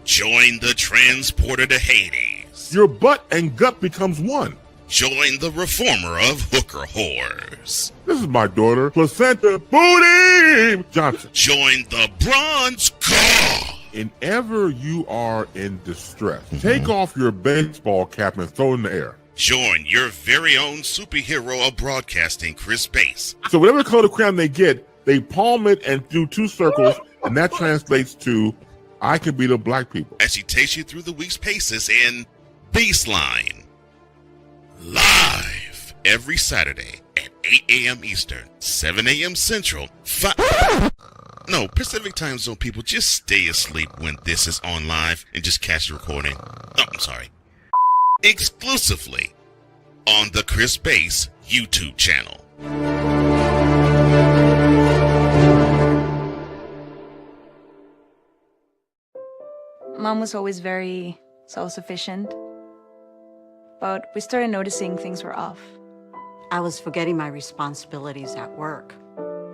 Join the transporter to Hades. Your butt and gut becomes one. Join the reformer of hooker whores. This is my daughter, Placenta Booty Johnson. Join the bronze car. Whenever you are in distress, take off your baseball cap and throw it in the air. Join your very own superhero of broadcasting, Chris Bass. So whatever color crayon they get, they palm it and do 2 circles, and that translates to I can beat up black people. As she takes you through the week's paces in Baseline. Live every Saturday at 8 a.m. Eastern, 7 a.m. Central, Pacific Time Zone people, just stay asleep when this is on live and just catch the recording. Oh, I'm sorry. Exclusively on the Chris Bass YouTube channel. Mom was always very self-sufficient, but we started noticing things were off. I was forgetting my responsibilities at work.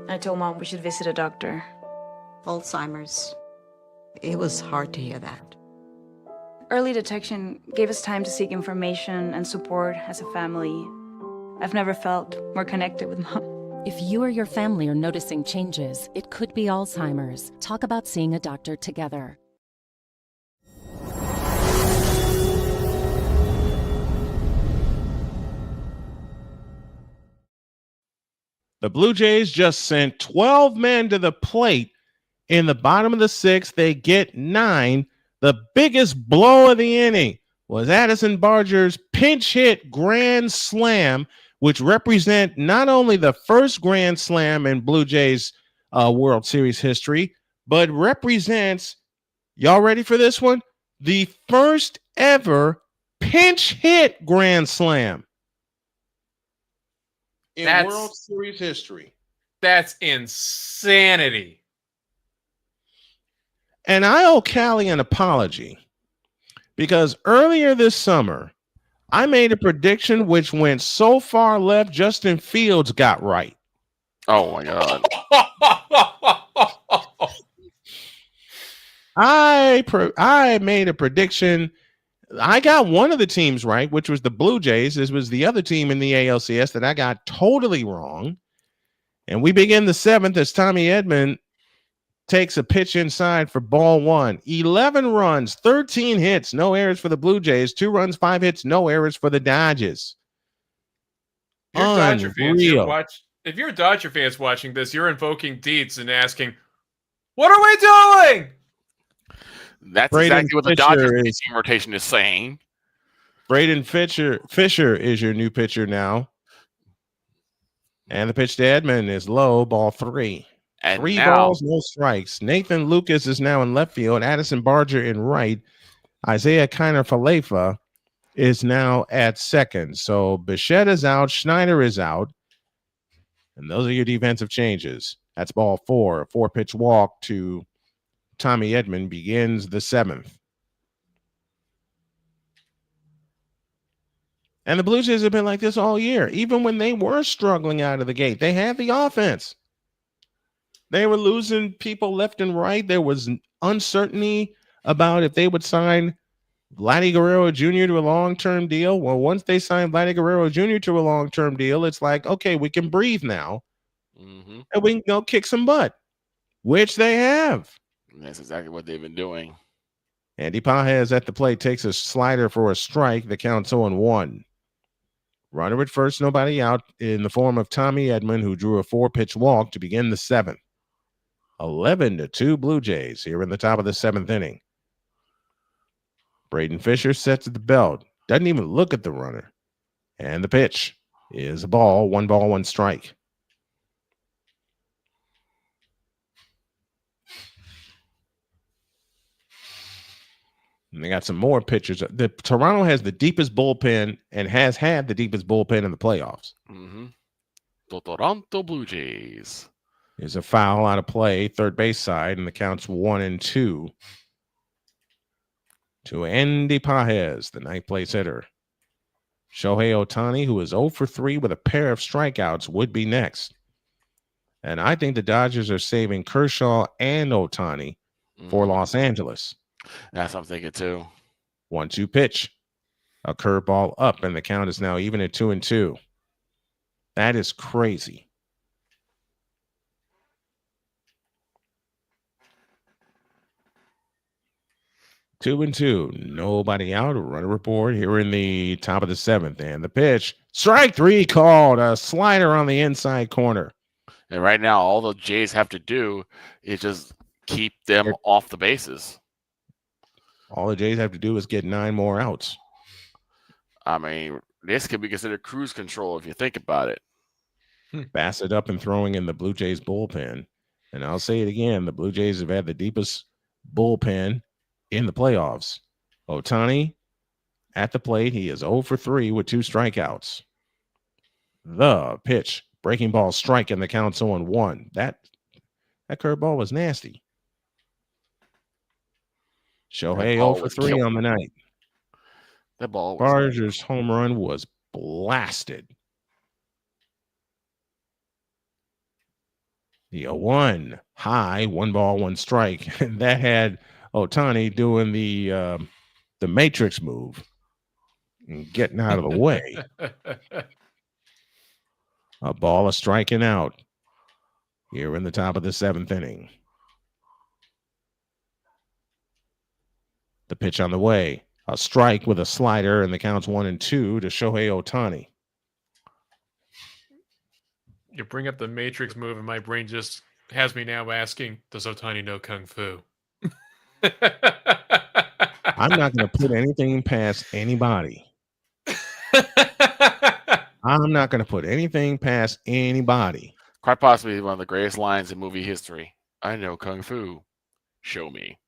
I told Mom we should visit a doctor. Alzheimer's. It was hard to hear that. Early detection gave us time to seek information and support as a family. I've never felt more connected with Mom. If you or your family are noticing changes, it could be Alzheimer's. Talk about seeing a doctor together. The Blue Jays just sent 12 men to the plate in the bottom of the 6th. They get 9. The biggest blow of the inning was Addison Barger's pinch hit grand slam, which represent not only the first grand slam in Blue Jays World Series history, but represents, y'all ready for this one? The first ever pinch hit grand slam in World Series history. That's insanity. And I owe Callie an apology because earlier this summer, I made a prediction which went so far left, Justin Fields got right. Oh, my God. I made a prediction. I got one of the teams right, which was the Blue Jays. This was the other team in the ALCS that I got totally wrong. And we begin the 7th as Tommy Edman takes a pitch inside for ball 1. 11 runs, 13 hits, no errors for the Blue Jays. 2 runs, 5 hits, no errors for the Dodgers. If you're Dodger fans watching this, you're invoking Deeds and asking, what are we doing? That's Braden exactly what the Dodgers team rotation is saying. Braden Fisher is your new pitcher now. And the pitch to Edman is low, ball 3. And 3 balls, no strikes. Nathan Lucas is now in left field. Addison Barger in right. Isaiah Kiner-Falefa is now at second. So Bichette is out. Schneider is out. And those are your defensive changes. That's ball 4. A 4-pitch walk to Tommy Edman begins the 7th. And the Blue Jays have been like this all year. Even when they were struggling out of the gate, they had the offense. They were losing people left and right. There was uncertainty about if they would sign Vladdy Guerrero Jr. to a long-term deal. Well, once they signed Vladdy Guerrero Jr. to a long-term deal, it's like, okay, we can breathe now. Mm-hmm. And we can go kick some butt, which they have. And that's exactly what they've been doing. Andy Pages at the plate takes a slider for a strike. The count's 0-1. Runner at first, nobody out in the form of Tommy Edman, who drew a 4-pitch walk to begin the 7th. 11-2 Blue Jays here in the top of the 7th inning. Braden Fisher sets at the belt. Doesn't even look at the runner. And the pitch is a ball, 1 strike. And they got some more pitchers. Toronto has the deepest bullpen and has had the deepest bullpen in the playoffs. Mm-hmm. The Toronto Blue Jays. There's a foul out of play, third base side, and the count's 1-2 to Andy Pages, the ninth place hitter. Shohei Ohtani, who is 0 for 3 with a pair of strikeouts, would be next. And I think the Dodgers are saving Kershaw and Ohtani for Los Angeles. That's what I'm thinking too. 1-2 pitch. A curveball up, and the count is now even at 2-2. That is crazy. Two and two. Nobody out. Runner report here in the top of the seventh. And the pitch. Strike three called. A slider on the inside corner. And right now, all the Jays have to do is just keep them off the bases. All the Jays have to do is get 9 more outs. I mean, this could be considered cruise control if you think about it. Bassett up and throwing in the Blue Jays bullpen. And I'll say it again. The Blue Jays have had the deepest bullpen in the playoffs. Ohtani at the plate. He is 0 for 3 with 2 strikeouts. The pitch. Breaking ball strike, and the count's 0-1. That curveball was nasty. Shohei 0 for 3 on the night. That ball. Barger's home run was blasted. The 0-1 high, 1 ball, 1 strike. And that had Ohtani doing the Matrix move and getting out of the way. A ball of striking out here in the top of the 7th inning. The pitch on the way. A strike with a slider, and the count's 1-2 to Shohei Ohtani. You bring up the Matrix move, and my brain just has me now asking, does Ohtani know Kung Fu? I'm not going to put anything past anybody. I'm not going to put anything past anybody. Quite possibly one of the greatest lines in movie history. I know Kung Fu. Show me.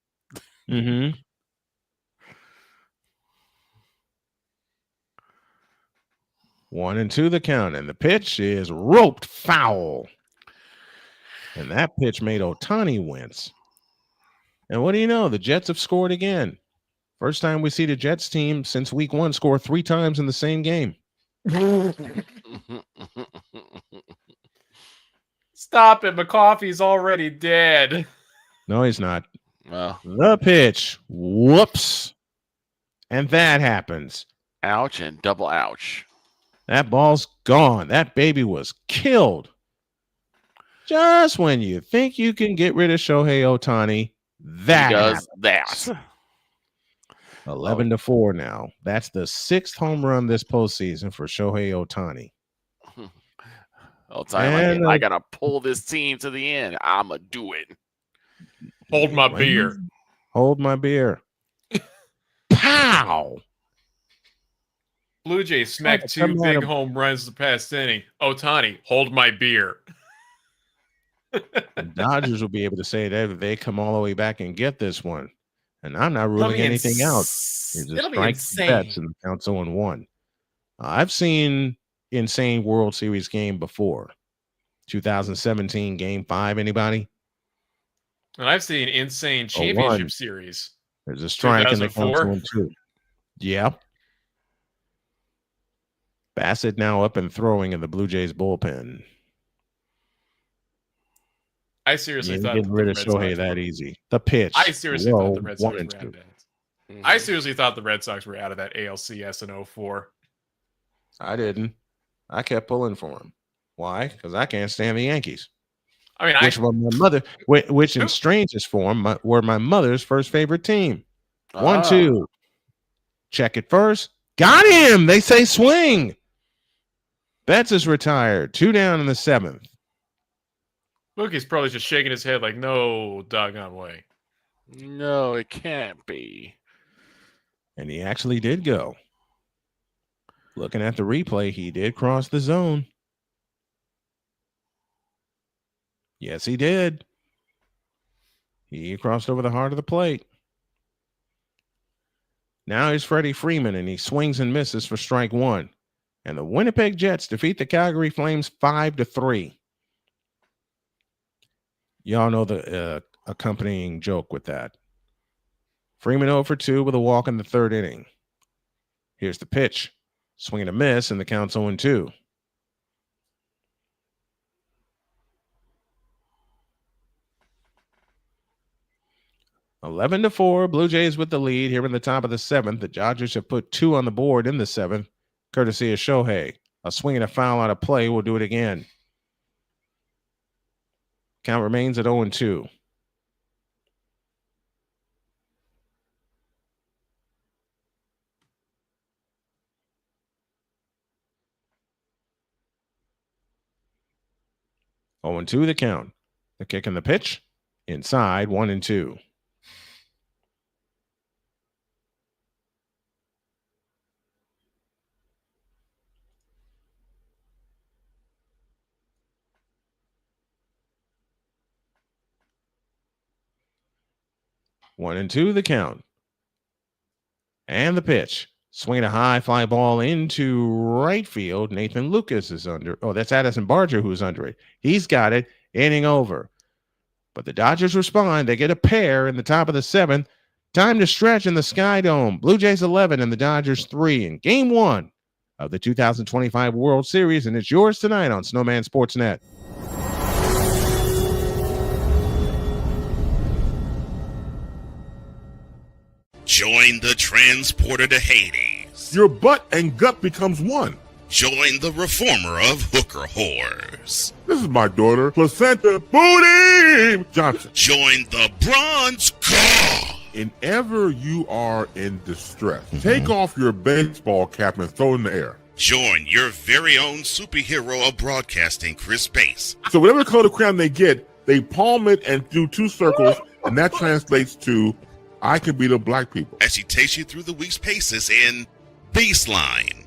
Mm-hmm. One and two the count, and the pitch is roped foul. And that pitch made Ohtani wince. And what do you know? The Jets have scored again. First time we see the Jets team since week 1 score 3 times in the same game. Stop it. McCoffey's already dead. No, he's not. Well, the pitch. Whoops. And that happens. Ouch and double ouch. That ball's gone. That baby was killed. Just when you think you can get rid of Shohei Ohtani, that he does happens. that. 11-4 now. That's the 6th home run this postseason for Shohei Ohtani. Ohtani, I gotta pull this team to the end. I'ma do it. Hold my beer. Hold my beer. Pow! Blue Jays smacked 2 big home runs the past inning. Ohtani, hold my beer. The Dodgers will be able to say that if they come all the way back and get this one. And I'm not ruling anything out. It's just strike bets and the count's 0-1. I've seen insane World Series game before. 2017 Game 5. Anybody? And I've seen insane championship series. There's a strike in the count's 1-2. Yep. Bassett now up and throwing in the Blue Jays bullpen. I seriously thought getting rid of Shohei that easy. The pitch. I seriously thought the Red Sox were out of 1-2. that. I seriously thought the Red Sox were out of that ALCS in 04. I didn't. I kept pulling for him. Why? Because I can't stand the Yankees. I mean, which in strangest form were my mother's first favorite team. 1-2. Check it first. Got him. They say swing. Betts is retired. 2 down in the 7th. Mookie's probably just shaking his head like, no doggone way. No, it can't be. And he actually did go. Looking at the replay, he did cross the zone. Yes, he did. He crossed over the heart of the plate. Now here's Freddie Freeman, and he swings and misses for strike one. And the Winnipeg Jets defeat the Calgary Flames 5-3. Y'all know the accompanying joke with that. Freeman 0 for 2 with a walk in the third inning. Here's the pitch. Swing and a miss, and the count's 0-2. (11-4), Blue Jays with the lead here in the top of the seventh. The Dodgers have put 2 on the board in the seventh, courtesy of Shohei. A swing and a foul out of play will do it again. Count remains at 0-2. Oh, 0-2 the count. The kick and the pitch. Inside, 1-2. One and two, the count. And the pitch. Swing a high fly ball into right field. Nathan Lucas is under. Oh, that's Addison Barger who's under it. He's got it. Inning over. But the Dodgers respond. They get a pair in the top of the seventh. Time to stretch in the Sky Dome. Blue Jays 11 and the Dodgers 3 in Game 1 of the 2025 World Series. And it's yours tonight on Snowman Sportsnet. Join the transporter to Hades. Your butt and gut becomes one. Join the reformer of hooker whores. This is my daughter, Placenta Booty Johnson. Join the bronze god. Whenever you are in distress, take off your baseball cap and throw it in the air. Join your very own superhero of broadcasting, Chris Bass. So whatever color crown they get, they palm it and do 2 circles, and that translates to I can beat up black people. As she takes you through the week's paces in Baseline.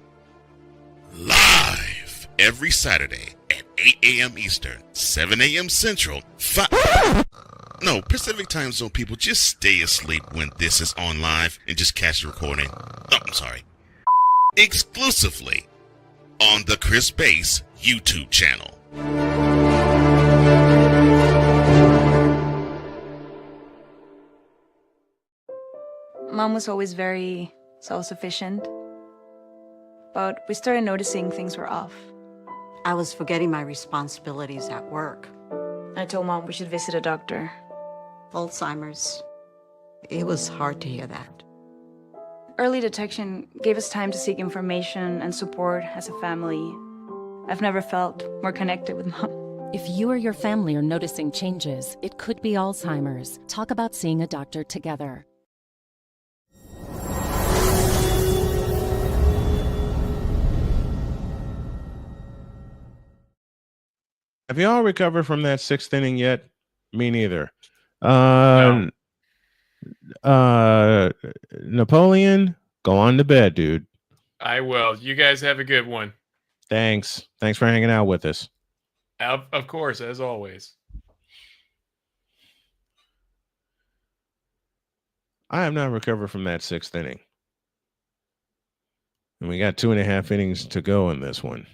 Live every Saturday at 8 a.m. Eastern, 7 a.m. Central, Pacific time zone people, just stay asleep when this is on live and just catch the recording. Oh, I'm sorry. Exclusively on the Chris Bass YouTube channel. Mom was always very self-sufficient, but we started noticing things were off. I was forgetting my responsibilities at work. I told Mom we should visit a doctor. Alzheimer's. It was hard to hear that. Early detection gave us time to seek information and support as a family. I've never felt more connected with Mom. If you or your family are noticing changes, it could be Alzheimer's. Talk about seeing a doctor together. Have you all recovered from that 6th inning yet? Me neither. No. Napoleon, go on to bed, dude. I will. You guys have a good one. Thanks for hanging out with us. Of course, as always. I have not recovered from that 6th inning. And we got 2.5 innings to go in this one.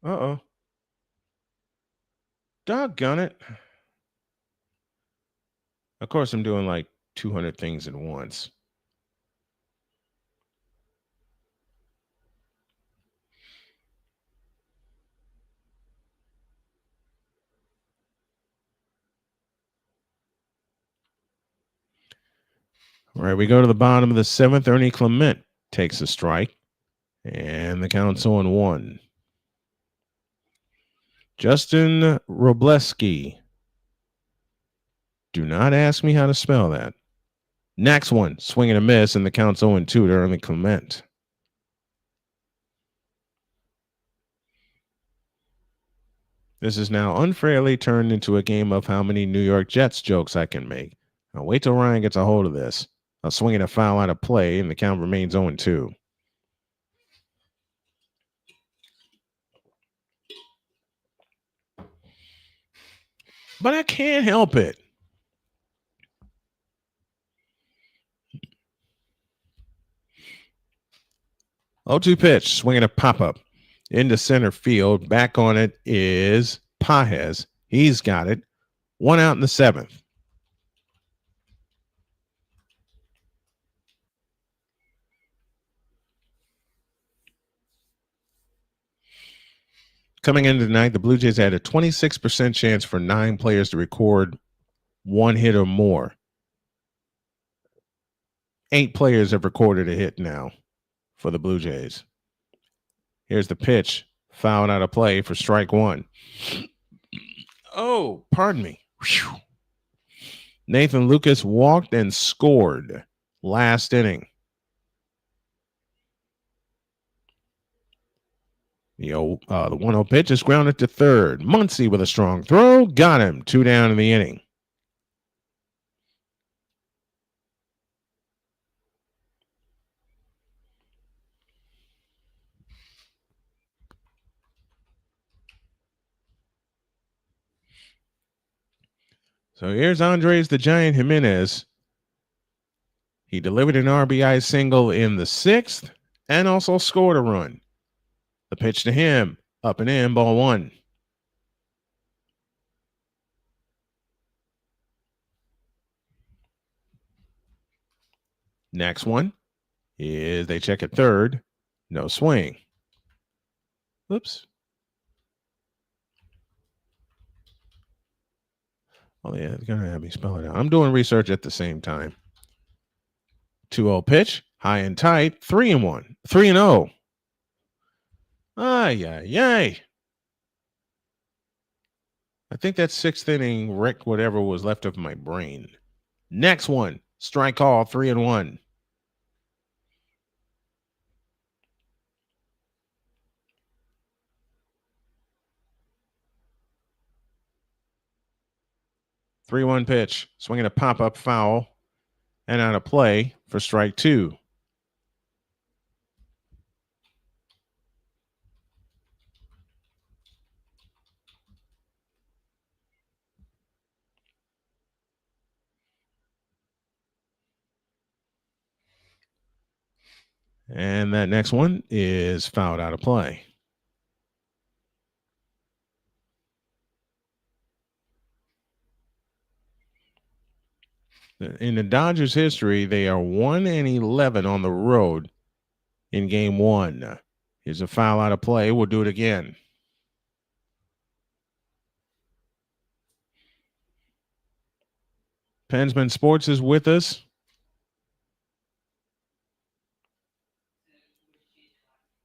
Uh-oh. Doggone it. Of course, I'm doing like 200 things at once. All right, we go to the bottom of the 7th. Ernie Clement takes a strike, and the count's 0-1. Justin Robleski. Do not ask me how to spell that. Next one, swing and a miss, and the count's 0-2 to Ernie Clement. This is now unfairly turned into a game of how many New York Jets jokes I can make. Now wait till Ryan gets a hold of this. A swing and a foul out of play, and the count remains 0-2. but I can't help it. O2 pitch, swinging a pop-up into center field. Back on it is Pages. He's got it. 1 out in the 7th. Coming into tonight, the Blue Jays had a 26% chance for 9 players to record 1 hit or more. 8 players have recorded a hit now for the Blue Jays. Here's the pitch. Fouled out of play for strike 1. Oh, pardon me. Whew. Nathan Lucas walked and scored last inning. The 1-0 pitch is grounded to third. Muncy with a strong throw. Got him. 2 down in the inning. So here's Andres the Giant Jimenez. He delivered an RBI single in the 6th and also scored a run. The pitch to him, up and in, ball 1. Next one is they check at third. No swing. Oops. Oh, yeah, it's going to have me spell it out. I'm doing research at the same time. 2-0 pitch, high and tight, 3-1, 3-0. Ay. I think that's 6th inning, Rick, whatever was left of my brain. Next one, strike call, 3-1. Three-one pitch, swinging a pop-up foul, and out of play for strike 2. And that next one is fouled out of play. In the Dodgers' history, they are 1-11 on the road in game 1. Here's a foul out of play. We'll do it again. Pensman Sports is with us.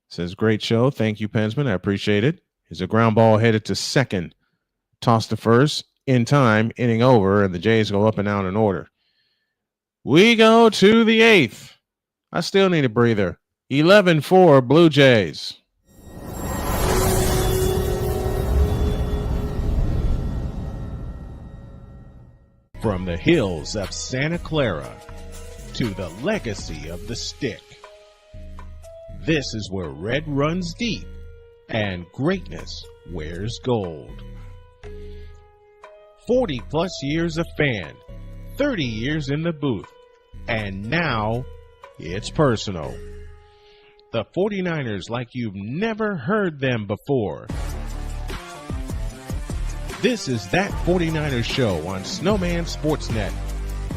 Says, great show. Thank you, Pensman. I appreciate it. Here's a ground ball headed to second. Toss to first. In time. Inning over. And the Jays go up and out in order. We go to the 8th. I still need a breather. 11-4 Blue Jays. From the hills of Santa Clara to the legacy of the stick. This is where red runs deep and greatness wears gold. 40 plus years of fan, 30 years in the booth, and now it's personal. The 49ers like you've never heard them before. This is That 49ers Show on Snowman Sportsnet.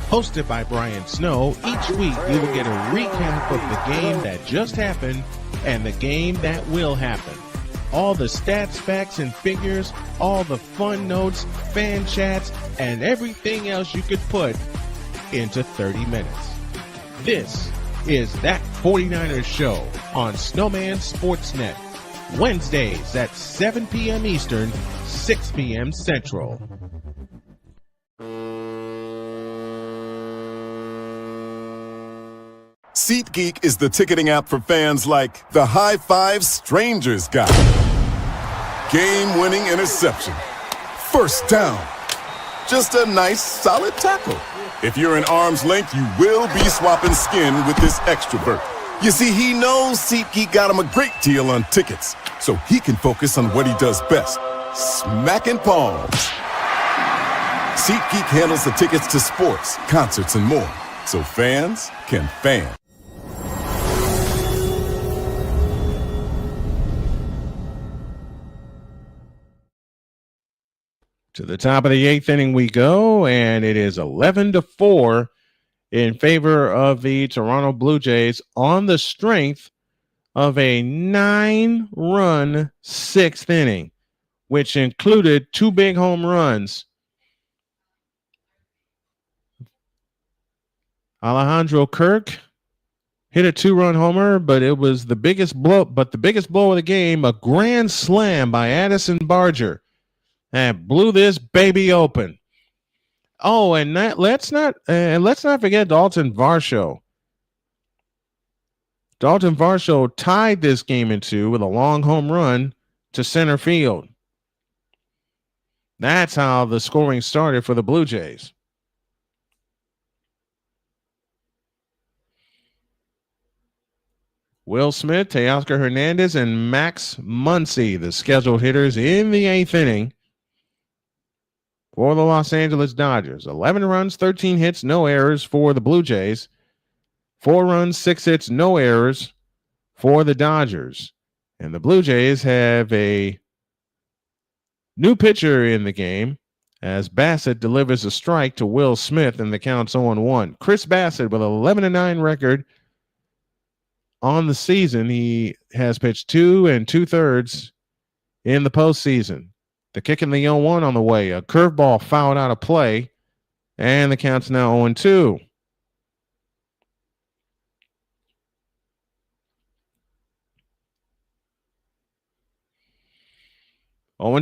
Hosted by Brian Snow, each week you will get a recap of the game that just happened and the game that will happen. All the stats, facts, and figures, all the fun notes, fan chats, and everything else you could put into 30 minutes. This is That 49ers Show on Snowman Sportsnet. Wednesdays at 7 p.m. Eastern, 6 p.m. Central. SeatGeek is the ticketing app for fans like the high five strangers got. Game-winning interception. First down. Just a nice, solid tackle. If you're in arm's length, you will be swapping skin with this extrovert. You see, he knows SeatGeek got him a great deal on tickets, so he can focus on what he does best, smacking palms. SeatGeek handles the tickets to sports, concerts, and more, so fans can fan. To the top of the 8th inning we go, and it is 11-4 in favor of the Toronto Blue Jays on the strength of a 9-run 6th inning, which included 2 big home runs. Alejandro Kirk hit a 2-run homer, but it was the biggest blow. But the biggest blow of the game, a grand slam by Addison Barger, that blew this baby open. Oh, and let's not forget Dalton Varsho. Dalton Varsho tied this game in 2 with a long home run to center field. That's how the scoring started for the Blue Jays. Will Smith, Teoscar Hernandez, and Max Muncy, the scheduled hitters in the 8th inning for the Los Angeles Dodgers. 11 runs, 13 hits, no errors for the Blue Jays. 4 runs, 6 hits, no errors for the Dodgers. And the Blue Jays have a new pitcher in the game as Bassett delivers a strike to Will Smith and the count's 0-1. Chris Bassett with an 11-9 record on the season. He has pitched 2 2/3 in the postseason. The kick in the 0-1 on the way. A curveball fouled out of play, and the count's now 0-2.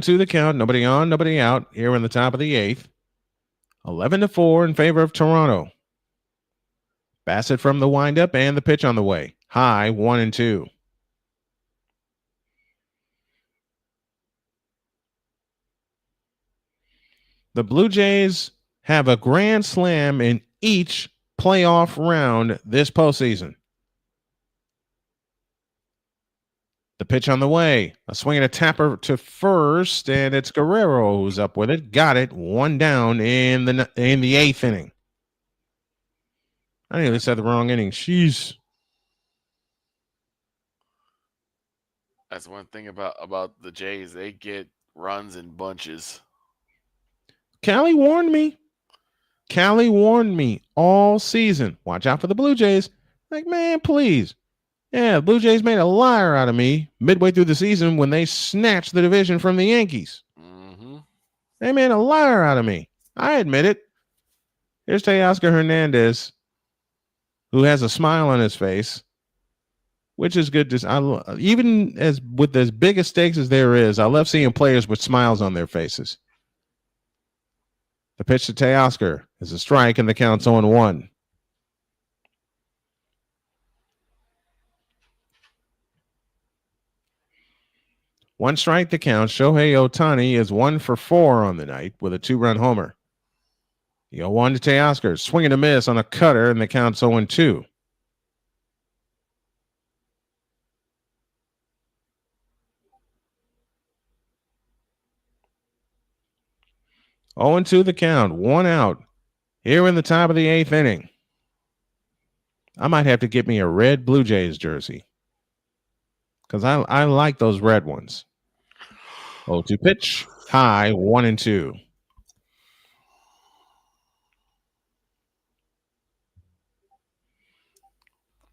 To the count. Nobody on, nobody out here in the top of the 8th. 11-4 in favor of Toronto. Bassett from the windup and the pitch on the way. High, 1-2. The Blue Jays have a grand slam in each playoff round this postseason. The pitch on the way. A swing and a tapper to first, and it's Guerrero who's up with it. Got it. 1 down in the 8th inning. I nearly said the wrong inning. Jeez. That's one thing about the Jays. They get runs in bunches. Callie warned me. Callie warned me all season. Watch out for the Blue Jays. Like, man, please. Yeah, the Blue Jays made a liar out of me midway through the season when they snatched the division from the Yankees. Mm-hmm. They made a liar out of me. I admit it. Here's Teoscar Hernandez, who has a smile on his face, which is good. Even as with as big a stakes as there is, I love seeing players with smiles on their faces. The pitch to Teoscar is a strike, and the count's 0-1. One strike to count. Shohei Ohtani is 1 for 4 on the night with a 2-run homer. The 0-1 to Teoscar. Swing and a miss on a cutter, and the count's 0-2. To the count. 1 out. Here in the top of the 8th inning. I might have to get me a red Blue Jays jersey, because I like those red ones. 0-2 pitch. High, 1-2.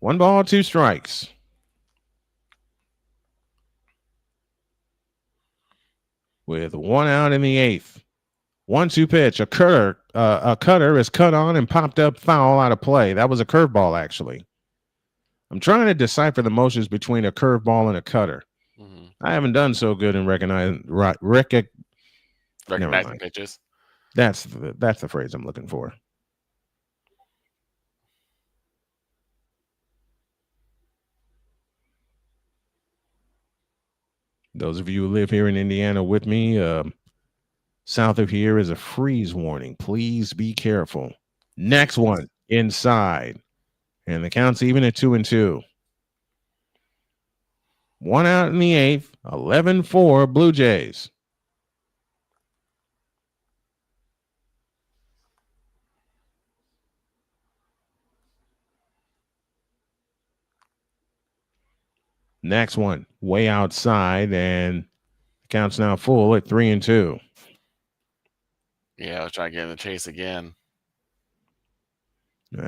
One ball, 2 strikes. With 1 out in the 8th. 1-2 pitch. A cutter is cut on and popped up, foul out of play. That was a curveball, actually. I'm trying to decipher the motions between a curveball and a cutter. Mm-hmm. I haven't done so good in recognizing pitches. That's the phrase I'm looking for. Those of you who live here in Indiana with me, south of here is a freeze warning. Please be careful. Next one, inside. And the count's even at 2-2. 1 out in the 8th, 11-4 Blue Jays. Next one, way outside, and the count's now full at 3-2. Yeah, I was trying to get in the chase again.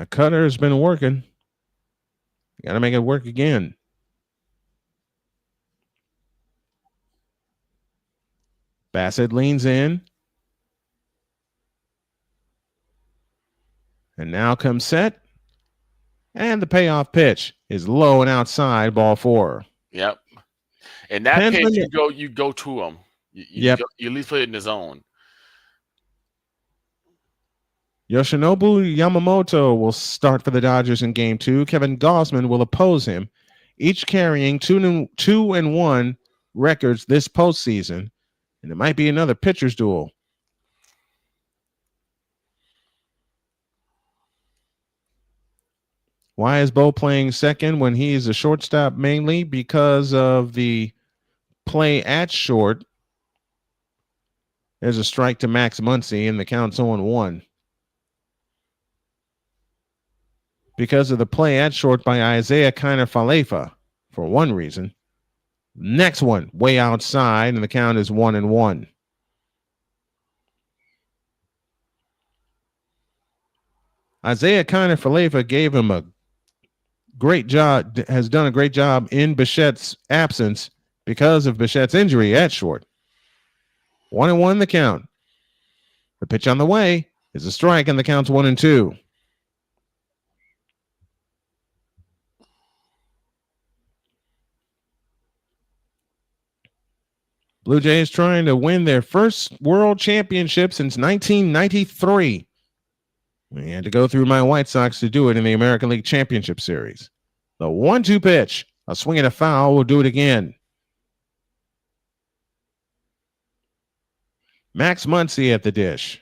Cutter's been working. Got to make it work again. Bassett leans in. And now comes set. And the payoff pitch is low and outside, ball 4. Yep. And that pitch, you go to him. You at least put it in his zone. Yoshinobu Yamamoto will start for the Dodgers in Game 2. Kevin Gausman will oppose him, each carrying 2-1 records this postseason. And it might be another pitcher's duel. Why is Bo playing second when he is a shortstop? Mainly because of the play at short. There's a strike to Max Muncy, and the count's 0-1. Because of the play at short by Isaiah Kiner-Falefa, for one reason. Next one, way outside, and the count is 1-1. Isaiah Kiner-Falefa gave him a great job, has done a great job in Bichette's absence because of Bichette's injury at short. 1-1 the count. The pitch on the way is a strike, and the count's 1-2. Blue Jays trying to win their first world championship since 1993. We had to go through my White Sox to do it in the American League Championship Series. The 1-2 pitch, a swing and a foul, will do it again. Max Muncy at the dish.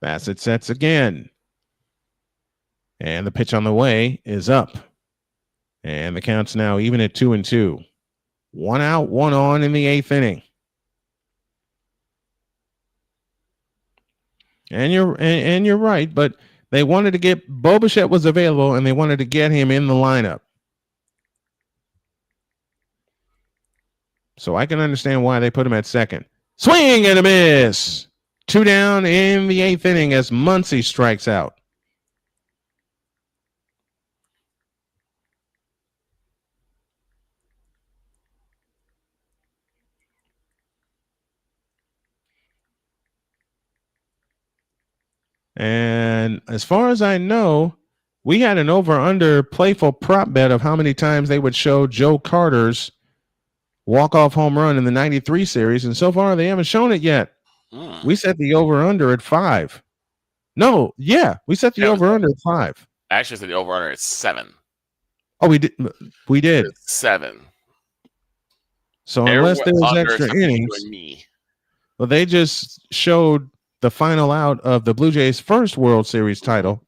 Bassett sets again. And the pitch on the way is up. And the count's now even at 2-2. 1 out, 1 on in the 8th inning. And you're right, but they wanted to get Bo Bichette was available, and they wanted to get him in the lineup. So I can understand why they put him at second. Swing and a miss. 2 down in the 8th inning as Muncy strikes out. And as far as I know, we had an over-under playful prop bet of how many times they would show Joe Carter's walk-off home run in the 93 series, and so far they haven't shown it yet. We set the over-under at 5. No, yeah, we set the over-under at 5. I actually said the over-under at 7. Oh, we did. We did. 7. So unless there was extra innings, well, they just showed the final out of the Blue Jays' first World Series title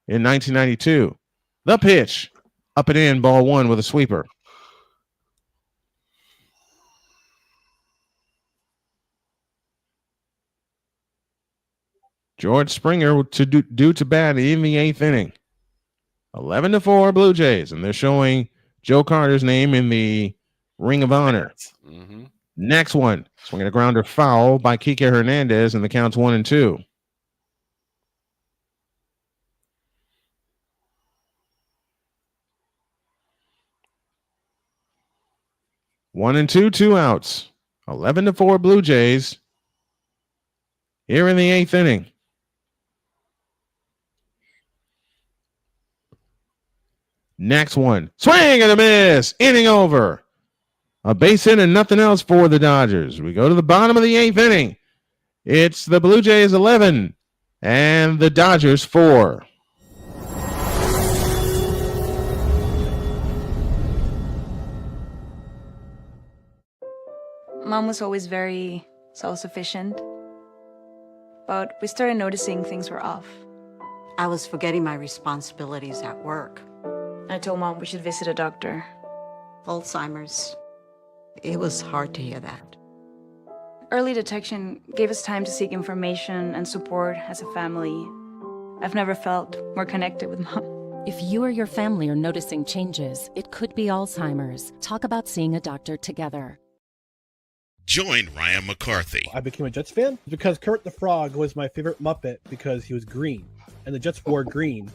in 1992. The pitch, up and in, ball 1 with a sweeper. George Springer due to bat in the 8th inning. 11-4 Blue Jays, and they're showing Joe Carter's name in the Ring of Honor. Mm-hmm. Next one, swinging a grounder foul by Kike Hernandez, and the count's 1-2. One and two outs. 11-4 Blue Jays. Here in the 8th inning. Next one. Swing and a miss. Inning over. A base hit and nothing else for the Dodgers. We go to the bottom of the 8th inning. It's the Blue Jays 11 and the Dodgers 4. Mom was always very self-sufficient, but we started noticing things were off. I was forgetting my responsibilities at work. I told Mom we should visit a doctor. Alzheimer's. It was hard to hear that. Early detection gave us time to seek information and support as a family. I've never felt more connected with Mom. If you or your family are noticing changes, it could be Alzheimer's. Talk about seeing a doctor together. Join Ryan McCarthy I became a Jets fan because Kurt the Frog was my favorite Muppet because he was green, and the Jets wore green.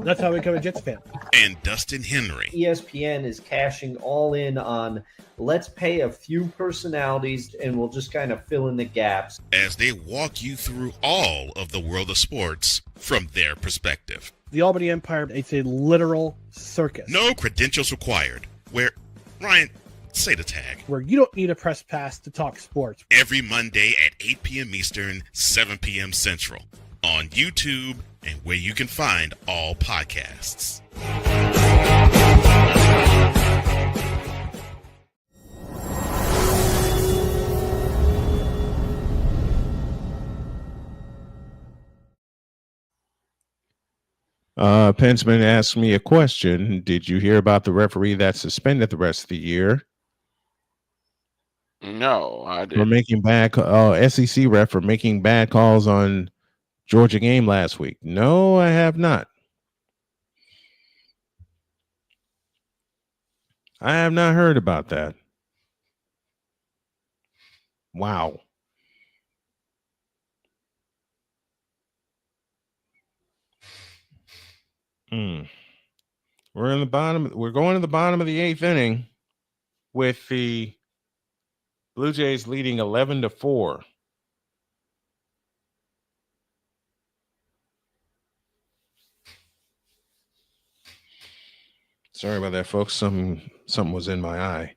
That's how I became a Jets fan. and Dustin Henry ESPN is cashing all in on let's pay a few personalities and we'll just kind of fill in the gaps as they walk you through all of the world of sports from their perspective. The Albany Empire, it's a literal circus. No credentials required. Where, Ryan, say the tag. Where you don't need a press pass to talk sports. Every Monday at 8 p.m. Eastern, 7 p.m. Central. On YouTube and where you can find all podcasts. Pensman asked me a question. Did you hear about the referee that suspended the rest of the year No, I for didn't. making bad SEC ref for making bad calls on Georgia game last week? No, I have not. I have not heard about that. Wow. We're in the bottom. We're going to the bottom of the 8th inning with the Blue Jays leading 11-4. Sorry about that, folks. Something was in my eye.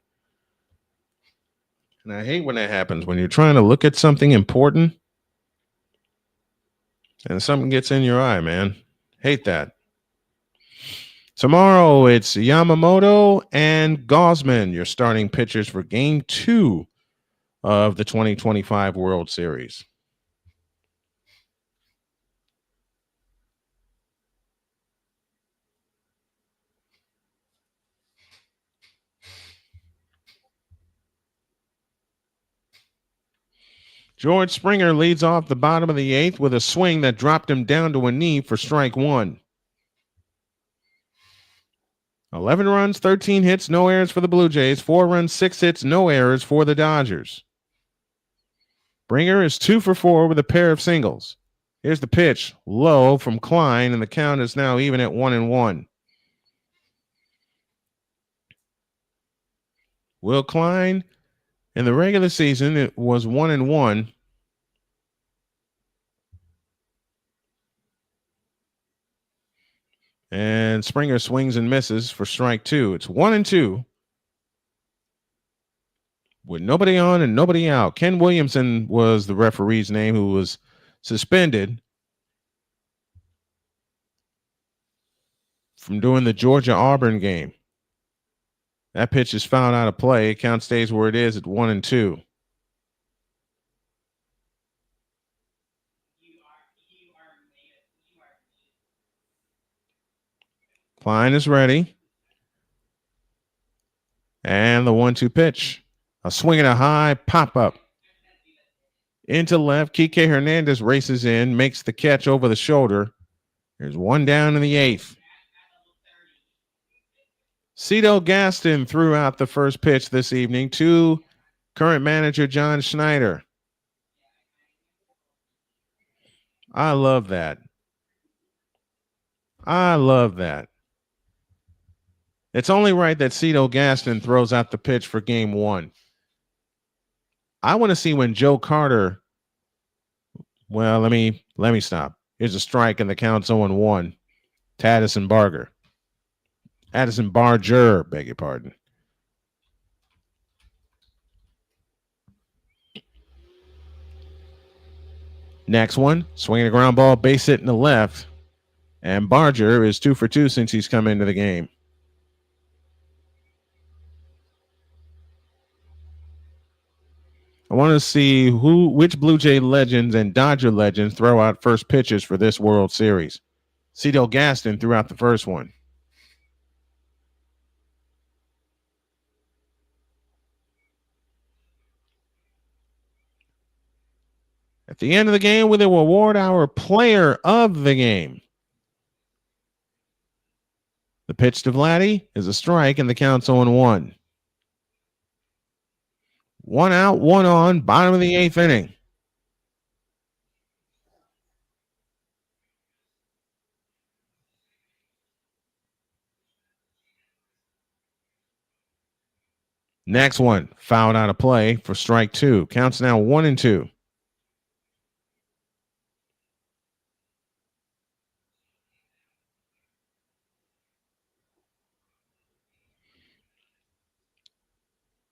And I hate when that happens, when you're trying to look at something important and something gets in your eye, man. Hate that. Tomorrow, it's Yamamoto and Gosman, your starting pitchers for Game 2 of the 2025 World Series. George Springer leads off the bottom of the 8th with a swing that dropped him down to a knee for strike 1. 11 runs, 13 hits, no errors for the Blue Jays. 4 runs, 6 hits, no errors for the Dodgers. Springer is 2 for 4 with a pair of singles. Here's the pitch, low from Klein, and the count is now even at 1-1. Will Klein, in the regular season, it was 1-1. And Springer swings and misses for strike 2. It's 1-2. With nobody on and nobody out. Ken Williamson was the referee's name, who was suspended from doing the Georgia-Auburn game. That pitch is fouled out of play. Count stays where it is at 1-2. Klein is ready. And the 1-2 pitch. A swing and a high pop-up. Into left. Kike Hernandez races in, makes the catch over the shoulder. There's one down in the 8th. Cito Gaston threw out the first pitch this evening to current manager John Schneider. I love that. I love that. It's only right that Cito Gaston throws out the pitch for game 1. I want to see when Joe Carter. Well, let me stop. Here's a strike and the count's 0-1 to Addison Barger. Addison Barger, beg your pardon. Next one, swinging a ground ball, base hit in the left. And Barger is 2 for 2 since he's come into the game. I want to see which Blue Jay legends and Dodger legends throw out first pitches for this World Series. Cito Gaston threw out the first one. At the end of the game, we will award our player of the game. The pitch to Vladdy is a strike, and the count's 0-1. 1 out, 1 on, bottom of the 8th inning. Next one, fouled out of play for strike 2. Counts now 1-2.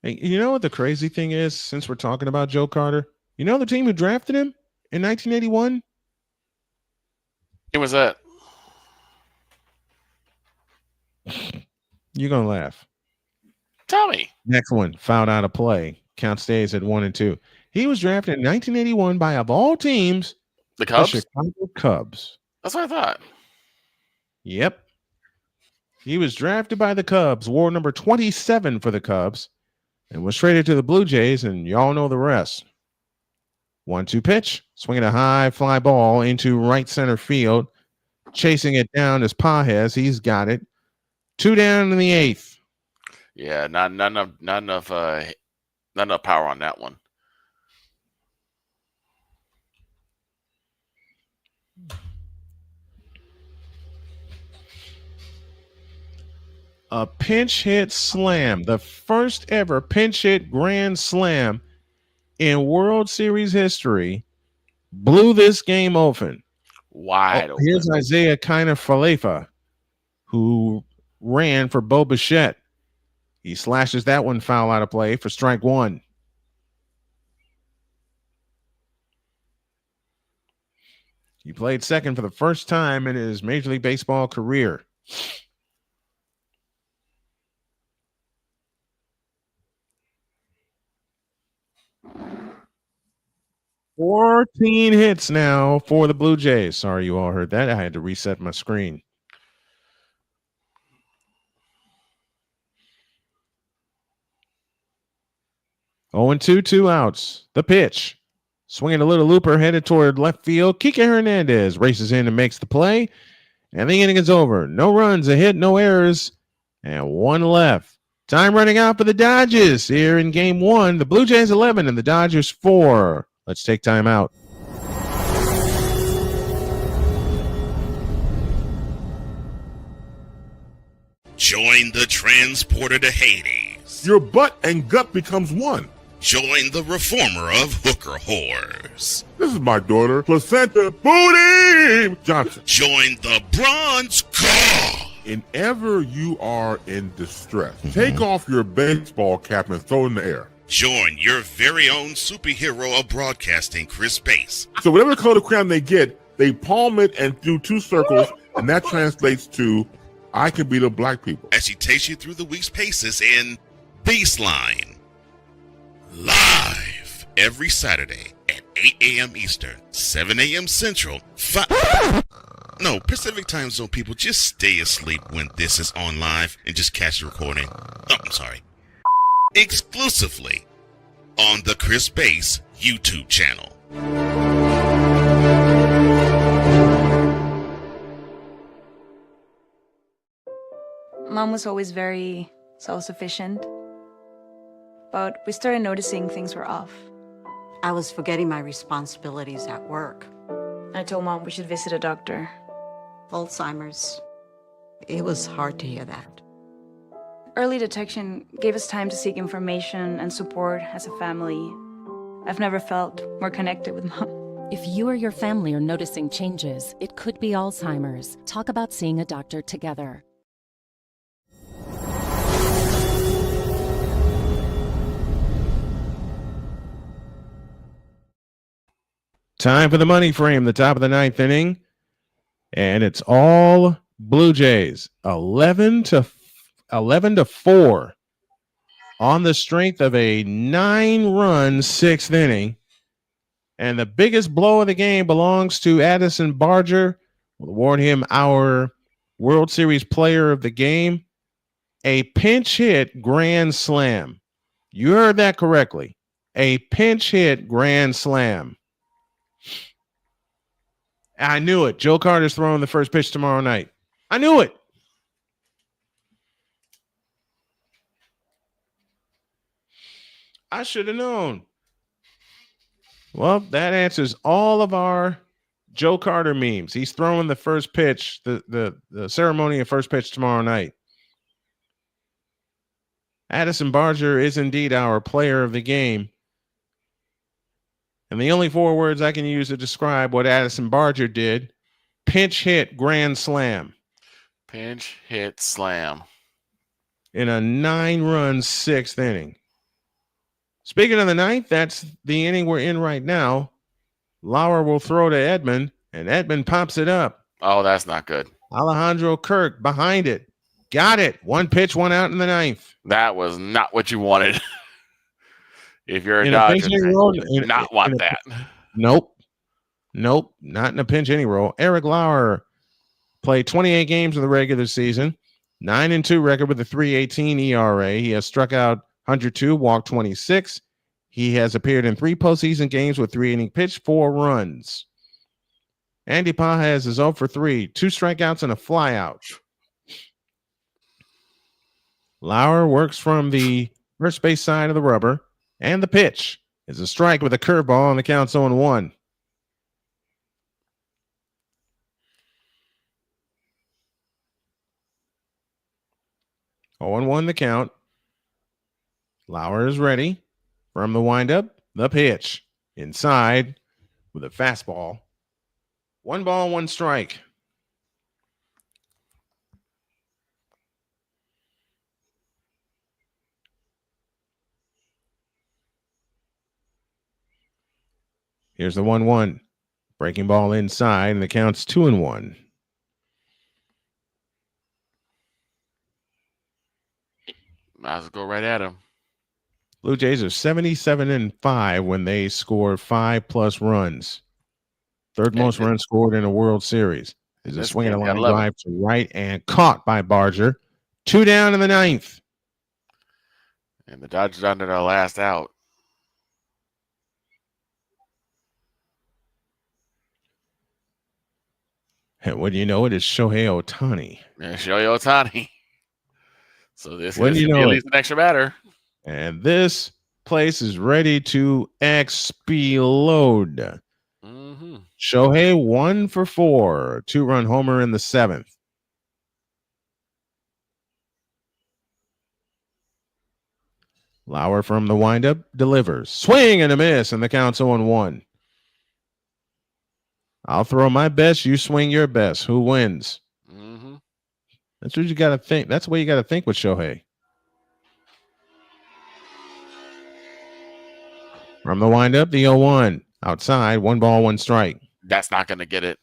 Hey, you know what the crazy thing is, since we're talking about Joe Carter? You know the team who drafted him in 1981? Who was that? You're going to laugh. Tell me. Next one, fouled out of play. Count stays at 1-2. He was drafted in 1981 by, of all teams, the Cubs? The Chicago Cubs. That's what I thought. Yep. He was drafted by the Cubs, wore number 27 for the Cubs, and was traded to the Blue Jays, and y'all know the rest. 1-2 pitch, swinging a high fly ball into right center field. Chasing it down is Pajes. He's got it. 2 down in the 8th. Yeah, not enough power on that one. A pinch hit slam, the first ever pinch hit grand slam in World Series history, blew this game open. Wide open. Here's Isaiah Kiner-Falefa, who ran for Bo Bichette. He slashes that one foul out of play for strike 1. He played second for the first time in his Major League Baseball career. "14 hits now for the Blue Jays." Sorry you all heard that. I had to reset my screen. Oh, 2, 2 outs. The pitch. Swinging a little looper headed toward left field. Kike Hernandez races in and makes the play. And the inning is over. No runs, a hit, no errors, and 1 left. Time running out for the Dodgers here in game 1. The Blue Jays 11 and the Dodgers 4. Let's take time out. Join the transporter to Hades. Your butt and gut becomes one. Join the reformer of hooker whores. This is my daughter, Placenta Booty Johnson. Join the bronze car. Whenever you are in distress, take off your baseball cap and throw it in the air. Join your very own superhero of broadcasting, Chris Bass. So whatever color crown they get, they palm it and do 2 circles, and that translates to, I can be the black people. As she takes you through the week's paces in Baseline. Live every Saturday at 8 a.m. Eastern, 7 a.m. Central, Pacific time zone people, just stay asleep when this is on live and just catch the recording. Oh, I'm sorry. Exclusively on the Chris Bass YouTube channel. Mom was always very self-sufficient, but we started noticing things were off. I was forgetting my responsibilities at work. I told Mom we should visit a doctor. Alzheimer's. It was hard to hear that. Early detection gave us time to seek information and support as a family. I've never felt more connected with Mom. If you or your family are noticing changes, it could be Alzheimer's. Talk about seeing a doctor together. Time for the money frame, the top of the 9th inning. And it's all Blue Jays. 11 to 4 on the strength of a 9-run 6th inning. And the biggest blow of the game belongs to Addison Barger. We'll award him our World Series player of the game. A pinch hit grand slam. You heard that correctly. A pinch hit grand slam. I knew it. Joe Carter's throwing the first pitch tomorrow night. I knew it. I should have known. Well, that answers all of our Joe Carter memes. He's throwing the first pitch, the ceremony of first pitch tomorrow night. Addison Barger is indeed our player of the game. And the only 4 words I can use to describe what Addison Barger did: pinch hit, grand slam. Pinch hit, slam. In a 9-run 6th inning. Speaking of the 9th, that's the inning we're in right now. Lauer will throw to Edman, and Edman pops it up. Oh, that's not good. Alejandro Kirk behind it. Got it. 1 pitch, 1 out in the 9th. That was not what you wanted. If you're a Dodger, you do not want that. Nope. Not in a pinch any role. Eric Lauer played 28 games in the regular season. 9-2 record with a 3.18 ERA. He has struck out 102, walked 26. He has appeared in 3 postseason games with 3 innings pitched, 4 runs. Andy Pages is 0 for 3, 2 strikeouts and a flyout. Lauer works from the first base side of the rubber, and the pitch is a strike with a curveball, and the count's 0-1. Oh, and 1 the count. Lauer is ready. From the windup, the pitch. Inside with a fastball. 1 ball, 1 strike. Here's the 1-1. Breaking ball inside, and the count's 2-1. Might as well go right at him. Blue Jays are 77-5 when they score 5+ runs. 3rd most runs scored in a World Series. There's a swing and a line drive to right and caught by Barger. 2 down in the 9th. And the Dodgers are under their last out. And what do you know? It is Shohei Ohtani. Yeah, Shohei Ohtani. So this When is you know at least an extra batter. And this place is ready to explode. Mm-hmm. Shohei 1 for 4, 2-run homer in the 7th. Lauer from the windup delivers. Swing and a miss, and the count's 0-1. I'll throw my best, you swing your best. Who wins? Mm-hmm. That's what you got to think. That's the way you got to think with Shohei. From the windup, the 0-1. Outside, 1 ball, 1 strike. That's not going to get it.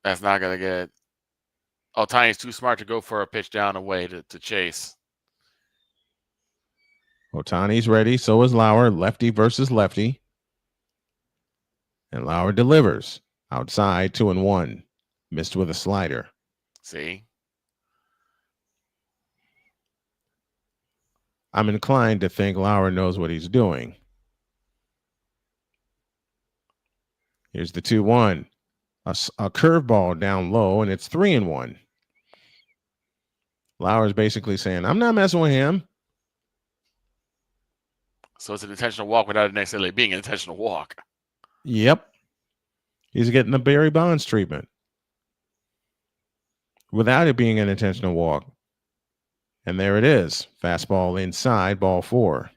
That's not going to get it. Ohtani's too smart to go for a pitch down away to chase. Ohtani's ready. So is Lauer. Lefty versus lefty. And Lauer delivers. Outside, 2-1. Missed with a slider. See? I'm inclined to think Lauer knows what he's doing. Here's the 2-1. A curveball down low, and it's 3-1. Lauer's basically saying, I'm not messing with him. So it's an intentional walk without it necessarily being an intentional walk. Yep. He's getting the Barry Bonds treatment without it being an intentional walk. And there it is. Fastball inside, ball 4.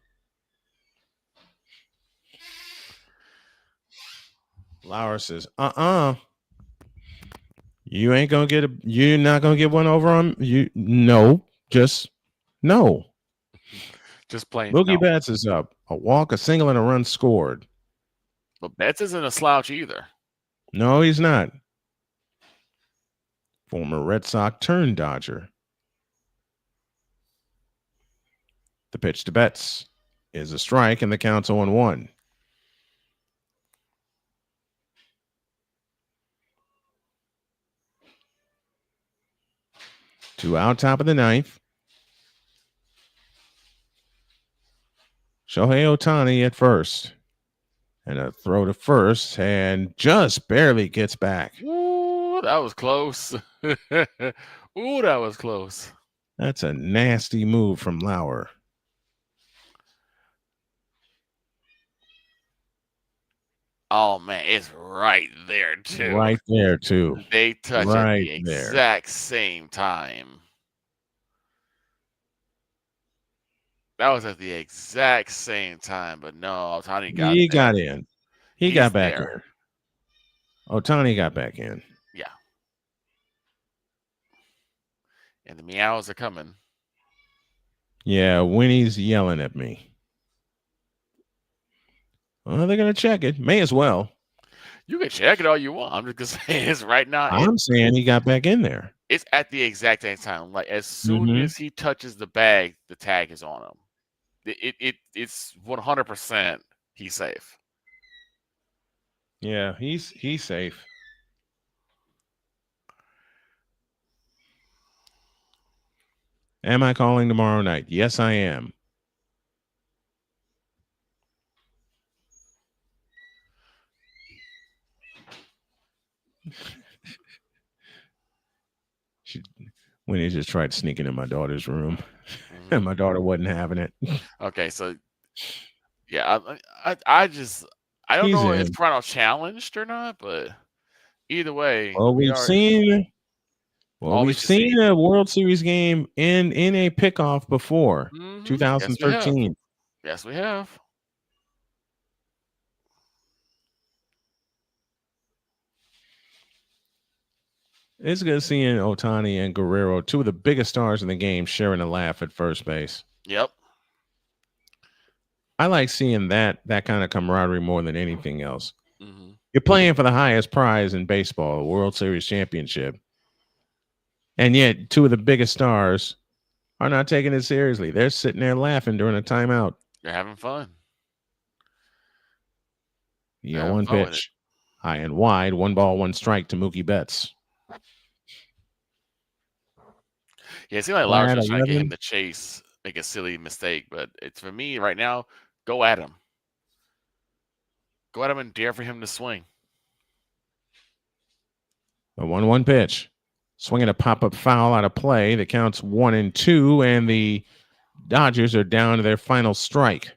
Lauer says, you ain't going to get you're not going to get one over on you. No, just no. Just plain Mookie no. Betts is up. A walk, a single, and a run scored. But Betts isn't a slouch either. No, he's not. Former Red Sox turned Dodger. The pitch to Betts is a strike, and the count's 0-1. Two out, top of the 9th. Shohei Ohtani at first. And a throw to first and just barely gets back. Ooh, that was close. Ooh, that was close. That's a nasty move from Lauer. Oh, man, it's right there, too. Right there, too. They touch at the exact same time. That was at the exact same time, but no, Ohtani got He there. got in. He got back in. Ohtani got back in. Yeah. And the meows are coming. Yeah, Winnie's yelling at me. Well, they're going to check it. May as well. You can check it all you want. I'm just going to say it's right now. I'm saying he got back in there. It's at the exact same time. Like, as soon as he touches the bag, the tag is on him. It's 100% he's safe. Yeah, he's safe. Am I calling tomorrow night? Yes, I am. Winnie just tried sneaking in my daughter's room, and my daughter wasn't having it. Okay, so yeah, I don't know if Toronto challenged or not, but either way, well, we've seen a World Series game in a pickoff before, 2013. Yes, we have. It's good seeing Ohtani and Guerrero, two of the biggest stars in the game, sharing a laugh at first base. Yep. I like seeing that kind of camaraderie more than anything else. You're playing for the highest prize in baseball, a World Series championship. And yet, two of the biggest stars are not taking it seriously. They're sitting there laughing during a timeout. They're having fun. Yeah, one pitch. High and wide. 1 ball, 1 strike to Mookie Betts. Yeah, it seems like Lauer's just trying to get him to chase, make a silly mistake. But it's for me right now, go at him. Go at him and dare for him to swing. A 1-1 pitch. Swinging a pop-up foul out of play. The count's 1-2, and the Dodgers are down to their final strike.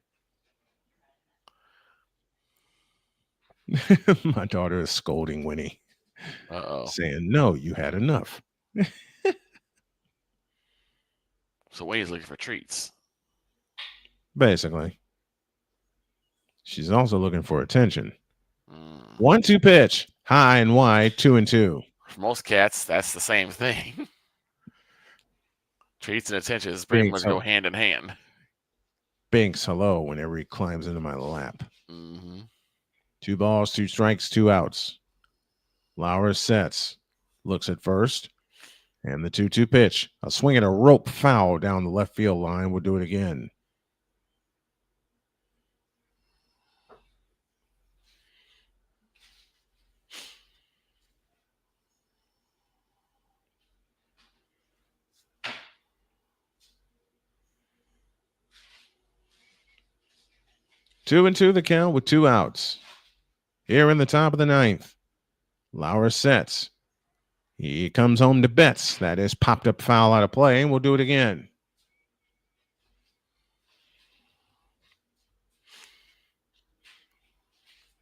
My daughter is scolding Winnie. Saying, no, you had enough. So Winnie's looking for treats. Basically. She's also looking for attention. 1-2 pitch. High and wide, 2-2. For most cats, that's the same thing. Treats and attention is pretty much go hand in hand. Binks, hello, whenever he climbs into my lap. 2 balls, 2 strikes, 2 outs. Lauer sets. Looks at first. And the 2-2 pitch. A swing and a rope foul down the left field line. We'll do it again. Two and two the count with 2 outs. Here in the top of the 9th. Lauer sets. He comes home to Betts. That is popped up foul out of play, and we'll do it again.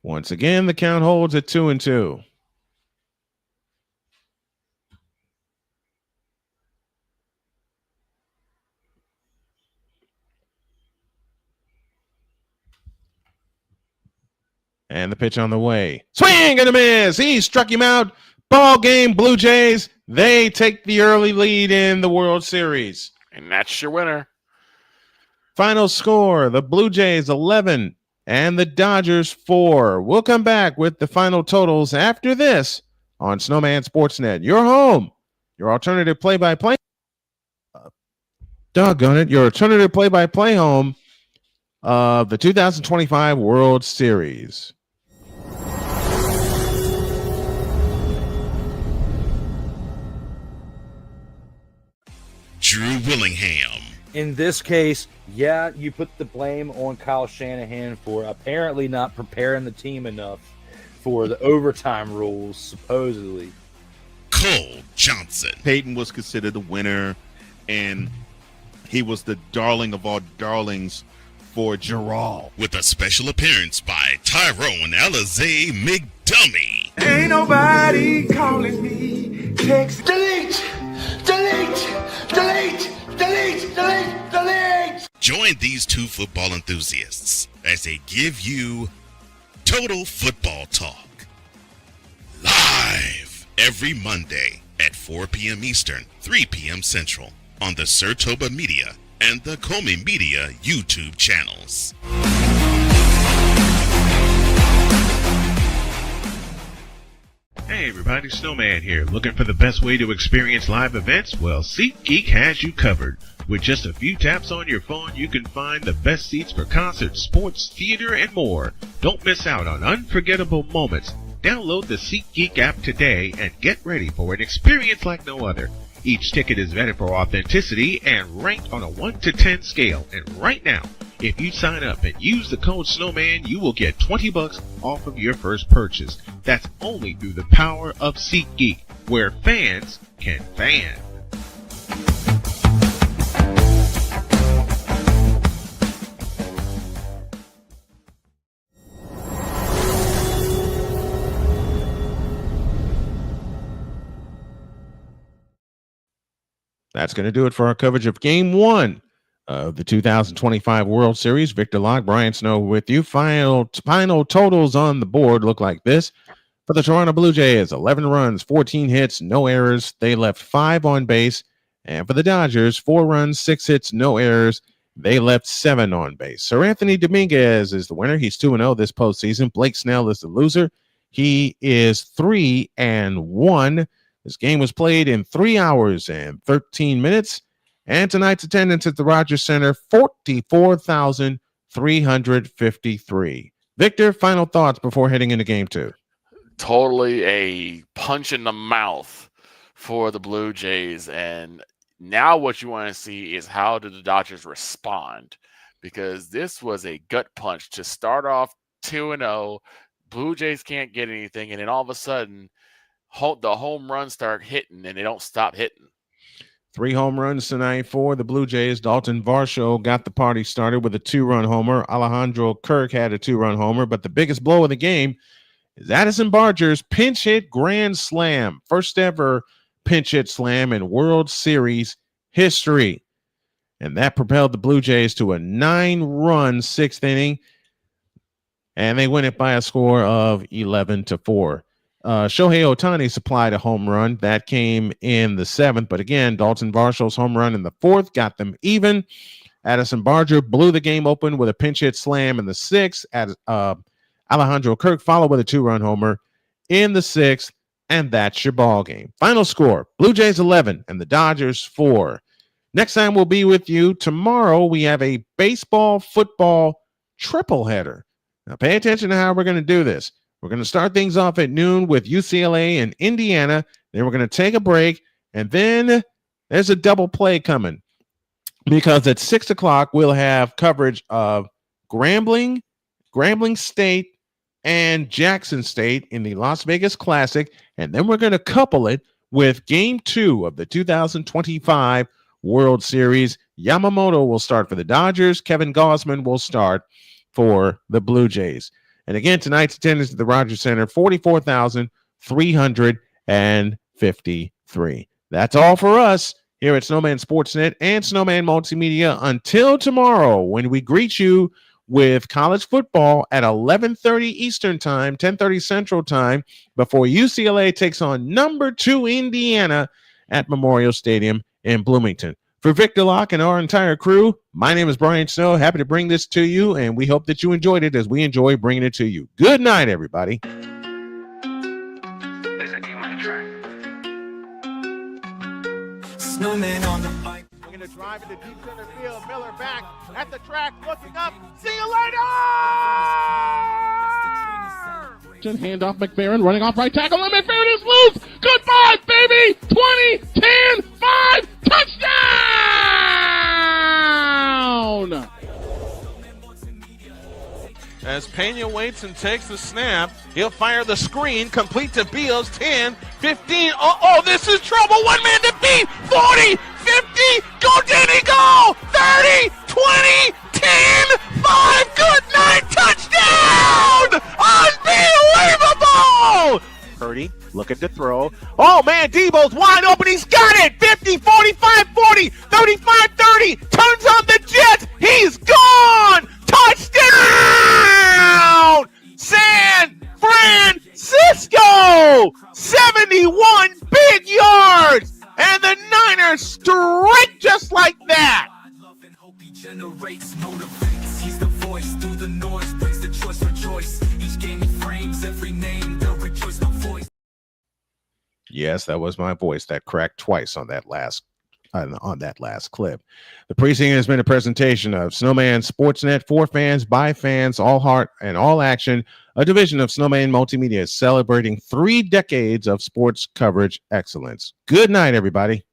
Once again, the count holds at 2-2. And the pitch on the way. Swing and a miss. He struck him out. Ball game, Blue Jays. They take the early lead in the World Series. And that's your winner. Final score, the Blue Jays 11 and the Dodgers 4. We'll come back with the final totals after this on Snowman Sportsnet. Your home, your alternative play-by-play. Doggone it, your alternative play-by-play home of the 2025 World Series. Drew Willingham. In this case, yeah, you put the blame on Kyle Shanahan for apparently not preparing the team enough for the overtime rules, supposedly. Cole Johnson. Peyton was considered the winner, and he was the darling of all darlings for Gerald. With a special appearance by Tyrone Alizé McDummy. Ain't nobody calling me. Text delete, delete, delete, delete, delete, delete. Join these two football enthusiasts as they give you Total Football Talk. Live every Monday at 4 p.m. Eastern, 3 p.m. Central on the Sertoba Media and the Comey Media YouTube channels. Hey everybody, Snowman here. Looking for the best way to experience live events? Well, SeatGeek has you covered. With just a few taps on your phone, you can find the best seats for concerts, sports, theater, and more. Don't miss out on unforgettable moments. Download the SeatGeek app today and get ready for an experience like no other. Each ticket is vetted for authenticity and ranked on a 1 to 10 scale. And right now, if you sign up and use the code Snowman, you will get $20 off of your first purchase. That's only through the power of SeatGeek, where fans can fan. That's going to do it for our coverage of Game 1 of the 2025 World Series. Victor Locke, Brian Snow with you. Final totals on the board look like this. For the Toronto Blue Jays, 11 runs, 14 hits, no errors. They left 5 on base. And for the Dodgers, 4 runs, 6 hits, no errors. They left 7 on base. Sir Anthony Dominguez is the winner. He's 2-0 this postseason. Blake Snell is the loser. He is 3-1. This game was played in 3 hours and 13 minutes. And tonight's attendance at the Rogers Center, 44,353. Victor, final thoughts before heading into Game 2. Totally a punch in the mouth for the Blue Jays. And now what you want to see is how do the Dodgers respond? Because this was a gut punch to start off 2-0. Blue Jays can't get anything. And then all of a sudden, the home runs start hitting, and they don't stop hitting. 3 home runs tonight for the Blue Jays. Dalton Varsho got the party started with a 2-run homer. Alejandro Kirk had a 2-run homer, but the biggest blow of the game is Addison Barger's pinch hit grand slam. First ever pinch hit slam in World Series history. And that propelled the Blue Jays to a 9-run 6th inning, and they win it by a score of 11-4. Shohei Ohtani supplied a home run that came in the 7th, but again, Dalton Varsho's home run in the 4th got them even. Addison Barger blew the game open with a pinch hit slam in the 6th. Alejandro Kirk followed with a 2-run homer in the 6th, and that's your ball game. Final score: Blue Jays 11 and the Dodgers 4. Next time we'll be with you tomorrow. We have a baseball football triple header. Now pay attention to how we're going to do this. We're going to start things off at noon with UCLA and Indiana. Then we're going to take a break, and then there's a double play coming because at 6 o'clock we'll have coverage of Grambling State, and Jackson State in the Las Vegas Classic, and then we're going to couple it with Game 2 of the 2025 World Series. Yamamoto will start for the Dodgers. Kevin Gausman will start for the Blue Jays. And again, tonight's attendance at the Rogers Center, 44,353. That's all for us here at Snowman Sportsnet and Snowman Multimedia. Until tomorrow, when we greet you with college football at 11:30 Eastern Time, 10:30 Central Time, before UCLA takes on number 2 Indiana at Memorial Stadium in Bloomington. For Victor Locke and our entire crew, my name is Brian Snow. Happy to bring this to you, and we hope that you enjoyed it as we enjoy bringing it to you. Good night, everybody. Snowman on the bike. We're going to drive into deep center field. Miller back at the track, looking up. See you later! Handoff McFerrin, running off right tackle, and McFerrin is loose! Goodbye, baby! 20, 10, 5, touchdown! as Pena waits and takes the snap. He'll fire the screen, complete to Beals, 10, 15. Oh, this is trouble. One man to beat. 40, 50. Go, Denny, go. 30, 20, 10, 5. Good night. Touchdown. Unbelievable. Purdy looking to throw. Oh, man, Debo's wide open. He's got it. 50, 45, 40, 35, 30. Turns on the Jets. He's gone. Touchdown! San Francisco! 71 big yards. And the Niners strike just like that. Generates, motivates. He's the voice through the noise, brings the choice for choice. Each game he frames, every name, they'll rejoice, no voice. Yes, that was my voice that cracked twice on that last clip. The Precinct has been a presentation of Snowman Sportsnet for fans, by fans, all heart and all action, a division of Snowman Multimedia celebrating 3 decades of sports coverage excellence. Good night, everybody.